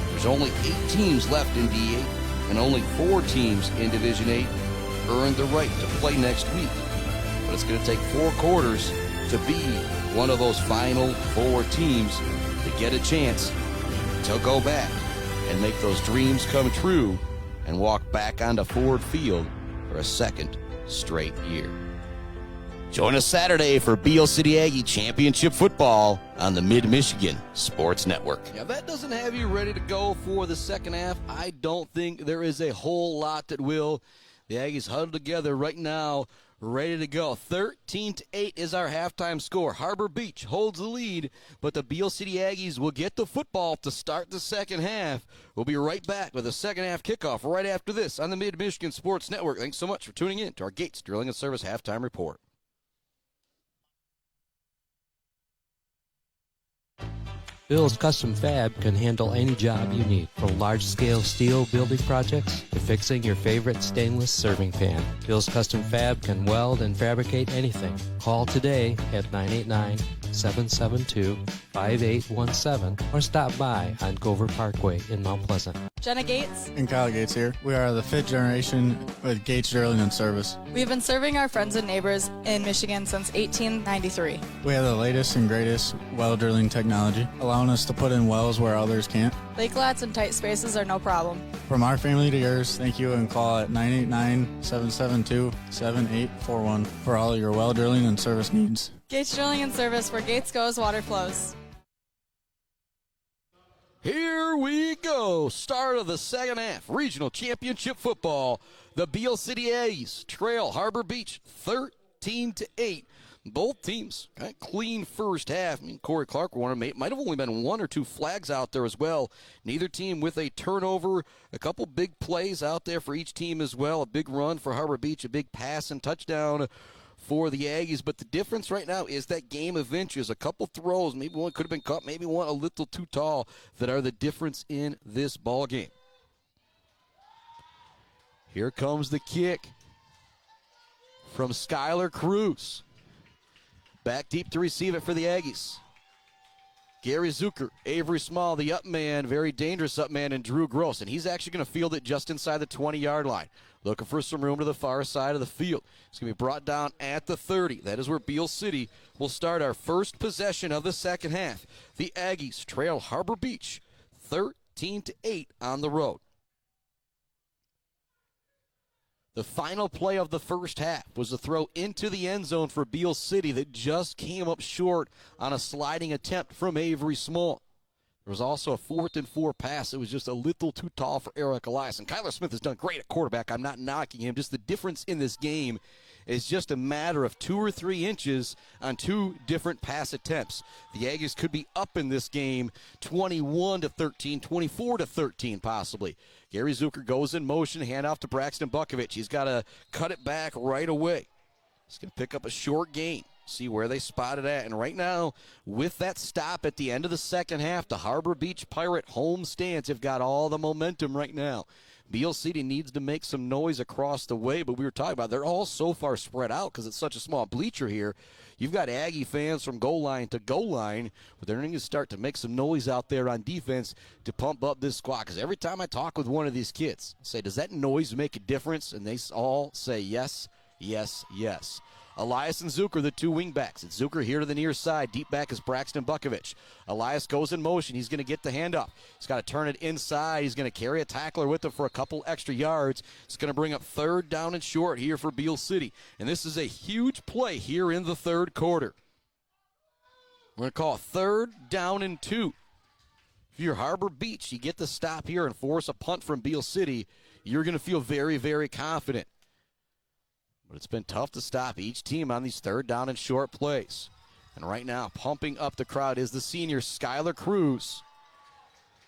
There's only 8 teams left in D8 and only 4 teams in Division 8 earned the right to play next week. But it's going to take 4 quarters to be one of those final 4 teams to get a chance to go back and make those dreams come true and walk back onto Ford Field for a second straight year. Join us Saturday for Beal City Aggie Championship football on the Mid-Michigan Sports Network. Yeah, that doesn't have you ready to go for the second half. I don't think there is a whole lot that will. The Aggies huddled together right now, ready to go. 13-8 is our halftime score. Harbor Beach holds the lead, but the Beal City Aggies will get the football to start the second half. We'll be right back with a second half kickoff right after this on the Mid-Michigan Sports Network. Thanks so much for tuning in to our Gates Drilling and Service halftime report. Bill's Custom Fab can handle any job you need, from large-scale steel building projects to fixing your favorite stainless serving pan. Bill's Custom Fab can weld and fabricate anything. Call today at 989-772-5555. 888-5817 or stop by on Gover Parkway in Mount Pleasant. Jenna Gates. And Kyle Gates here. We are the 5th generation with Gates Drilling and Service. We've been serving our friends and neighbors in Michigan since 1893. We have the latest and greatest well drilling technology, allowing us to put in wells where others can't. Lake lots and tight spaces are no problem. From our family to yours, thank you, and call at 989-772-7841 for all your well drilling and service needs. Gates Drilling and Service, where Gates goes, water flows. Here we go. Start of the second half. Regional championship football. The Beal City Aggies trail Harbor Beach 13-8. Both teams kind of clean first half. I mean, Corey Clark might have only been 1 or 2 flags out there as well. Neither team with a turnover. A couple big plays out there for each team as well. A big run for Harbor Beach, a big pass and touchdown for the Aggies. But the difference right now is that game of inches. A couple throws, maybe one could have been caught, maybe one a little too tall, that are the difference in this ball game. Here comes the kick from Skylar Cruz. Back deep to receive it for the Aggies. Gary Zucker, Avery Small, the up man, very dangerous up man, and Drew Gross. And he's actually going to field it just inside the 20-yard line. Looking for some room to the far side of the field. It's going to be brought down at the 30. That is where Beal City will start our first possession of the second half. The Aggies trail Harbor Beach 13-8 on the road. The final play of the first half was a throw into the end zone for Beal City that just came up short on a sliding attempt from Avery Small. There was also a 4th and 4 pass. It was just a little too tall for Eric Elias. And Kyler Smith has done great at quarterback. I'm not knocking him. Just the difference in this game is just a matter of 2 or 3 inches on 2 different pass attempts. The Aggies could be up in this game 21-13, 24-13 possibly. Gary Zucker goes in motion, handoff to Braxton Bukovich. He's got to cut it back right away. He's going to pick up a short gain. See where they spot it at. And right now, with that stop at the end of the second half, the Harbor Beach Pirate home stands have got all the momentum right now. Beal City needs to make some noise across the way, but we were talking about they're all so far spread out because it's such a small bleacher here. You've got Aggie fans from goal line to goal line, but they're going to start to make some noise out there on defense to pump up this squad. Because every time I talk with one of these kids, I say, does that noise make a difference? And they all say yes, yes, yes. Elias and Zucker, the 2 wingbacks. It's Zucker here to the near side. Deep back is Braxton Bukovich. Elias goes in motion. He's going to get the handoff. He's got to turn it inside. He's going to carry a tackler with him for a couple extra yards. It's going to bring up 3rd down and short here for Beal City. And this is a huge play here in the 3rd quarter. We're going to call it 3rd down and 2. If you're Harbor Beach, you get the stop here and force a punt from Beal City, you're going to feel very, very confident. But it's been tough to stop each team on these 3rd down and short plays. And right now, pumping up the crowd is the senior, Skylar Cruz.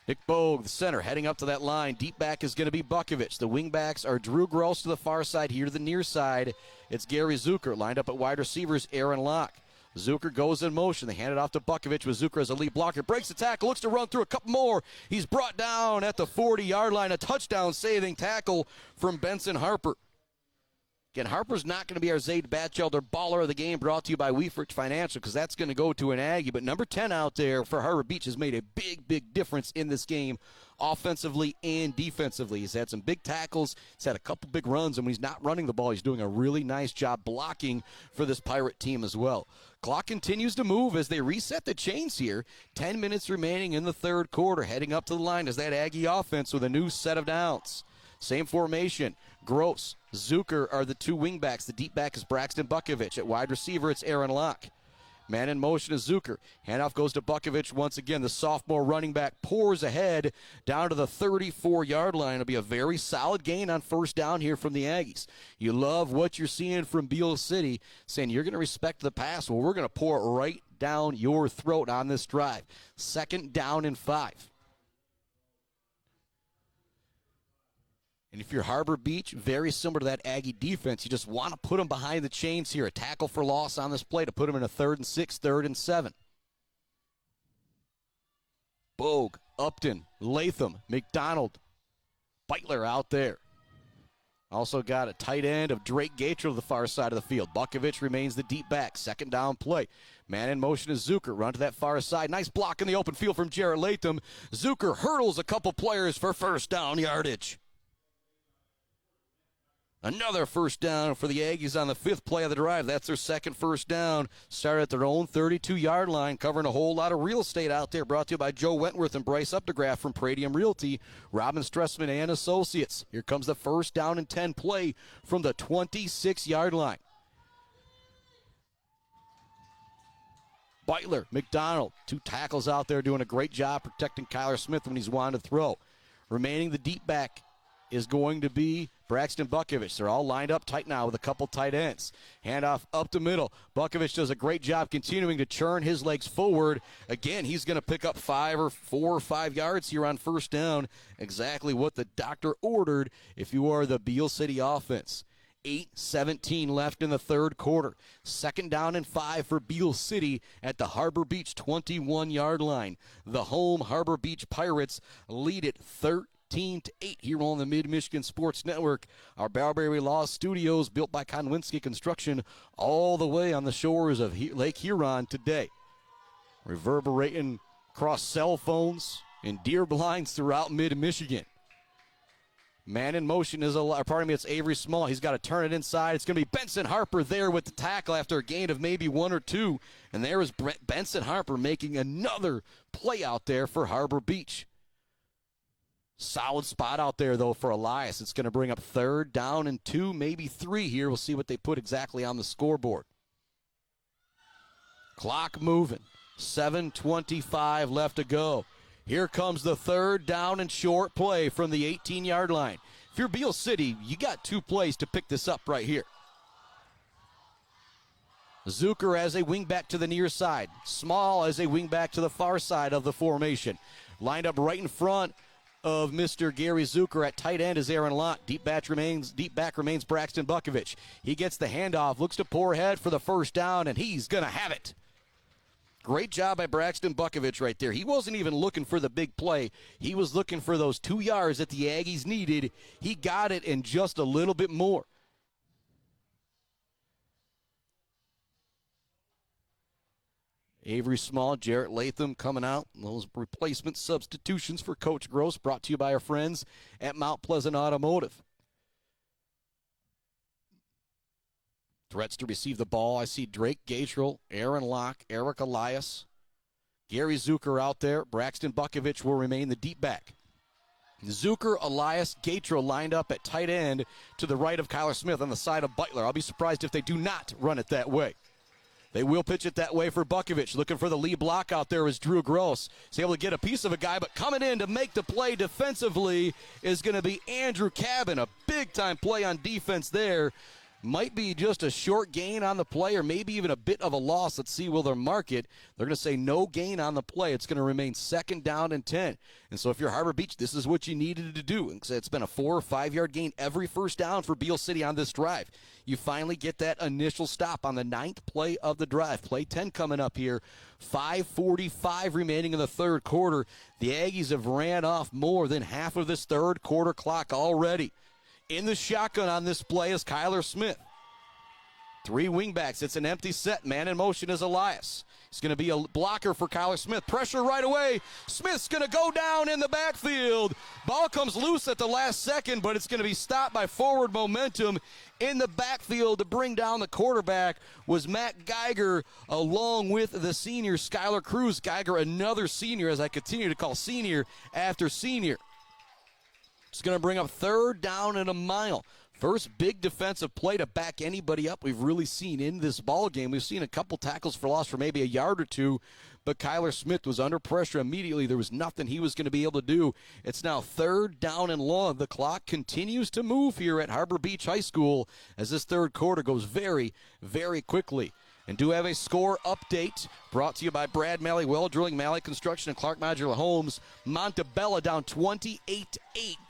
Nick Bogue, the center, heading up to that line. Deep back is going to be Bukovich. The wingbacks are Drew Gross to the far side. Here to the near side, it's Gary Zucker. Lined up at wide receivers, Aaron Locke. Zucker goes in motion. They hand it off to Bukovich with Zucker as a lead blocker. Breaks the tackle, looks to run through a couple more. He's brought down at the 40-yard line. A touchdown-saving tackle from Benson Harper. Again, Harper's not going to be our Zaid Batchelder baller of the game, brought to you by Weefrich Financial, because that's going to go to an Aggie. But number 10 out there for Harbor Beach has made a big, big difference in this game, offensively and defensively. He's had some big tackles. He's had a couple big runs, and when he's not running the ball, he's doing a really nice job blocking for this Pirate team as well. Clock continues to move as they reset the chains here. 10 minutes remaining in the 3rd quarter. Heading up to the line is that Aggie offense with a new set of downs. Same formation. Gross, Zucker are the 2 wingbacks. The deep back is Braxton Bukovich. At wide receiver, it's Aaron Locke. Man in motion is Zucker. Handoff goes to Bukovich once again. The sophomore running back pours ahead down to the 34-yard line. It'll be a very solid gain on 1st down here from the Aggies. You love what you're seeing from Beal City, saying you're going to respect the pass. Well, we're going to pour it right down your throat on this drive. 2nd down and 5. And if you're Harbor Beach, very similar to that Aggie defense, you just want to put them behind the chains here. A tackle for loss on this play to put them in a 3rd and 6, 3rd and 7. Bogue, Upton, Latham, McDonald, Beitler out there. Also got a tight end of Drake Gator to the far side of the field. Bukovich remains the deep back. 2nd down play. Man in motion is Zucker. Run to that far side. Nice block in the open field from Jarrett Latham. Zucker hurdles a couple players for first down yardage. Another first down for the Aggies on the 5th play of the drive. That's their second first down. Started at their own 32-yard line, covering a whole lot of real estate out there. Brought to you by Joe Wentworth and Bryce Updegraff from Pradium Realty, Robin Stressman and Associates. Here comes the first down and 10 play from the 26-yard line. Beitler, McDonald, 2 tackles out there doing a great job protecting Kyler Smith when he's wanting to throw. Remaining the deep back is going to be Braxton Bukovich. They're all lined up tight now with a couple tight ends. Handoff up the middle. Bukovich does a great job continuing to churn his legs forward. Again, he's going to pick up 4 or 5 yards here on first down. Exactly what the doctor ordered if you are the Beal City offense. 8:17 left in the third quarter. Second down and 5 for Beal City at the Harbor Beach 21-yard line. The home Harbor Beach Pirates lead it 13-8 here on the Mid-Michigan Sports Network. Our Barbary Law Studios, built by Konwinski Construction, all the way on the shores of Lake Huron today. Reverberating across cell phones and deer blinds throughout Mid-Michigan. Man in motion is it's Avery Small. He's got to turn it inside. It's going to be Benson Harper there with the tackle after a gain of maybe 1 or 2. And there is Benson Harper making another play out there for Harbor Beach. Solid spot out there, though, for Elias. It's going to bring up 3rd down and 2, maybe 3 here. We'll see what they put exactly on the scoreboard. Clock moving. 7:25 left to go. Here comes the 3rd down and short play from the 18-yard line. If you're Beal City, you got 2 plays to pick this up right here. Zucker as a wingback to the near side. Small as a wingback to the far side of the formation. Lined up right in front of Mr. Gary Zucker. At tight end is Aaron Lott. Deep back remains Braxton Bukovich. He gets the handoff, looks to pour ahead for the first down, and he's going to have it. Great job by Braxton Bukovich right there. He wasn't even looking for the big play. He was looking for those 2 yards that the Aggies needed. He got it and just a little bit more. Avery Small, Jarrett Latham coming out. Those replacement substitutions for Coach Gross, brought to you by our friends at Mount Pleasant Automotive. Threats to receive the ball. I see Drake Gatrell, Aaron Locke, Eric Elias, Gary Zucker out there. Braxton Bukovich will remain the deep back. Zucker, Elias, Gatrell lined up at tight end to the right of Kyler Smith on the side of Beitler. I'll be surprised if they do not run it that way. They will pitch it that way for Bukovich. Looking for the lead block out there is Drew Gross. He's able to get a piece of a guy, but coming in to make the play defensively is going to be Andrew Cabin. A big-time play on defense there. Might be just a short gain on the play or maybe even a bit of a loss. Let's see will they mark it. They're going to say no gain on the play. It's going to remain 2nd down and 10. And so if you're Harbor Beach, this is what you needed to do. It's been a 4 or 5 yard gain every first down for Beal City on this drive. You finally get that initial stop on the 9th play of the drive. Play 10 coming up here. 5:45 remaining in the third quarter. The Aggies have ran off more than half of this third quarter clock already. In the shotgun on this play is Kyler Smith. 3 wingbacks. It's an empty set. Man in motion is Elias. He's going to be a blocker for Kyler Smith. Pressure right away. Smith's going to go down in the backfield. Ball comes loose at the last second, but it's going to be stopped by forward momentum. In the backfield to bring down the quarterback was Matt Geiger along with the senior Skylar Cruz. Geiger, another senior, as I continue to call senior after senior. It's going to bring up 3rd down and a mile. First big defensive play to back anybody up we've really seen in this ball game. We've seen a couple tackles for loss for maybe a yard or 2, but Kyler Smith was under pressure immediately. There was nothing he was going to be able to do. It's now 3rd down and long. The clock continues to move here at Harbor Beach High School as this third quarter goes very, very quickly. And do have a score update brought to you by Brad Malley, Well Drilling, Malley Construction, and Clark Modular Homes. Montebello down 28-8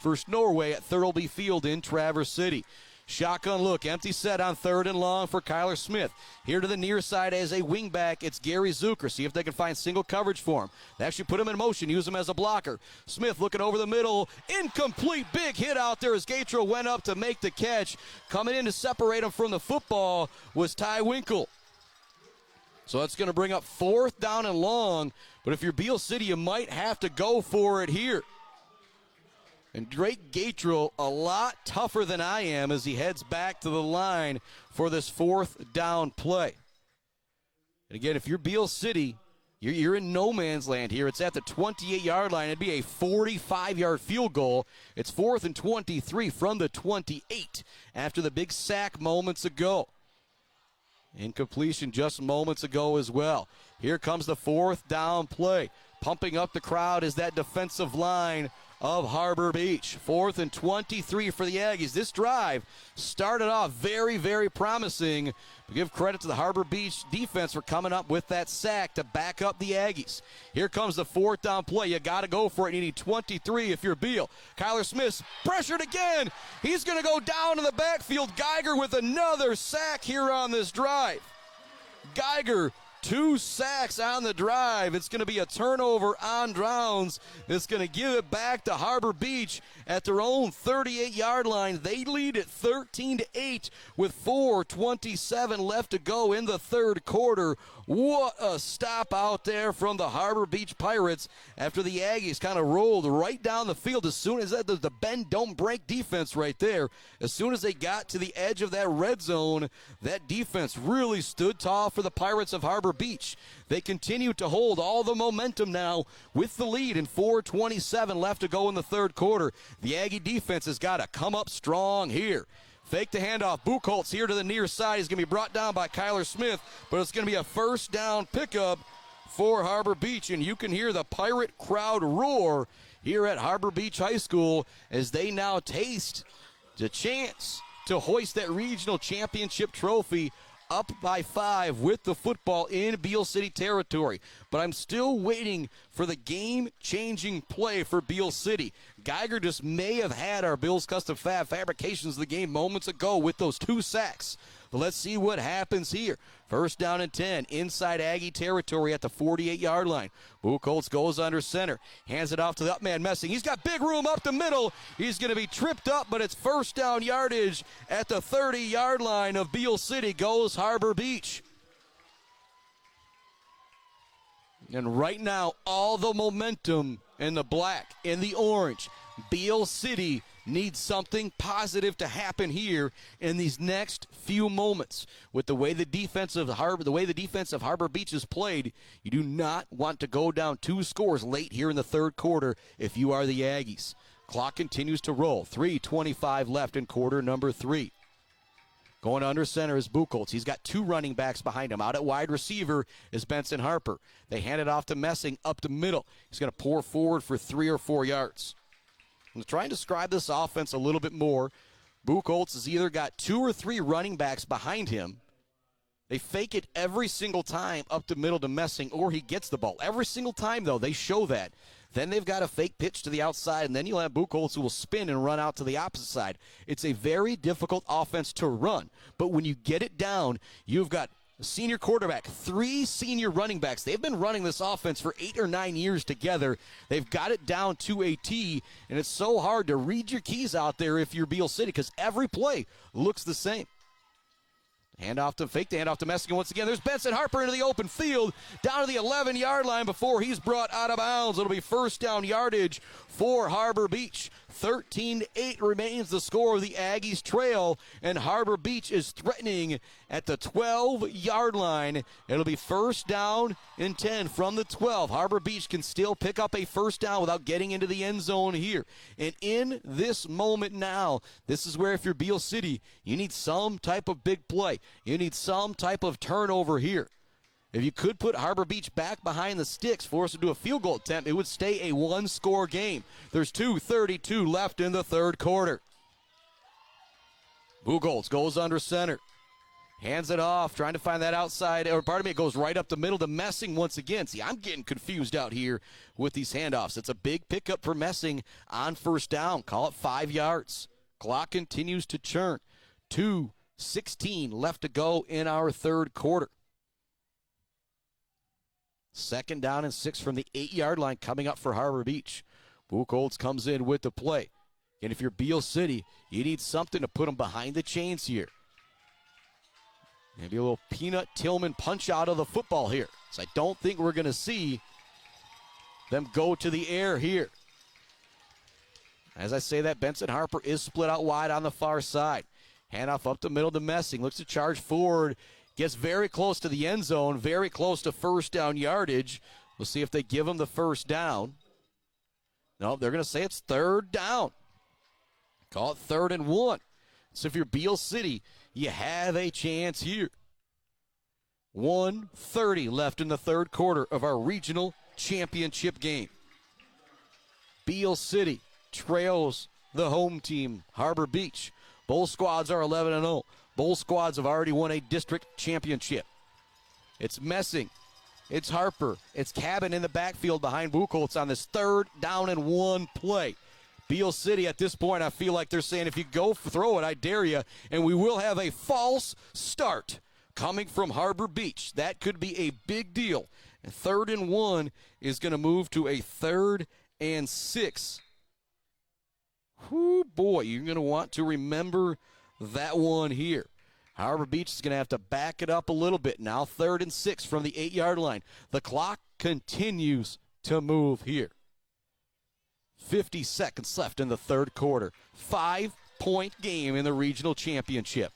versus Norway at Thurlby Field in Traverse City. Shotgun look, empty set on 3rd and long for Kyler Smith. Here to the near side as a wingback, it's Gary Zucker. See if they can find single coverage for him. They actually put him in motion, use him as a blocker. Smith looking over the middle, incomplete, big hit out there as Gatrell went up to make the catch. Coming in to separate him from the football was Ty Winkle. So that's going to bring up 4th down and long. But if you're Beal City, you might have to go for it here. And Drake Gatrell a lot tougher than I am as he heads back to the line for this 4th down play. And again, if you're Beal City, you're in no man's land here. It's at the 28-yard line. It'd be a 45-yard field goal. It's 4th and 23 from the 28 after the big sack moments ago. Incompletion just moments ago as well. Here comes the 4th down play. Pumping up the crowd is that defensive line of Harbor Beach. 4th and 23 for the Aggies. This drive started off very, very promising. We give credit to the Harbor Beach defense for coming up with that sack to back up the Aggies. Here comes the 4th down play. You got to go for it. You need 23 if you're Beal. Kyler Smith pressured again. He's going to go down in the backfield. Geiger with another sack here on this drive. Geiger, 2 sacks on the drive. It's going to be a turnover on downs. It's going to give it back to Harbor Beach at their own 38-yard line. They lead at 13-8 with 4:27 left to go in the third quarter. What a stop out there from the Harbor Beach Pirates after the Aggies kind of rolled right down the field as soon as that, the bend don't break defense right there. As soon as they got to the edge of that red zone, that defense really stood tall for the Pirates of Harbor Beach. They continue to hold all the momentum now with the lead and 4:27 left to go in the third quarter. The Aggie defense has got to come up strong here. Fake the handoff. Buchholz here to the near side. He's going to be brought down by Kyler Smith, but it's going to be a first down pickup for Harbor Beach, and you can hear the Pirate crowd roar here at Harbor Beach High School as they now taste the chance to hoist that regional championship trophy up by 5 with the football in Beal City territory. But I'm still waiting for the game-changing play for Beal City. Geiger just may have had our Bills Custom Fabrications of the game moments ago with those 2 sacks. But let's see what happens here. First down and 10, inside Aggie territory at the 48-yard line. Buchholz goes under center, hands it off to the up man Messing. He's got big room up the middle. He's going to be tripped up, but it's first down yardage at the 30-yard line of Beal City. Goes Harbor Beach. And right now, all the momentum in the black, in the orange. Beal City needs something positive to happen here in these next few moments. With the way the defense of Harbor Beach is played, you do not want to go down 2 scores late here in the third quarter if you are the Aggies. Clock continues to roll. 3:25 left in quarter number 3. Going under center is Buchholz. He's got 2 running backs behind him. Out at wide receiver is Benson Harper. They hand it off to Messing up the middle. He's going to pour forward for 3 or 4 yards. I'm going to try and describe this offense a little bit more. Buchholz has either got 2 or 3 running backs behind him. They fake it every single time up the middle to Messing, or he gets the ball. Every single time, though, they show that. Then they've got a fake pitch to the outside, and then you'll have Buchholz who will spin and run out to the opposite side. It's a very difficult offense to run, but when you get it down, you've got a senior quarterback, 3 senior running backs. They've been running this offense for 8 or 9 years together. They've got it down to a T, and it's so hard to read your keys out there if you're Beal City because every play looks the same. Fake the handoff to Messing once again. There's Benson Harper into the open field, down to the 11-yard line before he's brought out of bounds. It'll be first down yardage for Harbor Beach. 13-8 remains the score of the Aggies trail, and Harbor Beach is threatening at the 12-yard line. It'll be first down and 10 from the 12. Harbor Beach can still pick up a first down without getting into the end zone here. And in this moment now, this is where if you're Beal City, you need some type of big play. You need some type of turnover here. If you could put Harbor Beach back behind the sticks, force them to do a field goal attempt, it would stay a 1-score game. There's 2:32 left in the third quarter. Buchholz goes under center. Hands it off, trying to find that outside, it goes right up the middle to Messing once again. See, I'm getting confused out here with these handoffs. It's a big pickup for Messing on first down. Call it 5 yards. Clock continues to churn. 2:16 left to go in our third quarter. Second down and 6 from the 8-yard line coming up for Harbor Beach. Buchholz comes in with the play. And if you're Beal City, you need something to put them behind the chains here. Maybe a little Peanut Tillman punch out of the football here. So I don't think we're going to see them go to the air here. As I say that, Benson Harper is split out wide on the far side. Handoff up the middle to Messing. Looks to charge forward. Gets very close to the end zone. Very close to first down yardage. We'll see if they give him the first down. No, they're going to say it's third down. Call it 3rd and 1. So if you're Beal City, you have a chance here. 1:30 left in the third quarter of our regional championship game. Beal City trails the home team, Harbor Beach. Both squads are 11-0. Both squads have already won a district championship. It's Messing. It's Harper. It's Cabin in the backfield behind Buchholz on this 3rd down and 1 play. Beal City at this point, I feel like they're saying, if you go throw it, I dare you. And we will have a false start coming from Harbor Beach. That could be a big deal. And 3rd and 1 is going to move to a 3rd and 6. Whoo, boy, you're going to want to remember that one here. Harbor Beach is going to have to back it up a little bit. Now 3rd and 6 from the 8-yard line. The clock continues to move here. 50 seconds left in the third quarter. 5-point game in the regional championship.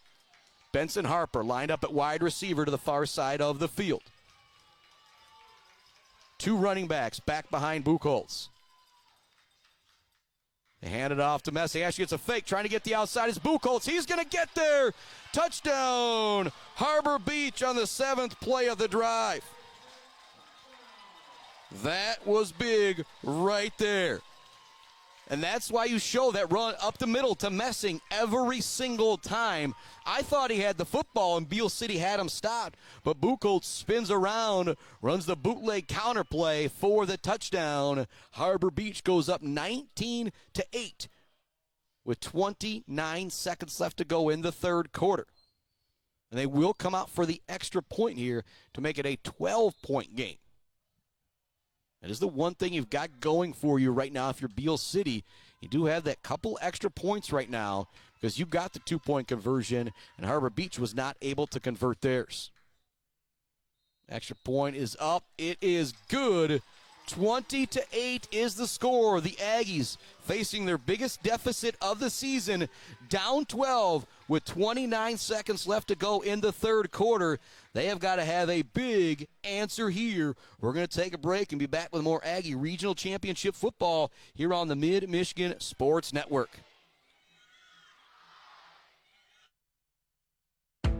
Benson Harper lined up at wide receiver to the far side of the field. 2 running backs back behind Buchholz. They hand it off to Messi. Actually, it's a fake. Trying to get the outside is Buchholz. He's going to get there. Touchdown, Harbor Beach on the 7th play of the drive. That was big right there. And that's why you show that run up the middle to Messing every single time. I thought he had the football and Beal City had him stopped. But Buchholz spins around, runs the bootleg counter play for the touchdown. Harbor Beach goes up 19-8 with 29 seconds left to go in the third quarter. And they will come out for the extra point here to make it a 12-point game. That is the one thing you've got going for you right now if you're Beal City. You do have that couple extra points right now because you got the 2-point conversion, and Harbor Beach was not able to convert theirs. Extra point is up. It is good. 20-8 is the score. The Aggies facing their biggest deficit of the season, down 12 with 29 seconds left to go in the third quarter. They have got to have a big answer here. We're going to take a break and be back with more Aggie Regional Championship football here on the Mid-Michigan Sports Network.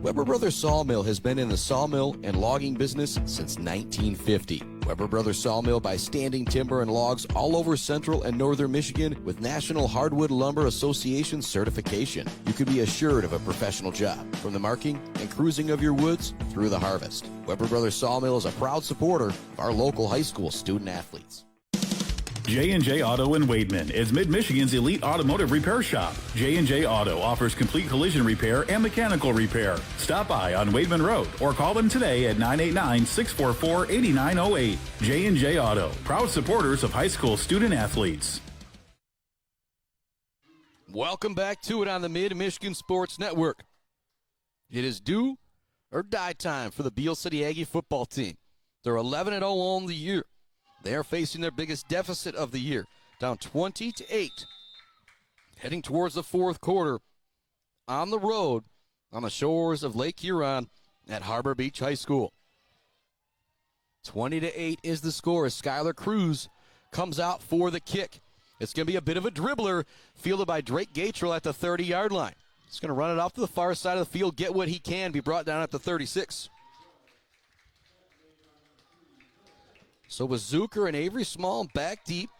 Weber Brothers Sawmill has been in the sawmill and logging business since 1950. Weber Brothers Sawmill buys standing timber and logs all over central and northern Michigan with National Hardwood Lumber Association certification. You can be assured of a professional job, from the marking and cruising of your woods through the harvest. Weber Brothers Sawmill is a proud supporter of our local high school student athletes. J&J Auto in Wademan is Mid-Michigan's elite automotive repair shop. J&J Auto offers complete collision repair and mechanical repair. Stop by on Wademan Road or call them today at 989-644-8908. J&J Auto, proud supporters of high school student athletes. Welcome back to it on the Mid-Michigan Sports Network. It is do or die time for the Beal City Aggie football team. They're 11-0 on the year. They are facing their biggest deficit of the year, down 20-8. Heading towards the fourth quarter on the road on the shores of Lake Huron at Harbor Beach High School. 20-8 is the score as Skylar Cruz comes out for the kick. It's going to be a bit of a dribbler fielded by Drake Gatrell at the 30-yard line. He's going to run it off to the far side of the field, get what he can, be brought down at the 36. So with Zucker and Avery Small back deep,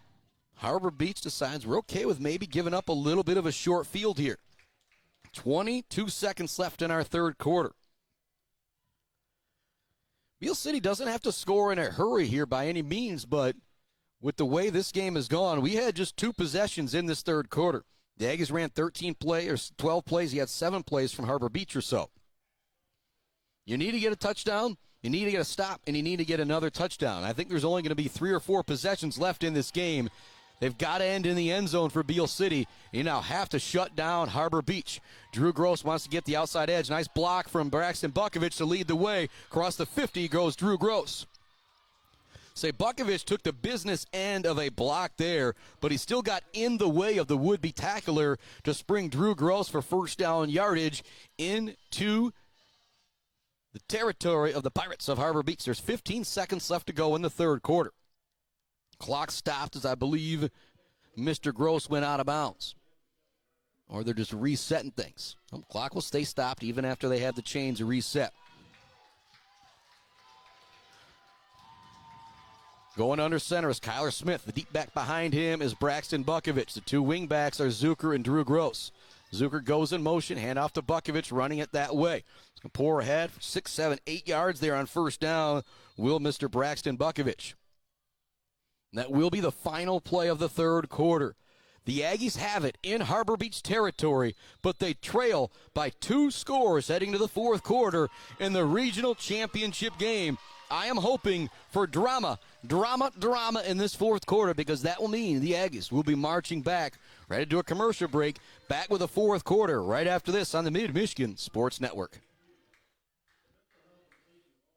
Harbor Beach decides we're okay with maybe giving up a little bit of a short field here. 22 seconds left in our third quarter. Beal City doesn't have to score in a hurry here by any means, but with the way this game has gone, we had just 2 possessions in this third quarter. The Aggies ran 12 plays. He had 7 plays from Harbor Beach or so. You need to get a touchdown. You need to get a stop, and you need to get another touchdown. I think there's only going to be 3 or 4 possessions left in this game. They've got to end in the end zone for Beal City. You now have to shut down Harbor Beach. Drew Gross wants to get the outside edge. Nice block from Braxton Bukovich to lead the way. Across the 50 goes Drew Gross. Say Bukovich took the business end of a block there, but he still got in the way of the would-be tackler to spring Drew Gross for first down yardage into the territory of the Pirates of Harbor Beach. There's 15 seconds left to go in the third quarter. Clock stopped as I believe Mr. Gross went out of bounds. Or they're just resetting things. The clock will stay stopped even after they have the chains reset. Going under center is Kyler Smith. The deep back behind him is Braxton Bukovich. The two wing backs are Zucker and Drew Gross. Zucker goes in motion, handoff to Bukovich, running it that way. He's going to pour ahead for 6, 7, 8 yards there on first down. Will Mr. Braxton Bukovich. That will be the final play of the third quarter. The Aggies have it in Harbor Beach territory, but they trail by 2 scores heading to the fourth quarter in the regional championship game. I am hoping for drama in this fourth quarter, because that will mean the Aggies will be marching back right into a commercial break, back with a fourth quarter right after this on the Mid-Michigan Sports Network.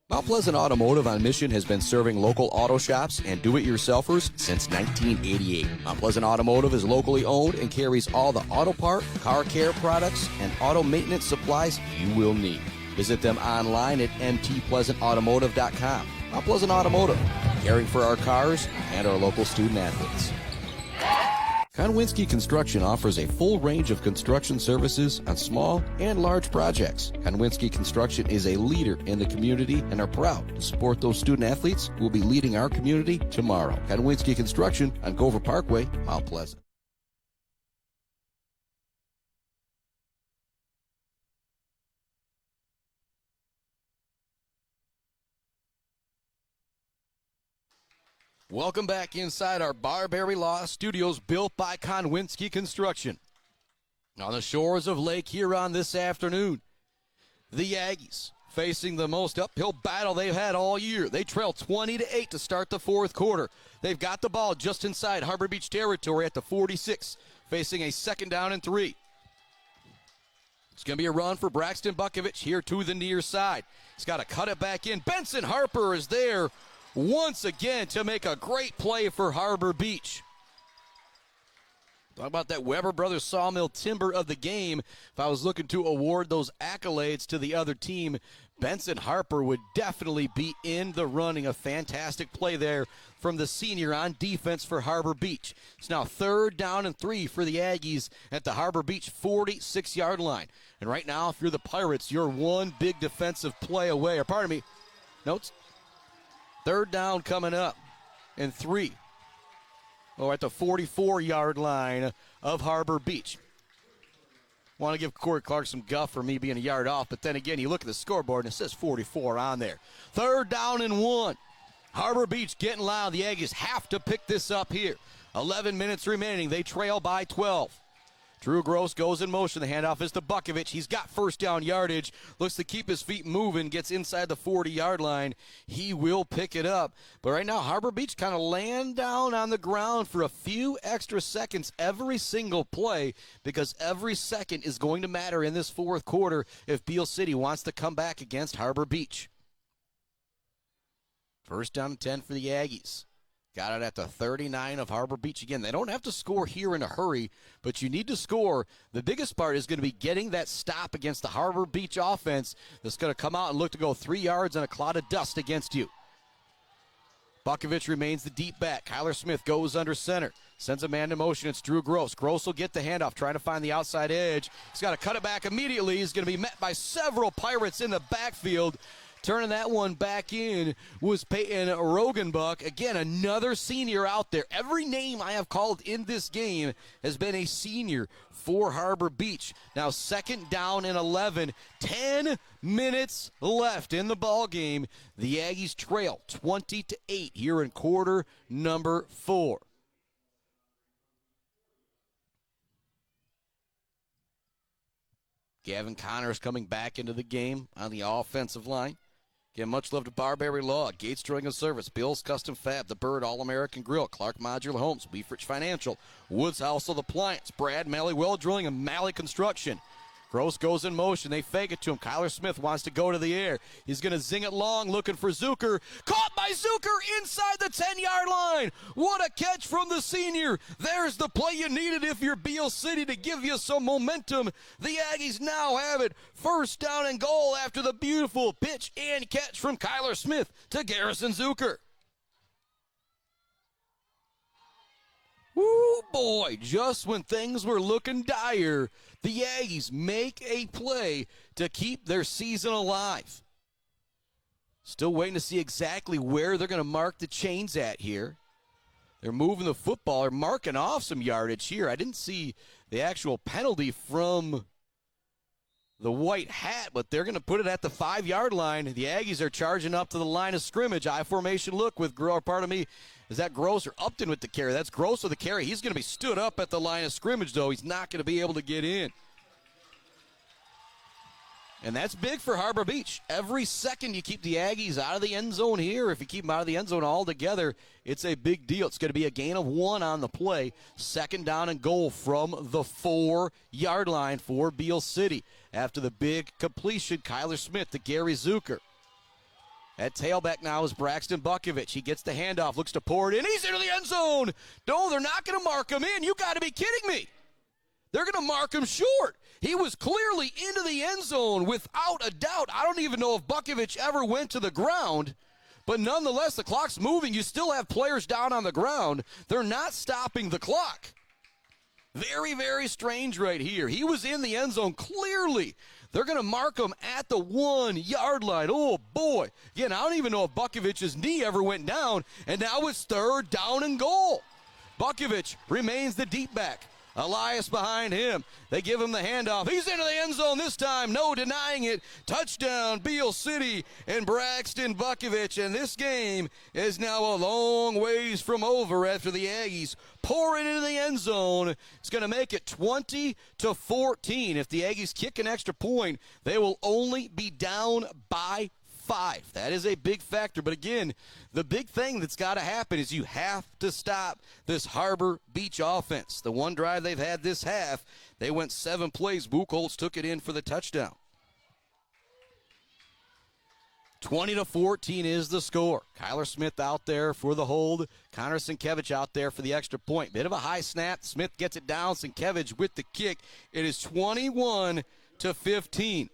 Mount Pleasant Automotive on Mission has been serving local auto shops and do-it-yourselfers since 1988. Mount Pleasant Automotive is locally owned and carries all the auto part, car care products, and auto maintenance supplies you will need. Visit them online at mtpleasantautomotive.com. Mount Pleasant Automotive, caring for our cars and our local student athletes. Konwinski Construction offers a full range of construction services on small and large projects. Konwinski Construction is a leader in the community and are proud to support those student athletes who will be leading our community tomorrow. Konwinski Construction on Gover Parkway, Mount Pleasant. Welcome back inside our Barbary Law Studios, built by Konwinski Construction. On the shores of Lake Huron this afternoon, the Aggies facing the most uphill battle they've had all year. They trail 20-8 to start the fourth quarter. They've got the ball just inside Harbor Beach territory at the 46, facing a 2nd down and 3. It's going to be a run for Braxton Bukovich here to the near side. He's got to cut it back in. Benson Harper is there once again to make a great play for Harbor Beach. Talk about that Weber Brothers Sawmill Timber of the game. If I was looking to award those accolades to the other team, Benson Harper would definitely be in the running. A fantastic play there from the senior on defense for Harbor Beach. It's now 3rd down and 3 for the Aggies at the Harbor Beach 46-yard line. And right now, if you're the Pirates, you're one big defensive play away. Or pardon me, no, it's 3rd down coming up and 3. At the 44-yard line of Harbor Beach. Want to give Corey Clark some guff for me being a yard off, but then again, you look at the scoreboard and it says 44 on there. 3rd down and 1. Harbor Beach getting loud. The Aggies have to pick this up here. 11 minutes remaining. They trail by 12. Drew Gross goes in motion. The handoff is to Bukovich. He's got first down yardage. Looks to keep his feet moving. Gets inside the 40-yard line. He will pick it up. But right now, Harbor Beach kind of laying down on the ground for a few extra seconds every single play, because every second is going to matter in this fourth quarter if Beal City wants to come back against Harbor Beach. First down and 10 for the Aggies. Got it at the 39 of Harbor Beach. Again, they don't have to score here in a hurry, but you need to score. The biggest part is going to be getting that stop against the Harbor Beach offense that's going to come out and look to go 3 yards in a cloud of dust against you. Bukovich remains the deep back. Kyler Smith goes under center. Sends a man in motion. It's Drew Gross. Gross will get the handoff, trying to find the outside edge. He's got to cut it back immediately. He's going to be met by several Pirates in the backfield. Turning that one back in was Peyton Rogenbuck. Again, another senior out there. Every name I have called in this game has been a senior for Harbor Beach. Now 2nd down and 11. 10 minutes left in the ball game. The Aggies trail 20-8 here in quarter number 4. Gavin Connors coming back into the game on the offensive line. Again, much love to Barbary Law, Gates Drilling and Service, Bill's Custom Fab, The Bird, All-American Grill, Clark Modular Homes, Weefrich Financial, Woods Household Appliance, Brad Malley Well Drilling, and Malley Construction. Gross goes in motion. They fake it to him. Kyler Smith wants to go to the air. He's going to zing it long, looking for Zucker. Caught by Zucker inside the 10-yard line. What a catch from the senior. There's the play you needed if you're Beal City to give you some momentum. The Aggies now have it. First down and goal after the beautiful pitch and catch from Kyler Smith to Garrison Zucker. Woo, boy, just when things were looking dire, the Aggies make a play to keep their season alive. Still waiting to see exactly where they're going to mark the chains at here. They're moving the football. They're marking off some yardage here. I didn't see the actual penalty from the white hat, but they're going to put it at the 5-yard line. The Aggies are charging up to the line of scrimmage. I formation look with, is that Gross or Upton with the carry? That's Gross with the carry. He's going to be stood up at the line of scrimmage, though. He's not going to be able to get in. And that's big for Harbor Beach. Every second you keep the Aggies out of the end zone here, if you keep them out of the end zone altogether, it's a big deal. It's going to be a gain of 1 on the play. Second down and goal from the 4-yard line for Beal City. After the big completion, Kyler Smith to Gary Zucker. At tailback now is Braxton Bukovich. He gets the handoff, looks to pour it in. He's into the end zone. No, they're not going to mark him in. You got to be kidding me. They're going to mark him short. He was clearly into the end zone without a doubt. I don't even know if Bukovich ever went to the ground, but nonetheless, the clock's moving. You still have players down on the ground. They're not stopping the clock. Very, very strange right here. He was in the end zone clearly. They're going to mark him at the 1-yard line. Oh, boy. Again, I don't even know if Bukovich's knee ever went down, and now it's third down and goal. Bukovich remains the deep back. Elias behind him. They give him the handoff. He's into the end zone this time. No denying it. Touchdown, Beal City and Braxton Bukovich. And this game is now a long ways from over after the Aggies pour it into the end zone. It's going to make it 20-14. If the Aggies kick an extra point, they will only be down by 5. That is a big factor. But again, the big thing that's got to happen is you have to stop this Harbor Beach offense. The one drive they've had this half, they went 7 plays. Buchholz took it in for the touchdown. 20-14 is the score. Kyler Smith out there for the hold. Connor Sienkiewicz out there for the extra point. Bit of a high snap. Smith gets it down. Sienkiewicz with the kick. It is 21-15.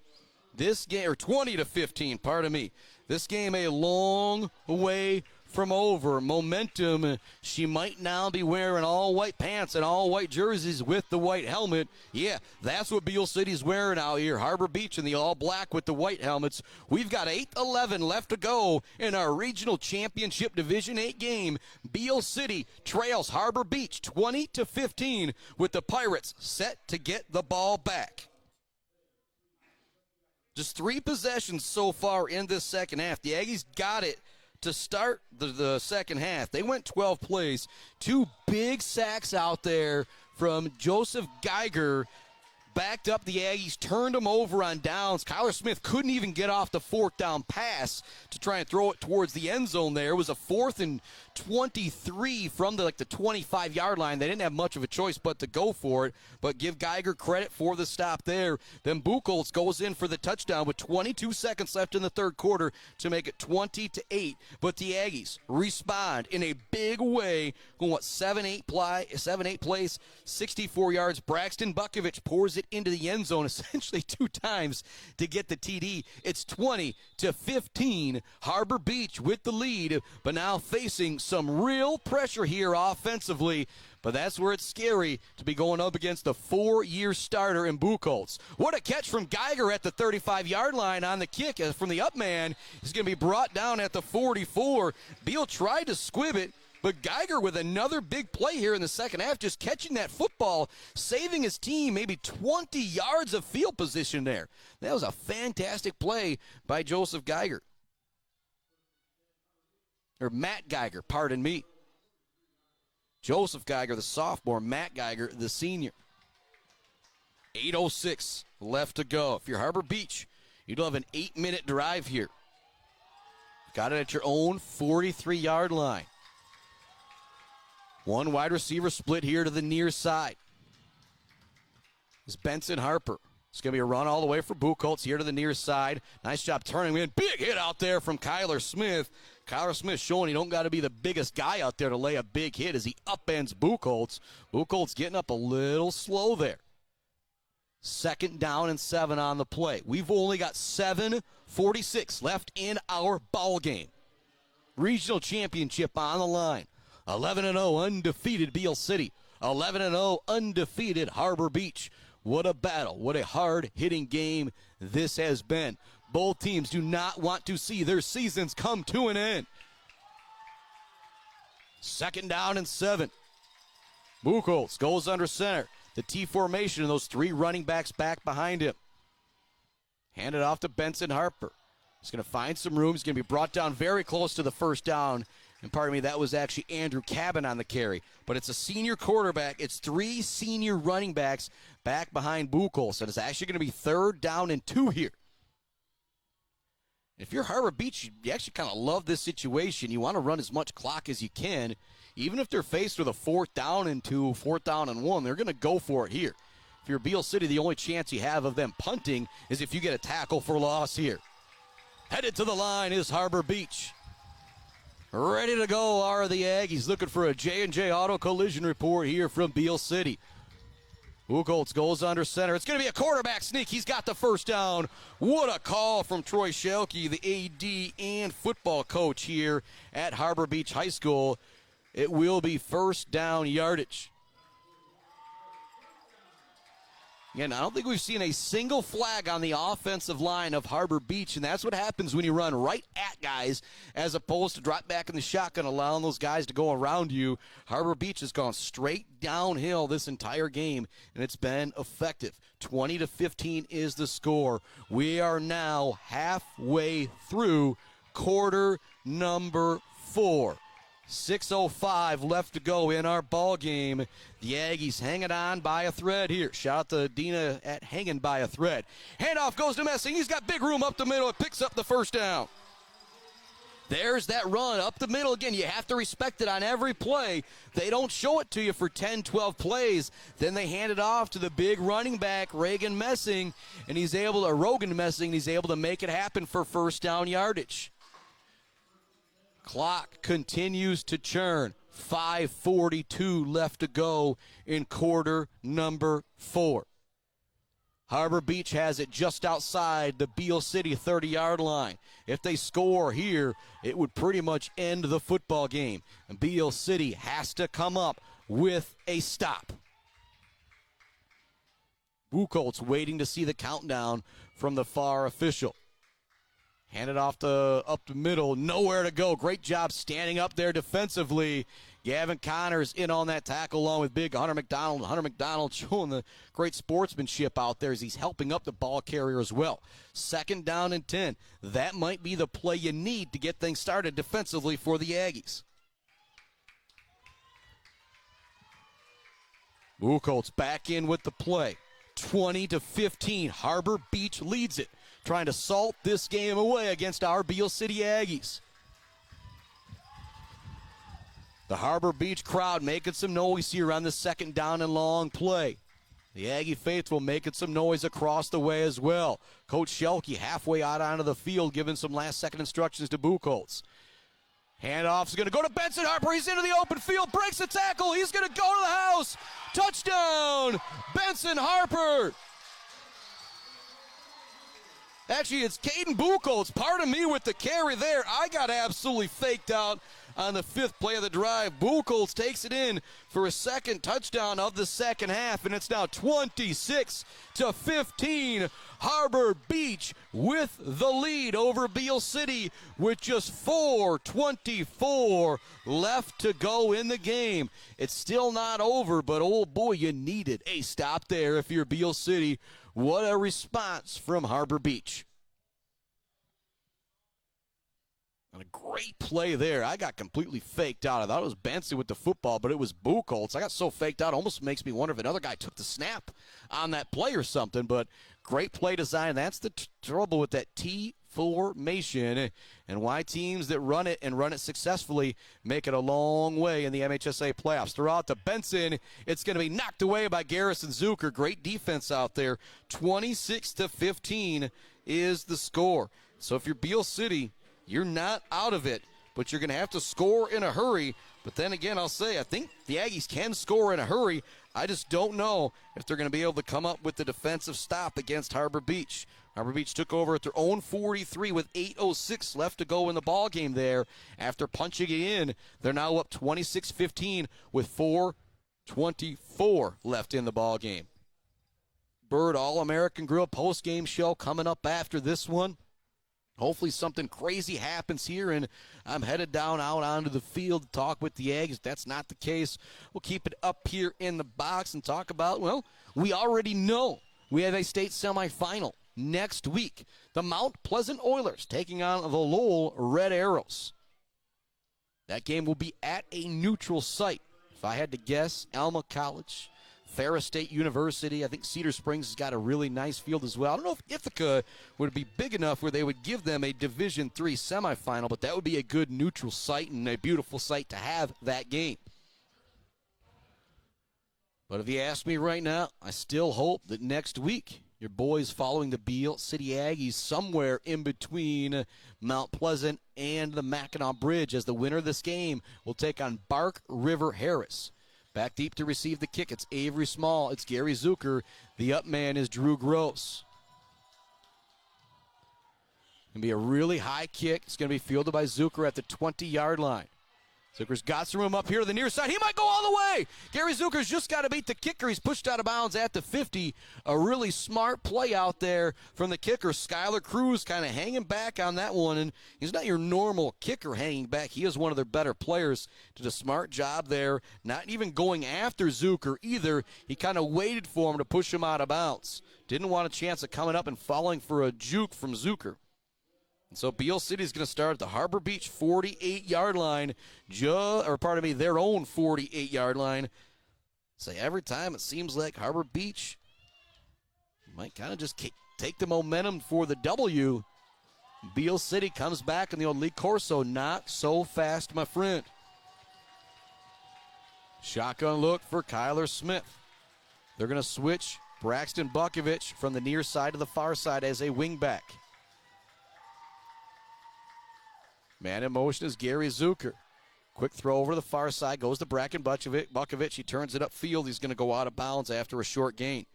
This game, or 20-15, pardon me. This game a long way from over. Momentum, she might now be wearing all white pants and all white jerseys with the white helmet. Yeah, that's what Beal City's wearing out here. Harbor Beach in the all black with the white helmets. We've got 8:11 left to go in our regional championship Division 8 game. Beal City trails Harbor Beach 20-15 with the Pirates set to get the ball back. Just 3 possessions so far in this second half. The Aggies got it to start the second half. They went 12 plays. 2 big sacks out there from Joseph Geiger. Backed up the Aggies, turned them over on downs. Kyler Smith couldn't even get off the 4th down pass to try and throw it towards the end zone there. It was a 4th and 23 from the 25-yard line. They didn't have much of a choice but to go for it, but give Geiger credit for the stop there. Then Buchholz goes in for the touchdown with 22 seconds left in the third quarter to make it 20-8. But the Aggies respond in a big way, going 7-8 plays, 64 yards. Braxton Bukovich pours it into the end zone essentially 2 times to get the TD. It's 20-15. Harbor Beach with the lead, but now facing some real pressure here offensively. But that's where it's scary to be going up against a 4-year starter in Buchholz. What a catch from Geiger at the 35-yard line on the kick from the up man. He's going to be brought down at the 44. Beal tried to squib it, but Geiger with another big play here in the second half, just catching that football, saving his team maybe 20 yards of field position there. That was a fantastic play by Joseph Geiger. Or Matt Geiger, pardon me. Joseph Geiger, the sophomore, Matt Geiger, the senior. 8:06 left to go. If you're Harbor Beach, you'll have an 8-minute drive here. Got it at your own 43-yard line. One wide receiver split here to the near side. It's Benson Harper. It's going to be a run all the way for Buchholz here to the near side. Nice job turning him in. Big hit out there from Kyler Smith. Kyler Smith showing he don't got to be the biggest guy out there to lay a big hit as he upends Buchholz. Buchholz getting up a little slow there. 2nd down and 7 on the play. We've only got 7:46 left in our ball game. Regional championship on the line. 11-0 undefeated Beal City. 11-0 undefeated Harbor Beach. What a battle. What a hard-hitting game this has been. Both teams do not want to see their seasons come to an end. 2nd down and 7. Buchholz goes under center. The T formation and those 3 running backs back behind him. Hand it off to Benson Harper. He's going to find some room. He's going to be brought down very close to the 1st down. And pardon me, that was actually Andrew Cabin on the carry. But it's a senior quarterback. It's 3 senior running backs back behind Buchholz. And it's actually going to be 3rd down and 2 here. If you're Harbor Beach, you actually kind of love this situation. You want to run as much clock as you can. Even if they're faced with a 4th down and 2, 4th down and 1, they're going to go for it here. If you're Beal City, the only chance you have of them punting is if you get a tackle for loss here. Headed to the line is Harbor Beach. Ready to go are the Aggies, looking for a J&J Auto Collision report here from Beal City. Buchholz goes under center. It's going to be a quarterback sneak. He's got the 1st down. What a call from Troy Schelke, the AD and football coach here at Harbor Beach High School. It will be 1st down yardage. Again, I don't think we've seen a single flag on the offensive line of Harbor Beach, and that's what happens when you run right at guys as opposed to drop back in the shotgun, allowing those guys to go around you. Harbor Beach has gone straight downhill this entire game, and it's been effective. 20-15 is the score. We are now halfway through quarter number 4. 6:05 left to go in our ball game. The Aggies hanging on by a thread here. Shout out to Dina at hanging by a thread. Handoff goes to Messing. He's got big room up the middle. It picks up the 1st down. There's that run up the middle. Again, you have to respect it on every play. They don't show it to you for 10, 12 plays. Then they hand it off to the big running back, Rogan Messing, and he's able to make it happen for 1st down yardage. Clock continues to churn. 5:42 left to go in quarter number 4. Harbor Beach has it just outside the Beal City 30-yard line. If they score here, it would pretty much end the football game. And Beal City has to come up with a stop. Buchholz waiting to see the countdown from the far official. Hand it off up the middle. Nowhere to go. Great job standing up there defensively. Gavin Connors in on that tackle along with big Hunter McDonald. Hunter McDonald showing the great sportsmanship out there as he's helping up the ball carrier as well. 2nd down and 10. That might be the play you need to get things started defensively for the Aggies. Buchholz back in with the play. 20-15. Harbor Beach leads it, trying to salt this game away against our Beal City Aggies. The Harbor Beach crowd making some noise here on the 2nd down and long play. The Aggie faithful making some noise across the way as well. Coach Schelke halfway out onto the field giving some last-second instructions to Buchholz. Handoff is going to go to Benson Harper. He's into the open field, breaks the tackle. He's going to go to the house. Touchdown, Benson Harper. Actually, it's Caden Buchholz. Pardon me with the carry there. I got absolutely faked out on the 5th play of the drive. Buchholz takes it in for a 2nd touchdown of the 2nd half, and it's now 26-15. Harbor Beach with the lead over Beal City with just 4:24 left to go in the game. It's still not over, but oh boy, you needed a stop there if you're Beal City. What a response from Harbor Beach. And a great play there. I got completely faked out. I thought it was Benson with the football, but it was Buchholz. I got so faked out, it almost makes me wonder if another guy took the snap on that play or something. But great play design. That's the trouble with that T formation and why teams that run it and run it successfully make it a long way in the MHSA playoffs. Throw out to Benson. It's going to be knocked away by Garrison Zucker. Great defense out there. 26-15 is the score. So if you're Beal City, you're not out of it, but you're going to have to score in a hurry. But then again, I'll say, I think the Aggies can score in a hurry. I just don't know if they're going to be able to come up with the defensive stop against Harbor Beach. Harbor Beach took over at their own 43 with 8:06 left to go in the ball game there. After punching it in, they're now up 26-15 with 4:24 left in the ball game. Bird All-American Grill post-game show coming up after this one. Hopefully something crazy happens here, and I'm headed down out onto the field to talk with the Aggies. If that's not the case, we'll keep it up here in the box and talk about, well, we already know we have a state semifinal next week. The Mount Pleasant Oilers taking on the Lowell Red Arrows. That game will be at a neutral site. If I had to guess, Alma College, Ferris State University. I think Cedar Springs has got a really nice field as well. I don't know if Ithaca would be big enough where they would give them a Division III semifinal, but that would be a good neutral site and a beautiful site to have that game. But if you ask me right now, I still hope that next week your boys following the Beal City Aggies somewhere in between Mount Pleasant and the Mackinac Bridge, as the winner of this game will take on Bark River Harris. Back deep to receive the kick. It's Avery Small. It's Gary Zucker. The up man is Drew Gross. Going to be a really high kick. It's going to be fielded by Zucker at the 20-yard line. Zucker's got some room up here to the near side. He might go all the way. Gary Zucker's just got to beat the kicker. He's pushed out of bounds at the 50. A really smart play out there from the kicker. Skylar Cruz kind of hanging back on that one. And he's not your normal kicker hanging back. He is one of their better players. Did a smart job there. Not even going after Zucker either. He kind of waited for him to push him out of bounds. Didn't want a chance of coming up and falling for a juke from Zucker. And so Beal City is going to start at the Harbor Beach 48-yard line, their own 48-yard line. So every time it seems like Harbor Beach might kind of just take the momentum for the W. Beal City comes back in the old Lee Corso. Not so fast, my friend. Shotgun look for Kyler Smith. They're going to switch Braxton Bukovich from the near side to the far side as a wingback. Man in motion is Gary Zucker. Quick throw over to the far side. Goes to Bracken Bukovich. He turns it upfield. He's going to go out of bounds after a short gain.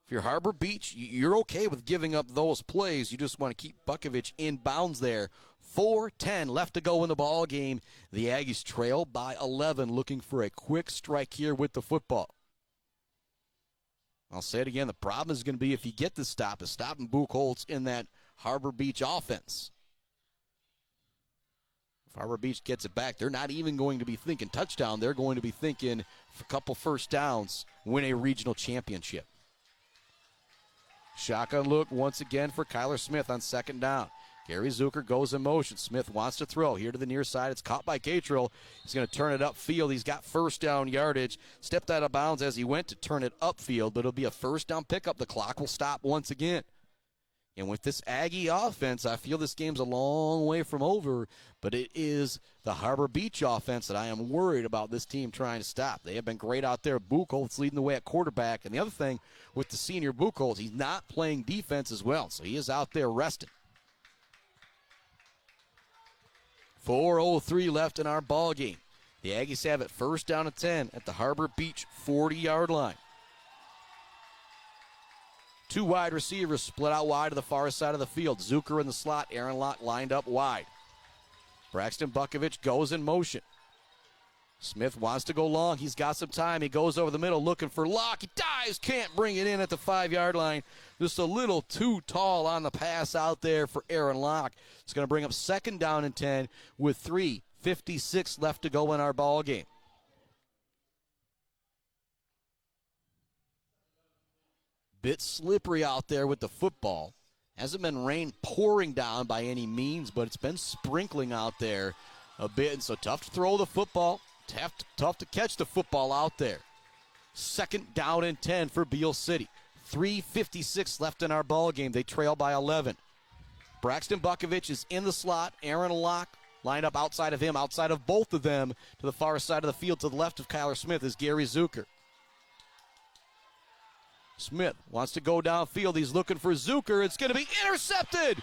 If you're Harbor Beach, you're okay with giving up those plays. You just want to keep Bukovich in bounds there. 4:10 left to go in the ball game. The Aggies trail by 11, looking for a quick strike here with the football. I'll say it again. The problem is going to be if you get the stop, is stopping Buchholz in that Harbor Beach offense. If Harbor Beach gets it back, they're not even going to be thinking touchdown. They're going to be thinking a couple first downs, win a regional championship. Shotgun look once again for Kyler Smith on second down. Gary Zucker goes in motion. Smith wants to throw. Here to the near side. It's caught by Catrell. He's going to turn it upfield. He's got first down yardage. Stepped out of bounds as he went to turn it upfield, but it'll be a first down pickup. The clock will stop once again. And with this Aggie offense, I feel this game's a long way from over, but it is the Harbor Beach offense that I am worried about this team trying to stop. They have been great out there. Buchholz leading the way at quarterback. And the other thing with the senior Buchholz, he's not playing defense as well, so he is out there resting. 4:03 left in our ball game. The Aggies have it first down and 10 at the Harbor Beach 40-yard line. Two wide receivers split out wide to the far side of the field. Zucker in the slot, Aaron Locke lined up wide. Braxton Bukovich goes in motion. Smith wants to go long. He's got some time. He goes over the middle looking for Locke. He dives, can't bring it in at the 5-yard line. Just a little too tall on the pass out there for Aaron Locke. It's going to bring up second down and 10 with 3:56 left to go in our ball game. Bit slippery out there with the football. Hasn't been rain pouring down by any means, but it's been sprinkling out there a bit. And so tough to throw the football. Tough to catch the football out there. Second down and 10 for Beal City. 3:56 left in our ball game. They trail by 11. Braxton Bukovich is in the slot. Aaron Locke lined up outside of him, outside of both of them. To the far side of the field, to the left of Kyler Smith, is Gary Zucker. Smith wants to go downfield. He's looking for Zucker. It's going to be intercepted.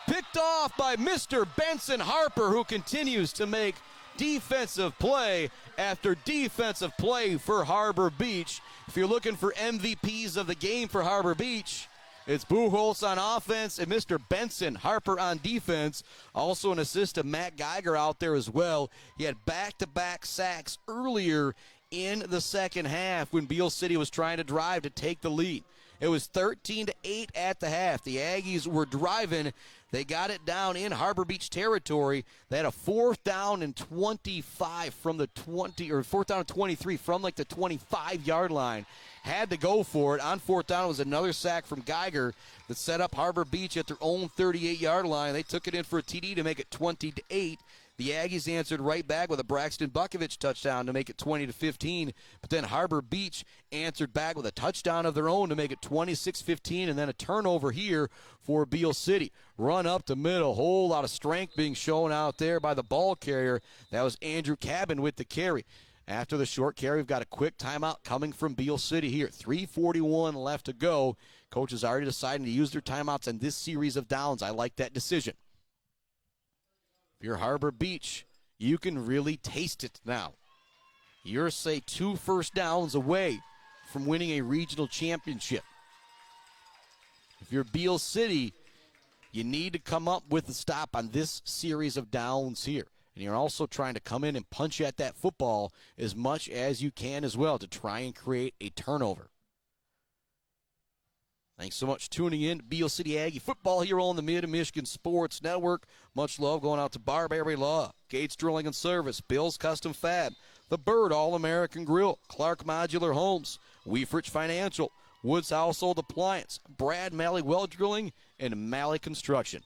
Picked off by Mr. Benson Harper, who continues to make defensive play after defensive play for Harbor Beach. If you're looking for MVPs of the game for Harbor Beach, it's Buchholz on offense and Mr. Benson Harper on defense. Also an assist to Matt Geiger out there as well. He had back-to-back sacks earlier in the second half when Beal City was trying to drive to take the lead. It was 13-8 at the half. The Aggies were driving. They got it down in Harbor Beach territory. They had a 4th down and 25 from the 20, or 4th down and 23 from like the 25-yard line. Had to go for it. On 4th down, it was another sack from Geiger that set up Harbor Beach at their own 38-yard line. They took it in for a TD to make it 20-8. The Aggies answered right back with a Braxton Bukovich touchdown to make it 20-15. But then Harbor Beach answered back with a touchdown of their own to make it 26-15, and then a turnover here for Beal City. Run up the middle, whole lot of strength being shown out there by the ball carrier. That was Andrew Cabin with the carry. After the short carry, we've got a quick timeout coming from Beal City here. 3:41 left to go. Coaches already deciding to use their timeouts in this series of downs. I like that decision. If you're Harbor Beach, you can really taste it now. You're, say, 2 first downs away from winning a regional championship. If you're Beal City, you need to come up with a stop on this series of downs here. And you're also trying to come in and punch at that football as much as you can as well to try and create a turnover. Thanks so much for tuning in to Beal City Aggie football here on the Mid-Michigan Sports Network. Much love going out to Barbary Law, Gates Drilling and Service, Bill's Custom Fab, The Bird All-American Grill, Clark Modular Homes, Weefrich Financial, Woods Household Appliance, Brad Malley Well Drilling, and Malley Construction.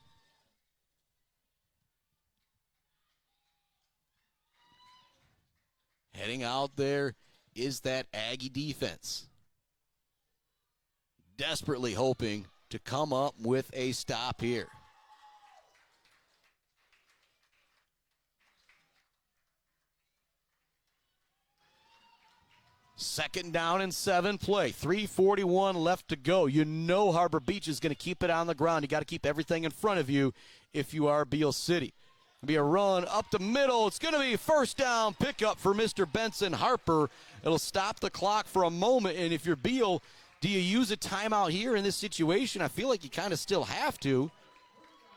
Heading out there is that Aggie defense. Desperately hoping to come up with a stop here. Second down and 7 play. 3:41 left to go. You know Harbor Beach is going to keep it on the ground. You got to keep everything in front of you if you are Beal City. It'll be a run up the middle. It's going to be first down pickup for Mr. Benson Harper. It'll stop the clock for a moment, and if you're Beal, do you use a timeout here in this situation? I feel like you kind of still have to,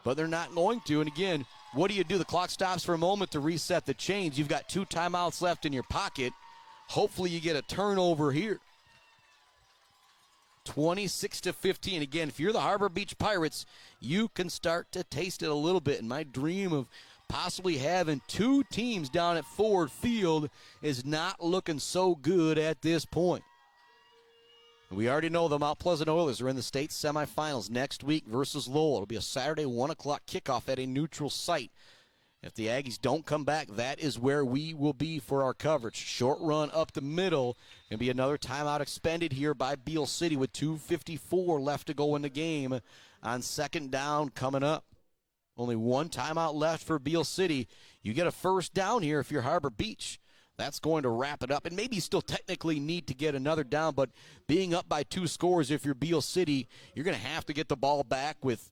but they're not going to. And again, what do you do? The clock stops for a moment to reset the chains. You've got 2 timeouts left in your pocket. Hopefully you get a turnover here. 26-15. Again, if you're the Harbor Beach Pirates, you can start to taste it a little bit. And my dream of possibly having 2 teams down at Ford Field is not looking so good at this point. We already know the Mount Pleasant Oilers are in the state semifinals next week versus Lowell. It'll be a Saturday 1 o'clock kickoff at a neutral site. If the Aggies don't come back, that is where we will be for our coverage. Short run up the middle. Going to be another timeout expended here by Beal City with 2:54 left to go in the game on second down coming up. Only 1 timeout left for Beal City. You get a first down here if you're Harbor Beach. That's going to wrap it up. And maybe you still technically need to get another down, but being up by 2 scores if you're Beal City, you're going to have to get the ball back with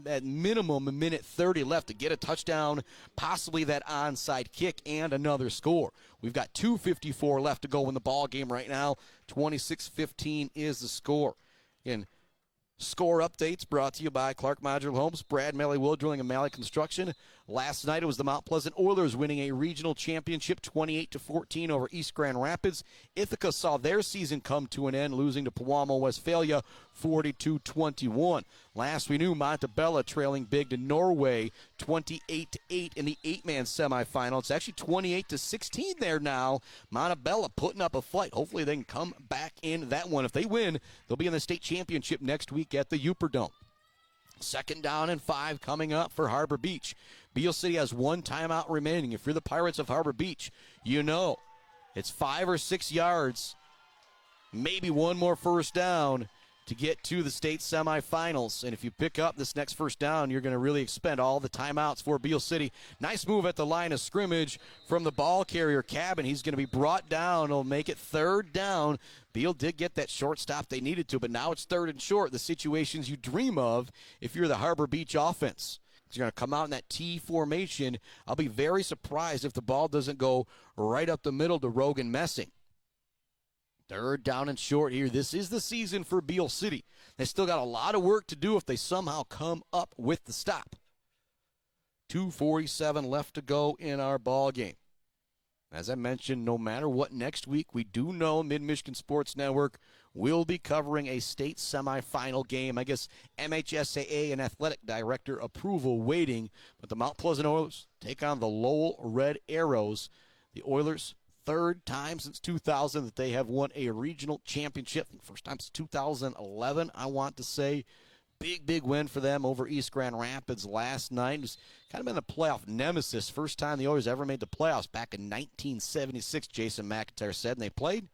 at minimum a minute 30 left to get a touchdown, possibly that onside kick, and another score. We've got 2:54 left to go in the ball game right now. 26-15 is the score. Again, score updates brought to you by Clark Modular Homes, Brad Malley Will Drilling, and Malley Construction. Last night it was the Mount Pleasant Oilers winning a regional championship 28-14 over East Grand Rapids. Ithaca saw their season come to an end, losing to Pewamo, Westphalia 42-21. Last we knew, Montebello trailing big to Norway 28-8 in the 8-man semifinal. It's actually 28-16 there now. Montebello putting up a fight. Hopefully they can come back in that one. If they win, they'll be in the state championship next week at the Uperdome. Second down and 5 coming up for Harbor Beach. Beal City has 1 timeout remaining. If you're the Pirates of Harbor Beach, you know it's 5 or 6 yards, maybe 1 more first down to get to the state semifinals. And if you pick up this next first down, you're going to really expend all the timeouts for Beal City. Nice move at the line of scrimmage from the ball carrier, Cabin. He's going to be brought down. He'll make it third down. Beal did get that short stop they needed to, but now it's third and short, the situations you dream of if you're the Harbor Beach offense. You're going to come out in that T formation. I'll be very surprised if the ball doesn't go right up the middle to Rogan Messing. Third down and short here. This is the season for Beal City. They still got a lot of work to do if they somehow come up with the stop. 2:47 left to go in our ball game. As I mentioned, no matter what next week, we do know Mid-Michigan Sports Network will be covering a state semifinal game. I guess MHSAA and athletic director approval waiting. But the Mount Pleasant Oilers take on the Lowell Red Arrows. The Oilers, third time since 2000 that they have won a regional championship. First time since 2011, I want to say. Big win for them over East Grand Rapids last night. It's kind of been a playoff nemesis. First time the Oilers ever made the playoffs back in 1976, Jason McIntyre said. And they played,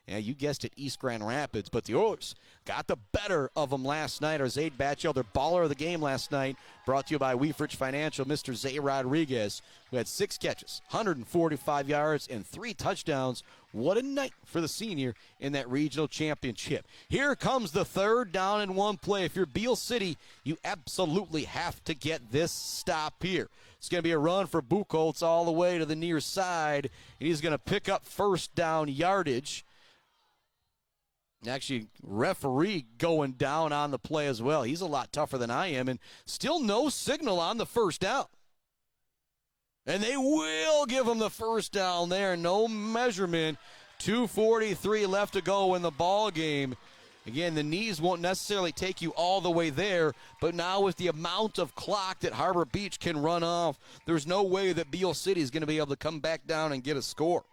yeah, you guessed it, East Grand Rapids. But the Oilers got the better of them last night. Our Zaid Batchel, their baller of the game last night, brought to you by Weefrich Financial, Mr. Zay Rodriguez, who had 6 catches, 145 yards, and 3 touchdowns. What a night for the senior in that regional championship. Here comes the third down and 1 play. If you're Beal City, you absolutely have to get this stop here. It's going to be a run for Buchholz all the way to the near side, and he's going to pick up first down yardage. Actually, referee going down on the play as well. He's a lot tougher than I am, and still no signal on the first down. And they will give him the first down there. No measurement. 2:43 left to go in the ball game. Again, the knees won't necessarily take you all the way there, but now with the amount of clock that Harbor Beach can run off, there's no way that Beal City is going to be able to come back down and get a score.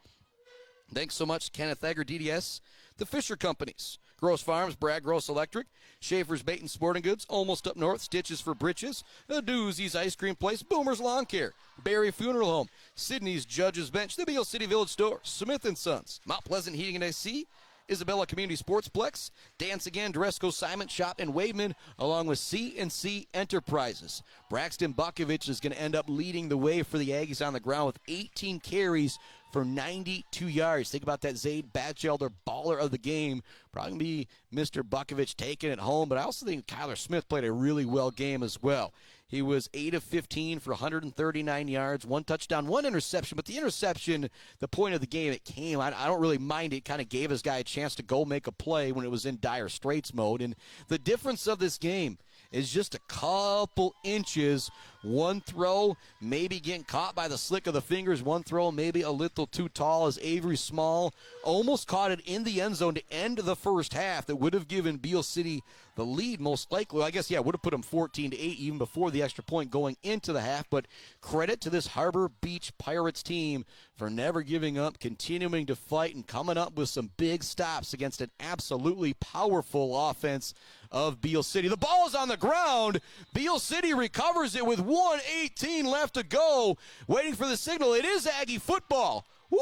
Thanks so much, Kenneth Egger, DDS, the Fisher Companies, Gross Farms, Brad Gross Electric, Schaefer's Bait and Sporting Goods, Almost Up North, Stitches for Britches, The Doozy's Ice Cream Place, Boomer's Lawn Care, Barry Funeral Home, Sydney's Judge's Bench, the Beal City Village Store, Smith & Sons, Mount Pleasant Heating and AC, Isabella Community Sportsplex, Dance Again, Dresco Simon Shop in Waveman, along with C&C Enterprises. Braxton Bukovich is going to end up leading the way for the Aggies on the ground with 18 carries for 92 yards. Think about that Zaid Batchelder, baller of the game. Probably going to be Mr. Bukovich taking it home, but I also think Kyler Smith played a really well game as well. He was 8 of 15 for 139 yards, 1 touchdown, 1 interception. But the interception, the point of the game, it came. I don't really mind it. It kind of gave his guy a chance to go make a play when it was in dire straits mode. And the difference of this game is just a couple inches. One throw, maybe getting caught by the slick of the fingers. One throw, maybe a little too tall, as Avery Small almost caught it in the end zone to end the first half. That would have given Beal City the lead most likely. I guess, yeah, would have put them 14-8 even before the extra point going into the half. But credit to this Harbor Beach Pirates team for never giving up, continuing to fight, and coming up with some big stops against an absolutely powerful offense of Beal City. The ball is on the ground. Beal City recovers it with 1:18 left to go. Waiting for the signal. It is Aggie football. Woo,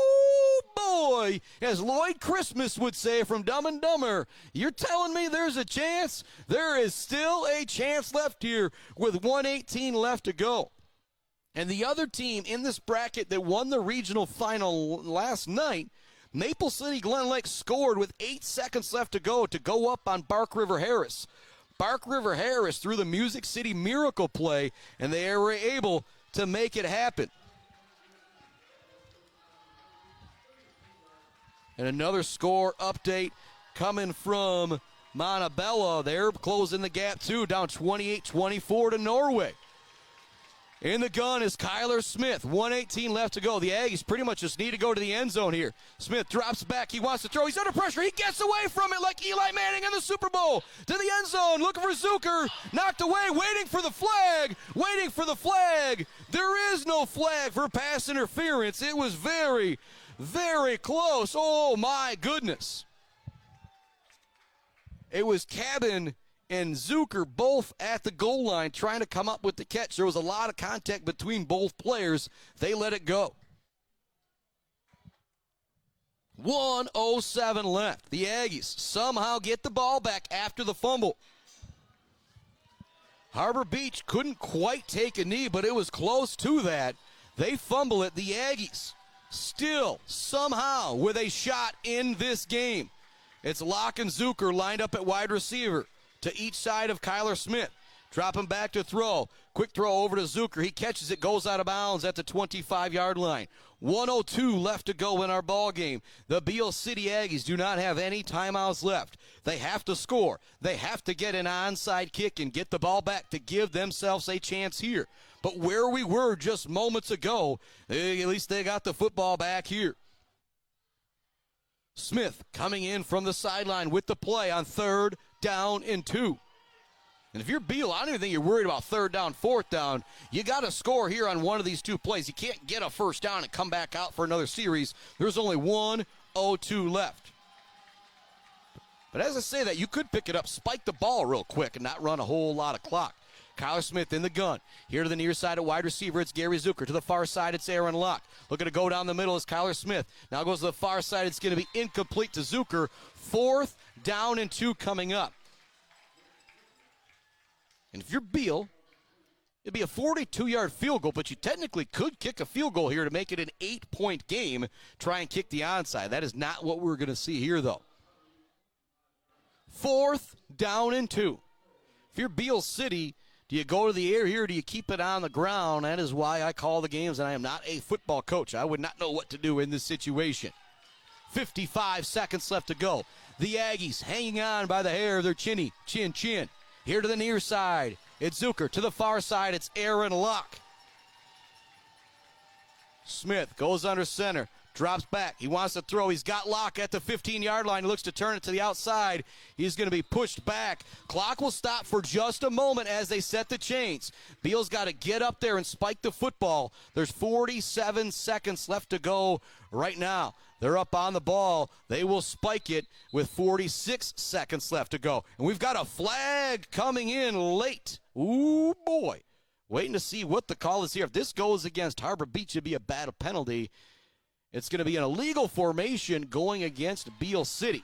boy, as Lloyd Christmas would say from Dumb and Dumber, you're telling me there's a chance? There is still a chance left here with 1:18 left to go. And the other team in this bracket that won the regional final last night, Maple City Glen Lake, scored with 8 seconds left to go up on Bark River Harris. Bark River Harris threw the Music City Miracle play, and they were able to make it happen. And another score update coming from Montebello. They're closing the gap too, down 28-24 to Norway. In the gun is Kyler Smith. 1:18 left to go. The Aggies pretty much just need to go to the end zone here. Smith drops back. He wants to throw. He's under pressure. He gets away from it like Eli Manning in the Super Bowl. To the end zone. Looking for Zucker. Knocked away. Waiting for the flag. Waiting for the flag. There is no flag for pass interference. It was very, very close. Oh, my goodness. It was Cabin and Zucker both at the goal line trying to come up with the catch. There was a lot of contact between both players. They let it go. 1:07 left. The Aggies somehow get the ball back after the fumble. Harbor Beach couldn't quite take a knee, but it was close to that. They fumble it. The Aggies still somehow with a shot in this game. It's Locke and Zucker lined up at wide receiver to each side of Kyler Smith. Drop him back to throw. Quick throw over to Zucker. He catches it, goes out of bounds at the 25-yard line. 1:02 left to go in our ball game. The Beal City Aggies do not have any timeouts left. They have to score. They have to get an onside kick and get the ball back to give themselves a chance here. But where we were just moments ago, at least they got the football back here. Smith coming in from the sideline with the play on 3rd down and 2. And if you're Beal, I don't even think you're worried about 3rd down, 4th down. You got to score here on one of these 2 plays. You can't get a first down and come back out for another series. There's only 1:02 left. But as I say that, you could pick it up, spike the ball real quick, and not run a whole lot of clock. Kyler Smith in the gun. Here to the near side at wide receiver, it's Gary Zucker. To the far side, it's Aaron Locke. Looking to go down the middle is Kyler Smith. Now goes to the far side. It's going to be incomplete to Zucker. 4th down and 2 coming up. And if you're Beal, it'd be a 42-yard field goal, but you technically could kick a field goal here to make it an 8-point game. Try and kick the onside. That is not what we're going to see here, though. 4th down and 2. If you're Beal City, do you go to the air here or do you keep it on the ground? That is why I call the games, and I am not a football coach. I would not know what to do in this situation. 55 seconds left to go. The Aggies hanging on by the hair of their chin. Here to the near side, it's Zucker. To the far side, it's Aaron Locke. Smith goes under center, drops back. He wants to throw. He's got Locke at the 15-yard line. He looks to turn it to the outside. He's going to be pushed back. Clock will stop for just a moment as they set the chains. Beal's got to get up there and spike the football. There's 47 seconds left to go right now. They're up on the ball. They will spike it with 46 seconds left to go. And we've got a flag coming in late. Ooh, boy. Waiting to see what the call is here. If this goes against Harbor Beach, it'd be a bad penalty. It's going to be an illegal formation going against Beal City.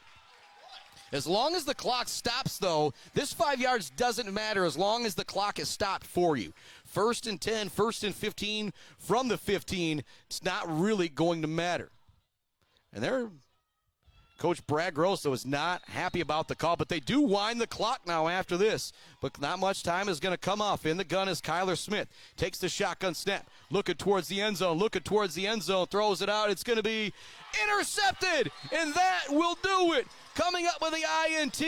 As long as the clock stops, though, this 5 yards doesn't matter as long as the clock is stopped for you. 1st and 10, 1st and 15 from the 15, it's not really going to matter. And Coach Brad Grosso is not happy about the call, but they do wind the clock now after this. But not much time is going to come off. In the gun is Kyler Smith. Takes the shotgun snap. Looking towards the end zone. Throws it out. It's going to be intercepted. And that will do it. Coming up with the INT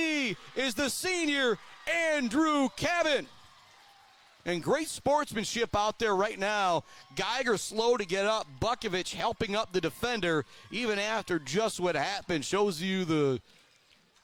is the senior Andrew Cabin. And great sportsmanship out there right now. Geiger slow to get up. Bukovich helping up the defender even after just what happened. Shows you the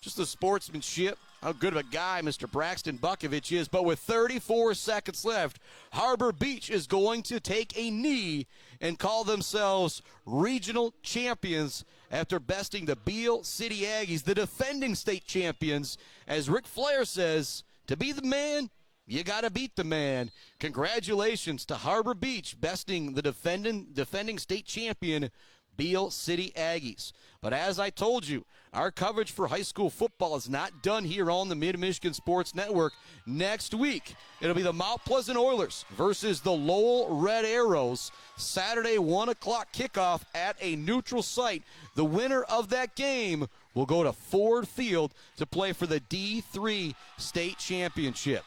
sportsmanship, how good of a guy Mr. Braxton Bukovich is. But with 34 seconds left, Harbor Beach is going to take a knee and call themselves regional champions after besting the Beal City Aggies, the defending state champions. As Ric Flair says, to be the man, you got to beat the man. Congratulations to Harbor Beach besting the defending state champion Beal City Aggies. But as I told you, our coverage for high school football is not done here on the Mid-Michigan Sports Network. Next week, it'll be the Mount Pleasant Oilers versus the Lowell Red Arrows. Saturday, 1 o'clock kickoff at a neutral site. The winner of that game will go to Ford Field to play for the D3 state championship.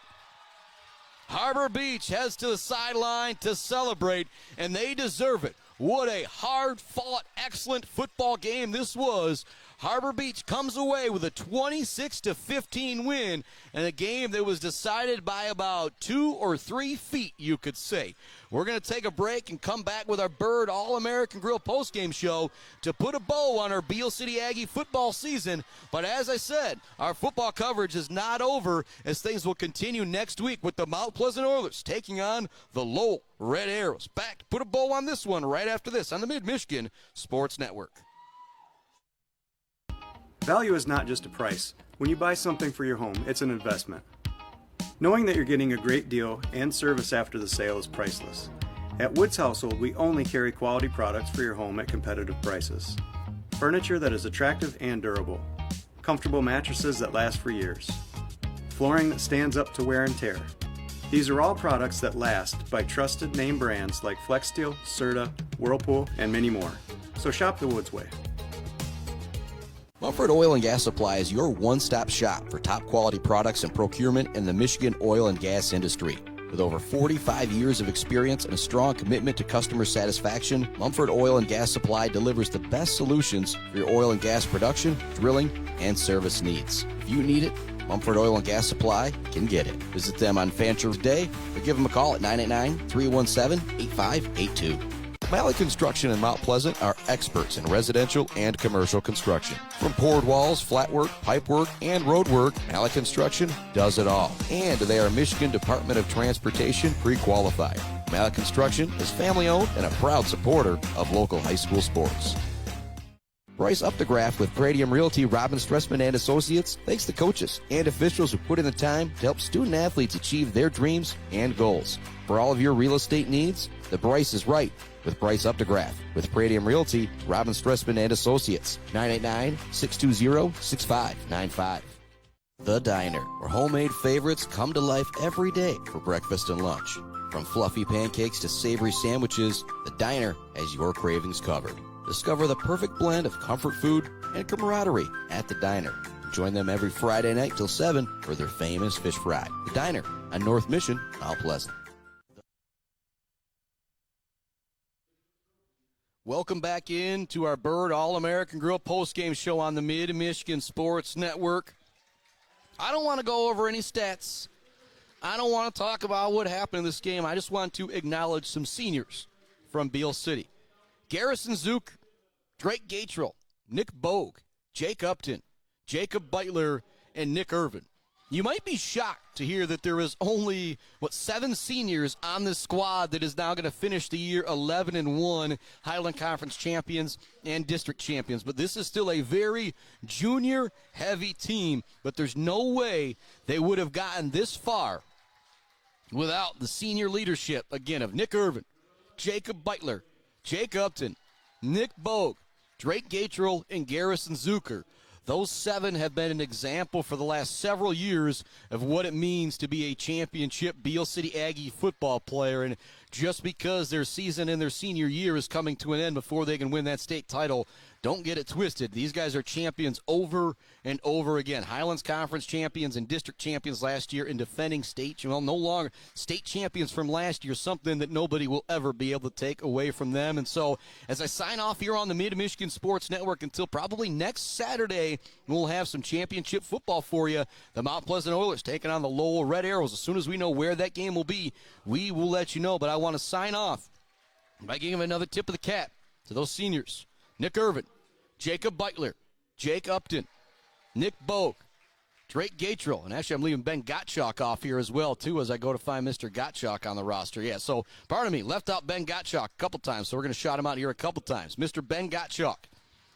Harbor Beach heads to the sideline to celebrate, and they deserve it. What a hard-fought, excellent football game this was. Harbor Beach comes away with a 26-15 win, and a game that was decided by about 2 or 3 feet, you could say. We're going to take a break and come back with our Bird All-American Grill postgame show to put a bow on our Beal City Aggie football season. But as I said, our football coverage is not over, as things will continue next week with the Mount Pleasant Oilers taking on the Lowell Red Arrows. Back to put a bow on this one right after this on the Mid-Michigan Sports Network. Value is not just a price. When you buy something for your home, it's an investment. Knowing that you're getting a great deal and service after the sale is priceless. At Woods Household, we only carry quality products for your home at competitive prices. Furniture that is attractive and durable. Comfortable mattresses that last for years. Flooring that stands up to wear and tear. These are all products that last by trusted name brands like FlexSteel, Serta, Whirlpool, and many more. So shop the Woods way. Mumford Oil and Gas Supply is your one-stop shop for top quality products and procurement in the Michigan oil and gas industry. With over 45 years of experience and a strong commitment to customer satisfaction, Mumford Oil and Gas Supply delivers the best solutions for your oil and gas production, drilling, and service needs. If you need it, Mumford Oil and Gas Supply can get it. Visit them on Fancher's Day or give them a call at 989-317-8582. Malley Construction in Mount Pleasant are experts in residential and commercial construction. From poured walls, flat work, pipe work, and road work, Malley Construction does it all. And they are Michigan Department of Transportation pre-qualified. Malley Construction is family-owned and a proud supporter of local high school sports. Bryce Updegraff with Pradium Realty, Robin Stressman and Associates thanks the coaches and officials who put in the time to help student athletes achieve their dreams and goals. For all of your real estate needs, the Bryce is right with Bryce Updegraff. With Pradium Realty, Robin Stressman and Associates, 989-620-6595. The Diner, where homemade favorites come to life every day for breakfast and lunch. From fluffy pancakes to savory sandwiches, The Diner has your cravings covered. Discover the perfect blend of comfort food and camaraderie at The Diner. Join them every Friday night till 7 for their famous fish fry. The Diner on North Mission, Mount Pleasant. Welcome back into our Bird All-American Grill postgame show on the Mid-Michigan Sports Network. I don't want to go over any stats. I don't want to talk about what happened in this game. I just want to acknowledge some seniors from Beal City. Garrison Zook, Drake Gatrell, Nick Bogue, Jake Upton, Jacob Beitler, and Nick Irvin. You might be shocked to hear that there is only, 7 seniors on this squad that is now going to finish the year 11-1, Highland Conference champions and district champions. But this is still a very junior-heavy team, but there's no way they would have gotten this far without the senior leadership, again, of Nick Irvin, Jacob Beitler, Jake Upton, Nick Bogue, Drake Gatrell, and Garrison Zucker. Those 7 have been an example for the last several years of what it means to be a championship Beal City Aggie football player. And just because their season and their senior year is coming to an end before they can win that state title, don't get it twisted. These guys are champions over and over again. Highlands Conference champions and district champions last year and defending state, no longer state champions from last year, something that nobody will ever be able to take away from them. And so as I sign off here on the Mid-Michigan Sports Network until probably next Saturday, we'll have some championship football for you. The Mount Pleasant Oilers taking on the Lowell Red Arrows. As soon as we know where that game will be, we will let you know. But I want to sign off by giving another tip of the cap to those seniors. Nick Irvin, Jacob Beitler, Jake Upton, Nick Bogue, Drake Gatrell, and actually I'm leaving Ben Gottschalk off here as well, too, as I go to find Mr. Gottschalk on the roster. Yeah, so, pardon me, left out Ben Gottschalk a couple times, so we're going to shout him out here a couple times. Mr. Ben Gottschalk,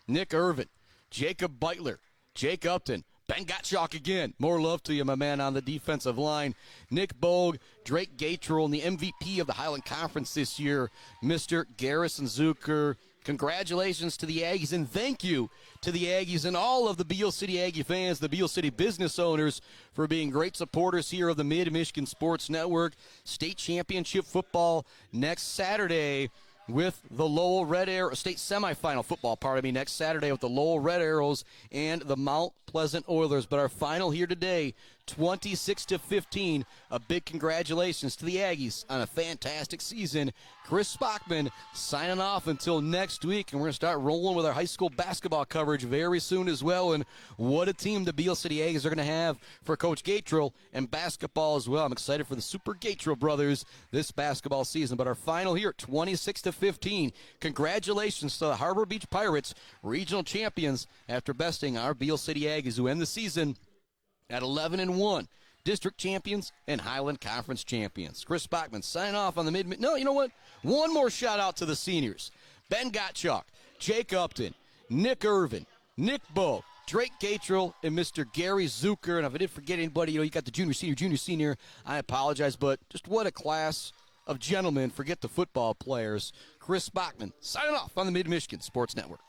Nick Irvin, Jacob Beitler, Jake Upton, Ben Gottschalk again. More love to you, my man, on the defensive line. Nick Bogue, Drake Gatrell, and the MVP of the Highland Conference this year, Mr. Garrison Zucker. Congratulations to the Aggies, and thank you to the Aggies and all of the Beal City Aggie fans, the Beal City business owners, for being great supporters here of the Mid-Michigan Sports Network. State championship football next Saturday with the Lowell Red Arrows, state semifinal football, next Saturday with the Lowell Red Arrows and the Mount Pleasant Oilers. But our final here today, 26-15. A big congratulations to the Aggies on a fantastic season. Chris Spockman signing off until next week, and we're going to start rolling with our high school basketball coverage very soon as well. And what a team the Beal City Aggies are going to have for Coach Gatrell and basketball as well. I'm excited for the Super Gatrell brothers this basketball season. But our final here, 26-15. Congratulations to the Harbor Beach Pirates, regional champions, after besting our Beal City Aggies, who end the season at 11-1, district champions and Highland Conference champions. Chris Bachman signing off on the No, you know what? One more shout out to the seniors. Ben Gottschalk, Jake Upton, Nick Irvin, Nick Bogue, Drake Gatrell, and Mr. Gary Zucker. And if I did forget anybody, you got the junior, senior, I apologize, but just what a class of gentlemen. Forget the football players. Chris Bachman signing off on the Mid-Michigan Sports Network.